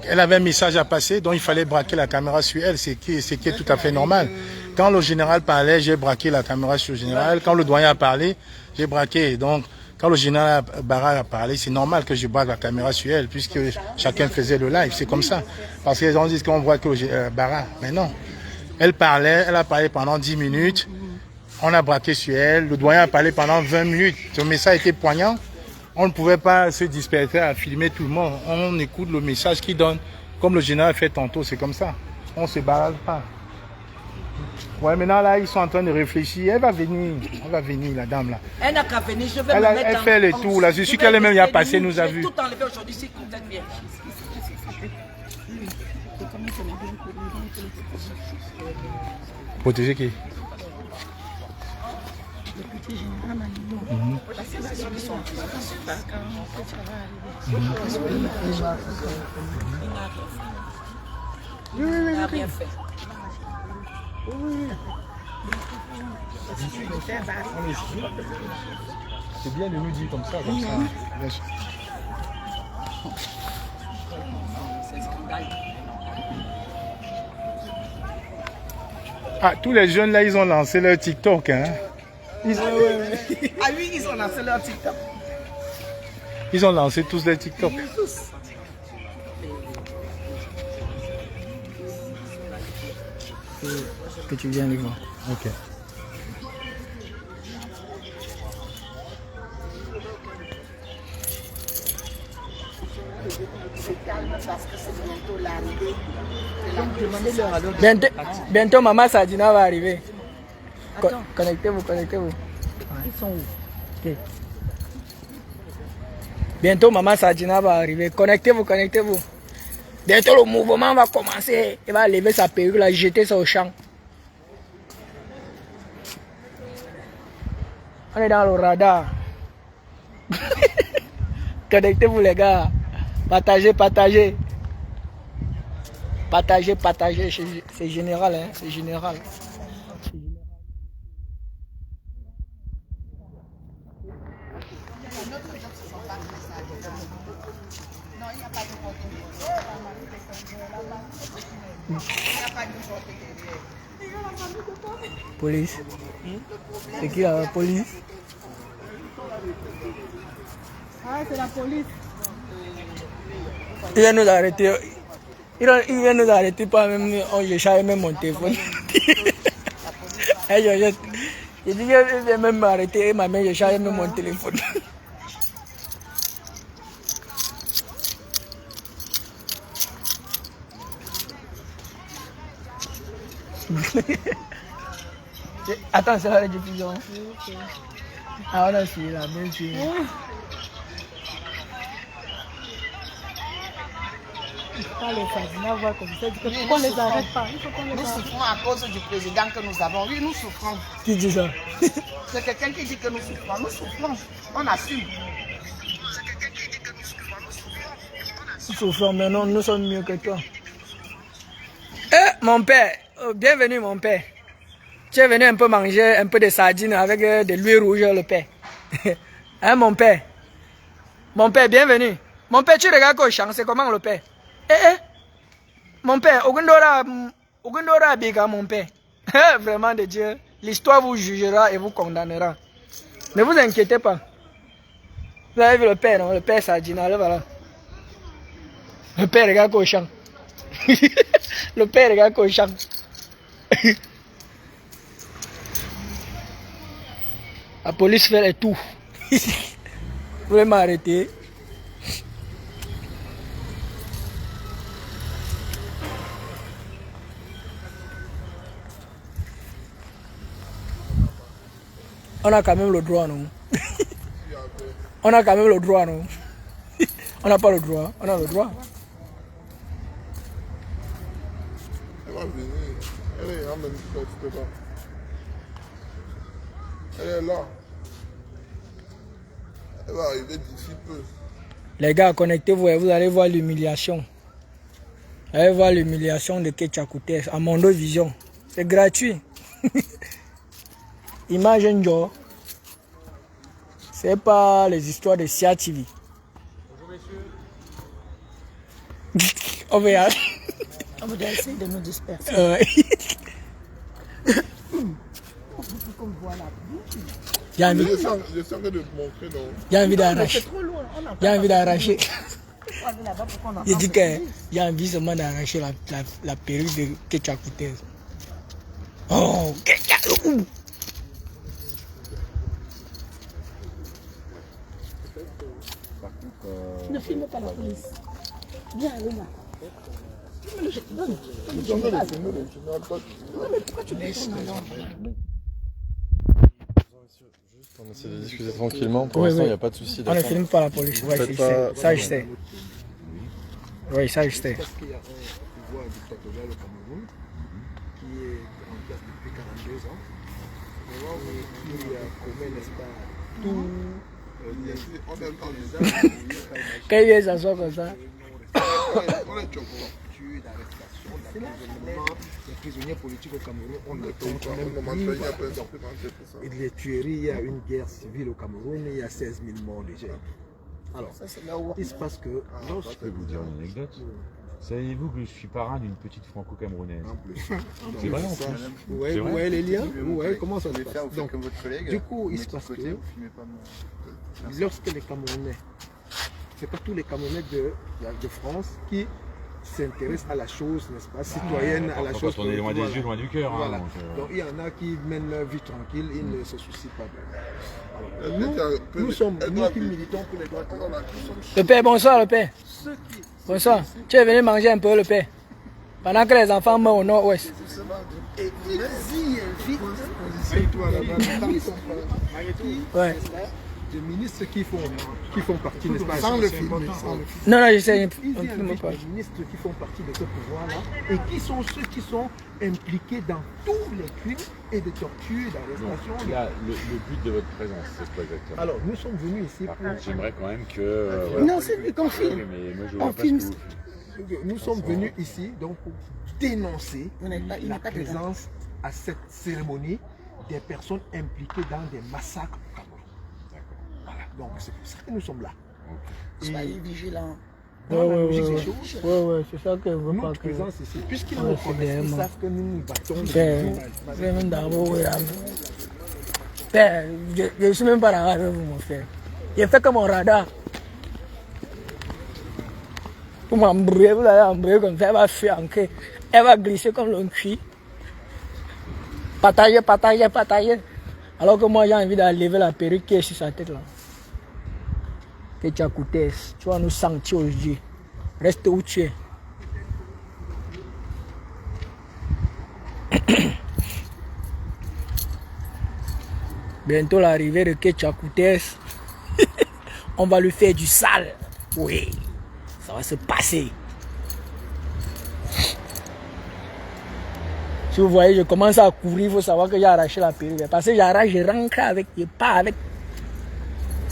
Elle avait un message à passer, donc il fallait braquer la caméra sur elle, ce qui est tout à fait normal. Quand le général parlait, j'ai braqué la caméra sur le général. Quand le doyen a parlé, j'ai braqué. Donc, quand le général Barra a parlé, c'est normal que je braque la caméra sur elle, puisque chacun faisait le live. C'est comme ça. Parce qu'ils ont dit qu'on voit que le Barra. Mais non. Elle parlait, elle a parlé pendant 10 minutes. On a braqué sur elle. Le doyen a parlé pendant 20 minutes. Ce message était poignant. On ne pouvait pas se disperser à filmer tout le monde. On écoute le message qu'il donne. Comme le général fait tantôt, c'est comme ça. On ne se balade pas. Ouais, maintenant là, ils sont en train de réfléchir. Elle va venir, la dame là. Elle n'a qu'à venir, je vais me mettre Elle fait les tours là. Je suis qu'elle même y a passé, nous a vu. Tout enlevé aujourd'hui, c'est tout bien. Protéger qui? Il n'a rien fait. C'est bien de nous dire comme ça. Bien sûr. Ah, tous les jeunes là, ils ont lancé leur TikTok. Hein? Ah oui, ils ont lancé leur TikTok. Ils ont lancé tous les TikTok. Que tu viens les voir. Ok. Bientôt Maman Sadina va arriver. Connectez-vous. Ils sont où? Okay. Bientôt, Maman Sadjina va arriver. Connectez-vous, connectez-vous. Bientôt, le mouvement va commencer. Il va lever sa perruque, la jeter ça au champ. On est dans le radar. Connectez-vous, les gars. Partagez, partagez. Partagez, partagez. C'est général, hein. C'est général. Police. C'est qui la police? Ah, c'est la police. Il vient nous arrêter. Il vient nous arrêter pas même. J'ai chargé même mon téléphone. Il dit qu'il vient même m'arrêter. Ma mère, j'ai chargé même mon téléphone. Attends, c'est la rediffusion. Ah, on a suivi là, bien sûr. Pas les Sadjina voient comme ça, qu'on les arrête pas. Nous souffrons à cause du président que nous avons. Oui, nous souffrons. Qui dit ça? C'est quelqu'un qui dit que nous souffrons. Nous souffrons. On assume. Nous souffrons, mais non, nous sommes mieux que toi. Eh, mon père, bienvenue mon père. Tu es venu un peu manger un peu de sardines avec de l'huile rouge, le père. Hein, mon père? Mon père, bienvenue. Mon père, tu regardes au champ, c'est comment le père? Mon père, Ogundora Biga, mon père. Vraiment de Dieu, l'histoire vous jugera et vous condamnera. Ne vous inquiétez pas. Vous avez vu le père, non? Le père Sardina, voilà. Le père regarde au champ. Le père regarde au champ. La police fait les tout. Vous voulez m'arrêter? On a quand même le droit, non? On a quand même le droit, non? On n'a pas le droit. On a le droit. Elle va venir. Elle est en même temps. Elle est là. Elle va arriver d'ici peu. Les gars, connectez-vous et vous allez voir l'humiliation. Vous allez voir l'humiliation de Ketchakoutes à Mondo Vision. C'est gratuit. Imagine Joe. C'est pas les histoires de Sia TV. Bonjour messieurs. On va y aller. On va essayer de nous disperser. J'ai envie. Je sens que de montrer, non. J'ai envie d'arracher. J'ai envie d'arracher. Il dit que j'ai envie seulement d'arracher la perruque de Ketchakoutes. Oh, Ketchakoutes. Ne filmez pas la police. Viens, Alena. Mais pourquoi tu laisses On essaie de discuter tranquillement. Pour l'instant, il n'y a pas de souci. On ne filme pas la police. Ouais, ça, je sais. Oui, ça, je sais. Parce qu'il y a un pouvoir dictatorial au Cameroun qui est en place depuis 42 ans. Qui commet, n'est-ce pas, tout. Quand il vient s'asseoir comme ça. Les prisonniers politiques au Cameroun, on ne compte même plus. Et les tueries, il y a une guerre civile au Cameroun, il y a 16 000 morts déjà. Alors, il se passe que... Je peux vous dire une anecdote. Savez-vous que je suis parrain d'une petite franco-camerounaise? C'est vrai en plus. Vous voyez les liens? Vous voyez comment ça se passe? Donc, du coup, il se passe que lorsque les Camerounais, c'est pas tous les Camerounais de France qui s'intéressent à la chose, n'est-ce pas, citoyenne, à la chose. Quand on est loin des yeux, loin du cœur. Voilà. Hein, donc il y en a qui mènent leur vie tranquille, ils ne se soucient pas d'eux. Nous sommes, nous qui militons pour les droits de l'homme. Le père, bonsoir le père. Bonsoir. Tu es venu manger un peu le père. Pendant que les enfants meurent au nord-ouest. Ouais. des ministres qui font partie, n'est-ce pas? Sans le filmer. Non, non, je sais. Ils invitent les ministres qui font partie de ce pouvoir-là et qui sont ceux qui sont impliqués dans tous les crimes et de torture, d'arrestation. Là, le but de votre présence, c'est quoi exactement? Alors, nous sommes venus ici Par pour... contre, j'aimerais quand même que... Non, c'est qu'on filme. Mais moi, je On vois pas filme. ce que vous faites. Nous sommes venus ici donc pour dénoncer Il n'est la pas dedans. présence à cette cérémonie des personnes impliquées dans des massacres au Cameroun. Voilà, donc c'est pour ça que nous sommes là. Soyez vigilants. Dans la logique des choses, Ouais, c'est ça que je veux pas notre que... présence ici, puisqu'ils Ouais, nous c'est connaissent, ils vraiment- savent que nous nous battons. Je ne suis même pas là avec vous, mon frère. J'ai fait comme mon radar. Vous m'embrouillez, vous allez embrouiller comme ça, elle va fuir en quai. Elle va glisser comme le cuit. Partager. Alors que moi, j'ai envie d'enlever la perruque qui est sur sa tête là. Que tu as coûté, tu vas nous sentir aujourd'hui. Reste où tu es. Bientôt l'arrivée de Ketchakoutes, on va lui faire du sale. Oui, ça va se passer. Si vous voyez, je commence à courir, il faut savoir que j'ai arraché la perruque. Parce que j'arrache, je rentre avec, je pars avec.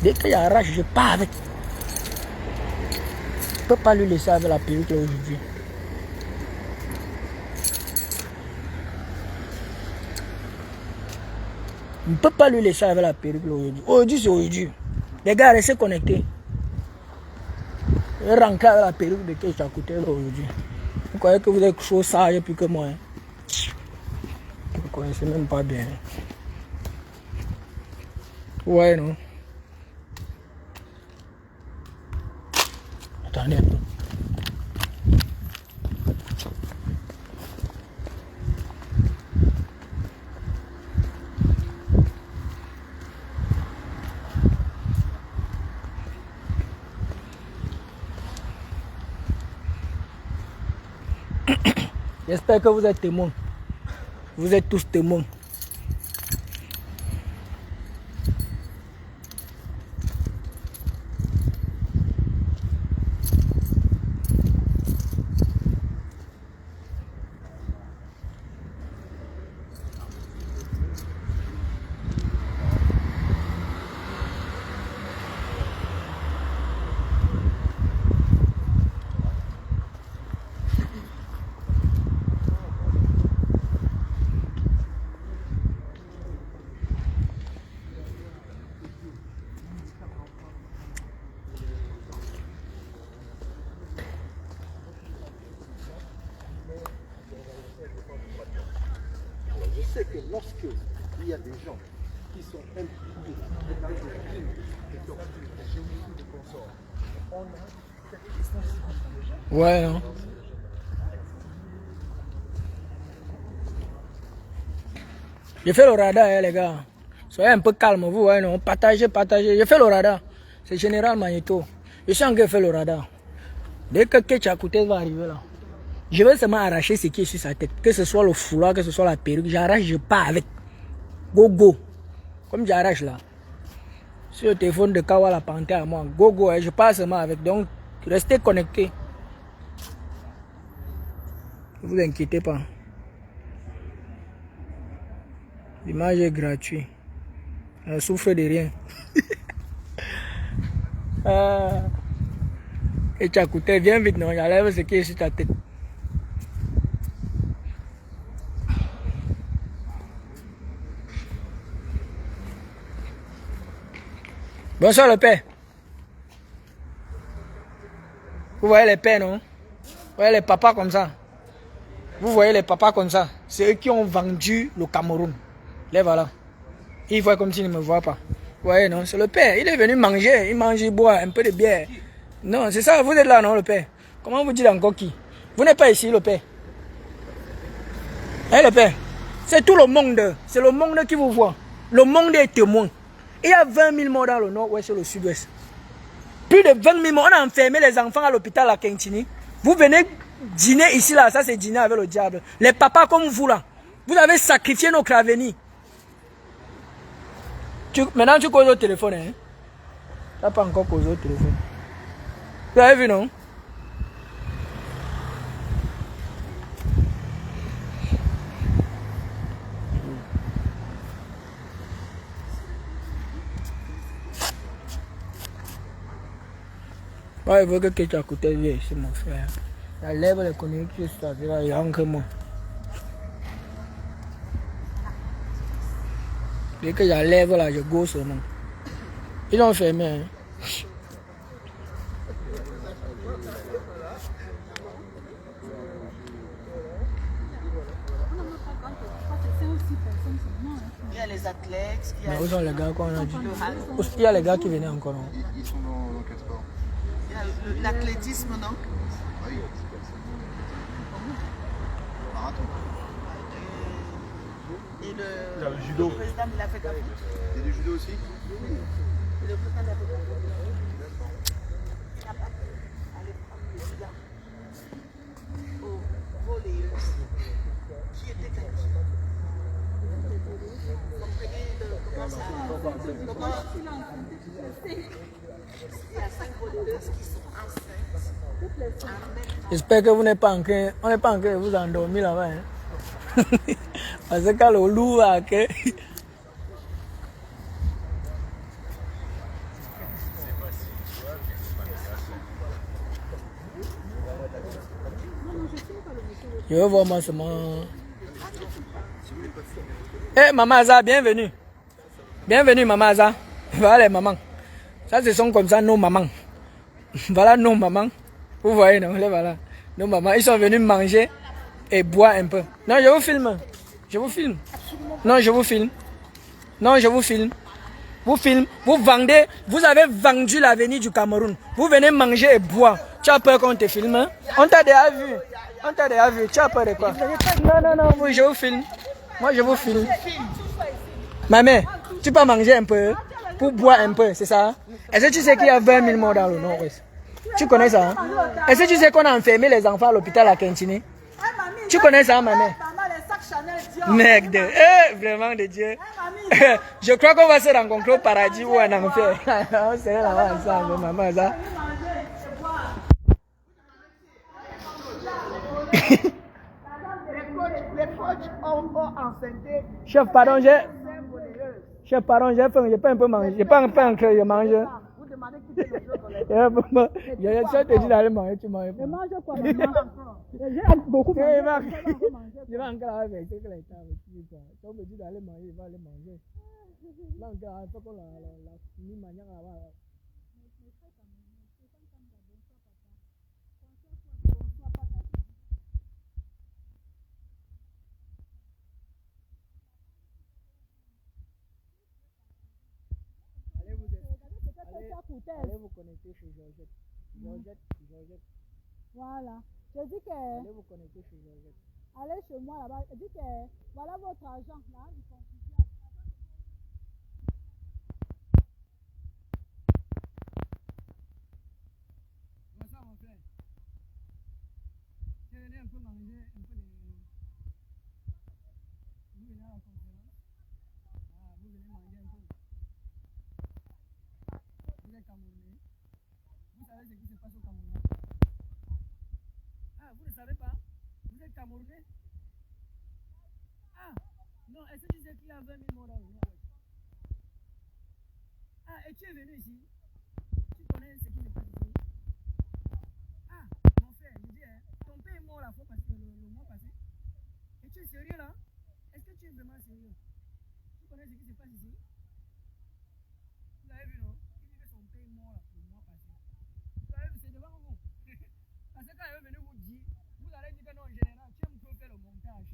Dès que j'arrache, je pars avec. Je ne peux pas lui laisser avec la perruque là aujourd'hui. On ne peut pas lui laisser avec la perruque aujourd'hui. Aujourd'hui, c'est aujourd'hui. Les gars, restez connectés. Je rentre avec la perruque de Ketchakoutes aujourd'hui. Vous croyez que vous êtes chaud sage plus que moi. Hein? Vous ne connaissez même pas bien. Ouais, non. Attendez un peu. J'espère que vous êtes témoins. Vous êtes tous témoins. Je sais que lorsque il y a des gens qui sont impliqués dans des crimes de torture, de génocide de consorts, on a cette responsabilité. Ouais, non. J'ai fait le radar, hein, les gars. Soyez un peu calme, vous voyez, non. Partagez. J'ai fait le radar. C'est Général Magneto. Je suis en train de faire le radar. Dès que Ketchakoutes va arriver là, je vais seulement arracher ce qui est sur sa tête. Que ce soit le foulard, que ce soit la perruque, j'arrache, je pars avec. Go. Comme j'arrache là. Sur le téléphone de Kawa, la panthère à moi. Go, hein, je pars seulement avec. Donc, restez connectés. Ne vous inquiétez pas. L'image est gratuite. Elle souffre de rien. Et tu as coûté, viens vite, non, j'enlève ce qui est sur ta tête. Bonsoir le père. Vous voyez les pères, non? Vous voyez les papas comme ça? Vous voyez les papas comme ça? C'est eux qui ont vendu le Cameroun. Les voilà. Ils voient comme s'ils ne me voient pas. Vous voyez, non? C'est le père. Il est venu manger. Il mange, il boit un peu de bière. Non, c'est ça. Vous êtes là, non, le père? Comment vous dites encore qui? Vous n'êtes pas ici, le père? Hein, le père? C'est tout le monde. C'est le monde qui vous voit. Le monde est témoin. Il y a 20 000 morts dans le nord-ouest et le sud-ouest. Plus de 20 000 morts. On a enfermé les enfants à l'hôpital à Kentini. Vous venez dîner ici, là. Ça, c'est dîner avec le diable. Les papas comme vous, là. Vous avez sacrifié nos craveni. Maintenant, tu causes au téléphone. Hein? n'as pas encore posé au téléphone. Tu l'avais vu, non? Ouais, il veut que tu as coûté vieux, c'est mon frère. La lèvre, les connexions, c'est-à-dire, il y a encore moi. Dès que la lèvre, là, je gosse seulement. Ils ont fermé. Hein. Il y a les athlètes. Mais où sont les gars qu'on a dit? Il y a les gars qui venaient encore. Non? Ils sont dans quel sport? Il y a l'athlétisme, non? Oui. Marathon. Et le judo. Le président de l'Afrique. Il y a du judo aussi? Et le président de l'Afrique. Au volleyeurs qui était qualifié. Comment ça? Il y a 5 volleyeuses qui sont enceintes. J'espère que vous n'êtes pas en train, on n'est pas en train de vous endormir là-bas. Hein? Parce que quand le loup a que... Je veux voir moi seulement. Eh, Maman Aza, bienvenue. Bienvenue, Maman Aza. Voilà les mamans. Ça, ce sont comme ça nos mamans. Voilà nos mamans. Vous voyez, non? Les voilà. Nos mamans, ils sont venus manger et boire un peu. Non, je vous filme. Je vous filme. Non, je vous filme. Non, je vous filme. Vous filme. Vous vendez. Vous avez vendu l'avenir du Cameroun. Vous venez manger et boire. Tu as peur qu'on te filme? Hein? On t'a déjà vu. On t'a déjà vu. Tu as peur de quoi? Non, je vous filme. Moi, je vous filme. Ma mère, tu peux manger un peu pour boire un peu, c'est ça? Est-ce que tu sais qu'il y a 20 000 morts dans le Nord-Ouest? Tu connais ça? Hein? Est-ce que tu sais qu'on a enfermé les enfants à l'hôpital à Quintini? Tu connais ça, ma mère? Merde, vraiment de Dieu. Je crois qu'on va se rencontrer au paradis ou en enfer. On serait là-bas ensemble, maman. Ça. Les coachs ont enceinté. Chef, pardon, j'ai pas un peu mangé. J'ai pas un peu en je mange. Vous demandez qui fait le jeu collectif. Je te dis d'aller manger, tu manges. Je mange quoi? J'ai beaucoup mangé. Je vais encore avec ce que les temps. Si on me dit d'aller manger, il va aller manger. Là, il faut qu'on la finisse manière là-bas. Allez vous connecter chez Georgette. Georgette. Voilà. Je dis que... Allez vous connecter chez Georgette. Allez chez moi là-bas. Je dis que voilà votre argent. Là, du contribuable. Bonsoir mon frère. Je venais un peu manger un peu de... Vous venez à la conférence. Ah, vous venez manger un peu. Vous êtes Camerounais. Vous savez ce qui se passe au Cameroun? Ah, vous ne savez pas? Vous êtes Camerounais? Ah, non, est-ce que tu sais qu'il y a 20 000 morts dans le Nord-Ouest? Ah, et tu es venu ici? Tu connais ce qui se passe ici? Ah, mon frère, je dis, hein, ton père est mort la fois passée, le mois passé. Et tu es sérieux là? Est-ce que tu es vraiment sérieux? Tu connais ce qui se passe ici? Vous avez vu, non? Il dit que son père est mort là, le mois passé. Vous avez vu, c'est devant vous. Parce que quand il est venu vous dire, vous allez dire que non, en général, tu aimes trop faire le montage.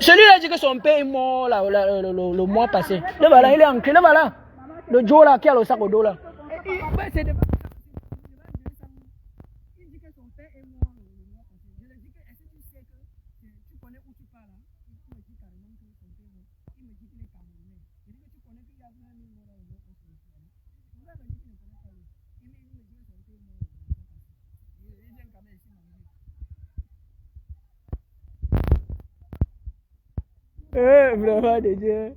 Celui-là dit que son père est mort là, le mois passé. Le voilà, il est ancré, le voilà. Le Joe là, qui a le sac au dos là. Ouais, c'est devant. Il dit que son père est mort le mois passé. Je lui dis que, est-ce que tu sais que tu connais où tu parles là? Il me dit carrément que son père est mort. Il me dit qu'il est Camerounais. Je dis que tu connais qu'il y a 20 000 morts dans le mois passé. Il me dit qu'il ne connaît pas lui. Il me dit que son père est mort le mois passé. Il vient quand même ici manger. Vraiment, de Dieu.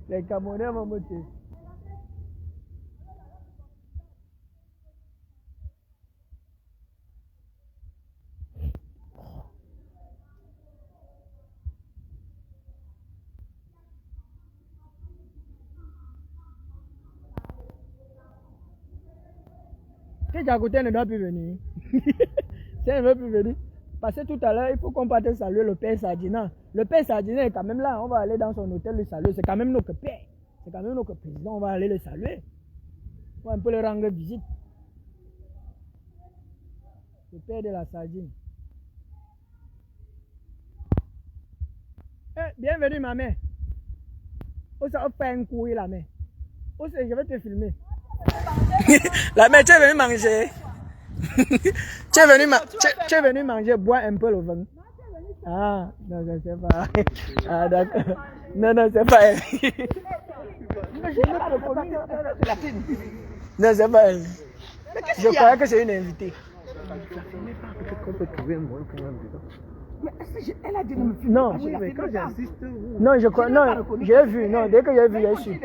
Les Camerounais m'ont monté. Si Jacotin ne doit plus venir. Si elle ne veut plus venir. Parce que tout à l'heure, il faut qu'on parte saluer le père Sardina. Le père Sardina est quand même là. On va aller dans son hôtel le saluer. C'est quand même notre père. C'est quand même notre président. On va aller le saluer. On va un peu le rendre visite. Le père de la sardine. Bienvenue, ma mère. On s'en fait un coup, la mère. Je vais te filmer. La mère, tu es venue manger. Tu es venu manger, boire un peu le vin. Ah, non, je sais pas. Ah, d'accord. Non, c'est pas elle. Non, c'est pas elle. Je croyais que c'est une invitée. Elle a dit non, quand j'insiste. Non, je crois. Non, j'ai vu. Non, dès que j'ai vu, j'ai su.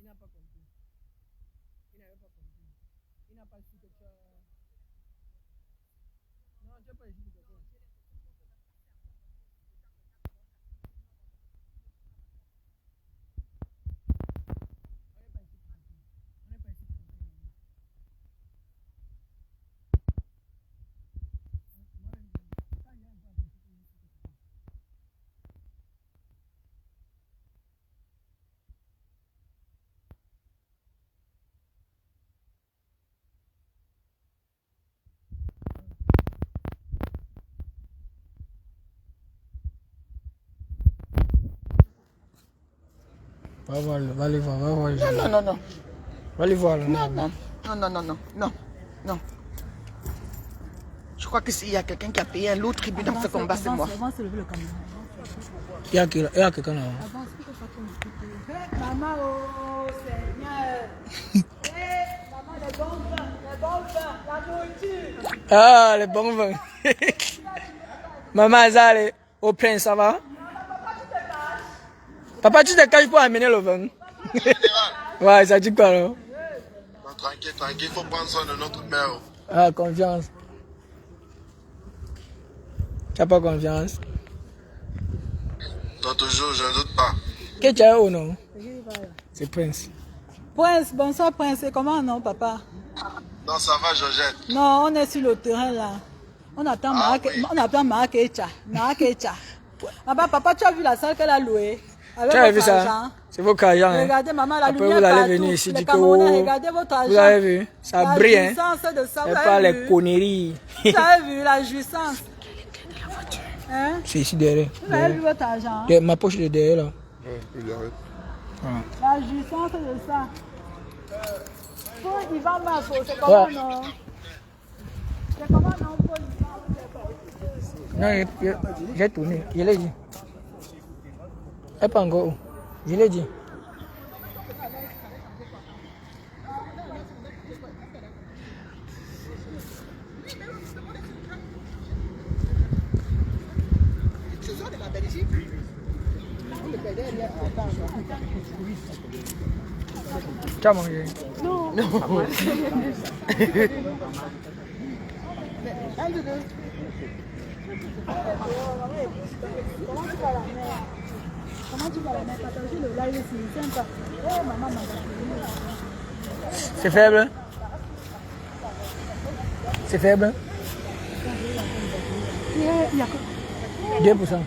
Il n'a pas compris. Il n'avait pas compris. Il n'a pas su que tu as... Non, tu n'as pas écrit quelque chose. Va voir, va aller voir, va voir. Non. Va aller voir. Non. Je crois que s'il y a quelqu'un qui a payé un lourd tribut dans ce combat, c'est moi. Il y a quelqu'un là. Maman, oh Seigneur. Maman, les bons vins, la nourriture. Ah, les bons vins. Maman, Azale, au prince, ça va? Papa, tu te caches pour amener le vin? Ouais, ça dit quoi là? Non, tranquille, il faut prendre soin de notre mère. Ah, confiance. Tu n'as pas confiance? Non, toujours, je ne doute pas. Qu'est-ce que tu as ou non? C'est Prince. Prince, bonsoir Prince, comment non papa? Non, ça va, Georgette. Non, on est sur le terrain là. On attend Marc Echa. Papa, tu as vu la salle qu'elle a louée? Tu as vu ça? C'est vos argent. Regardez maman, la après, lumière vous allez partout. venir ici, Les du Camerounais, coup, regardez votre argent. vous avez vu? Ça brille, hein? De ça, et pas les conneries. Vous avez vu la jouissance? Hein? C'est ici derrière. Vous avez vu votre argent? Ma poche est derrière là. La jouissance de ça. Pour Yvan Marco, c'est comment non? C'est comment non pour Non, j'ai tourné. Je l'ai dit. Elle pas encore. Je l'ai dit. Tu as mangé? Non. Comment tu vas la mettre? Partager le live, c'est sympa. Oh, maman m'a dit. C'est faible? C'est faible? 2%.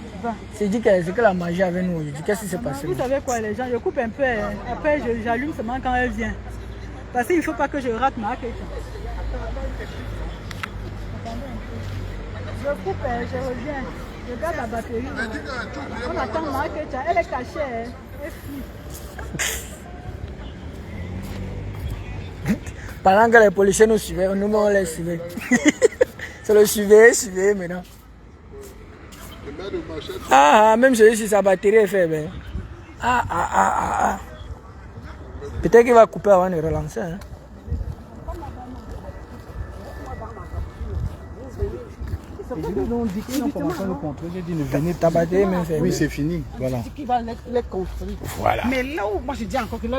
C'est dit que la magie avec nous aujourd'hui. Qu'est-ce qui s'est passé? Vous savez quoi, les gens? Je coupe un peu. Après, j'allume seulement quand elle vient. Parce qu'il ne faut pas que je rate ma quête. Je coupe, je reviens. Je garde la batterie. On attend ma quête. Elle est cachée. Elle fuit. Pendant que les policiers nous suivaient, nous on les suivait. C'est le suivait maintenant. Même celui-ci, sa batterie est faible. Peut-être qu'il va couper avant de relancer. Hein. On dit qu'ils ont commencé à nous contrôler. J'ai dit, ne venez ta batterie, mais oui, c'est fini. Voilà. Qui va les construire. Voilà. Mais là où moi je dis encore que là,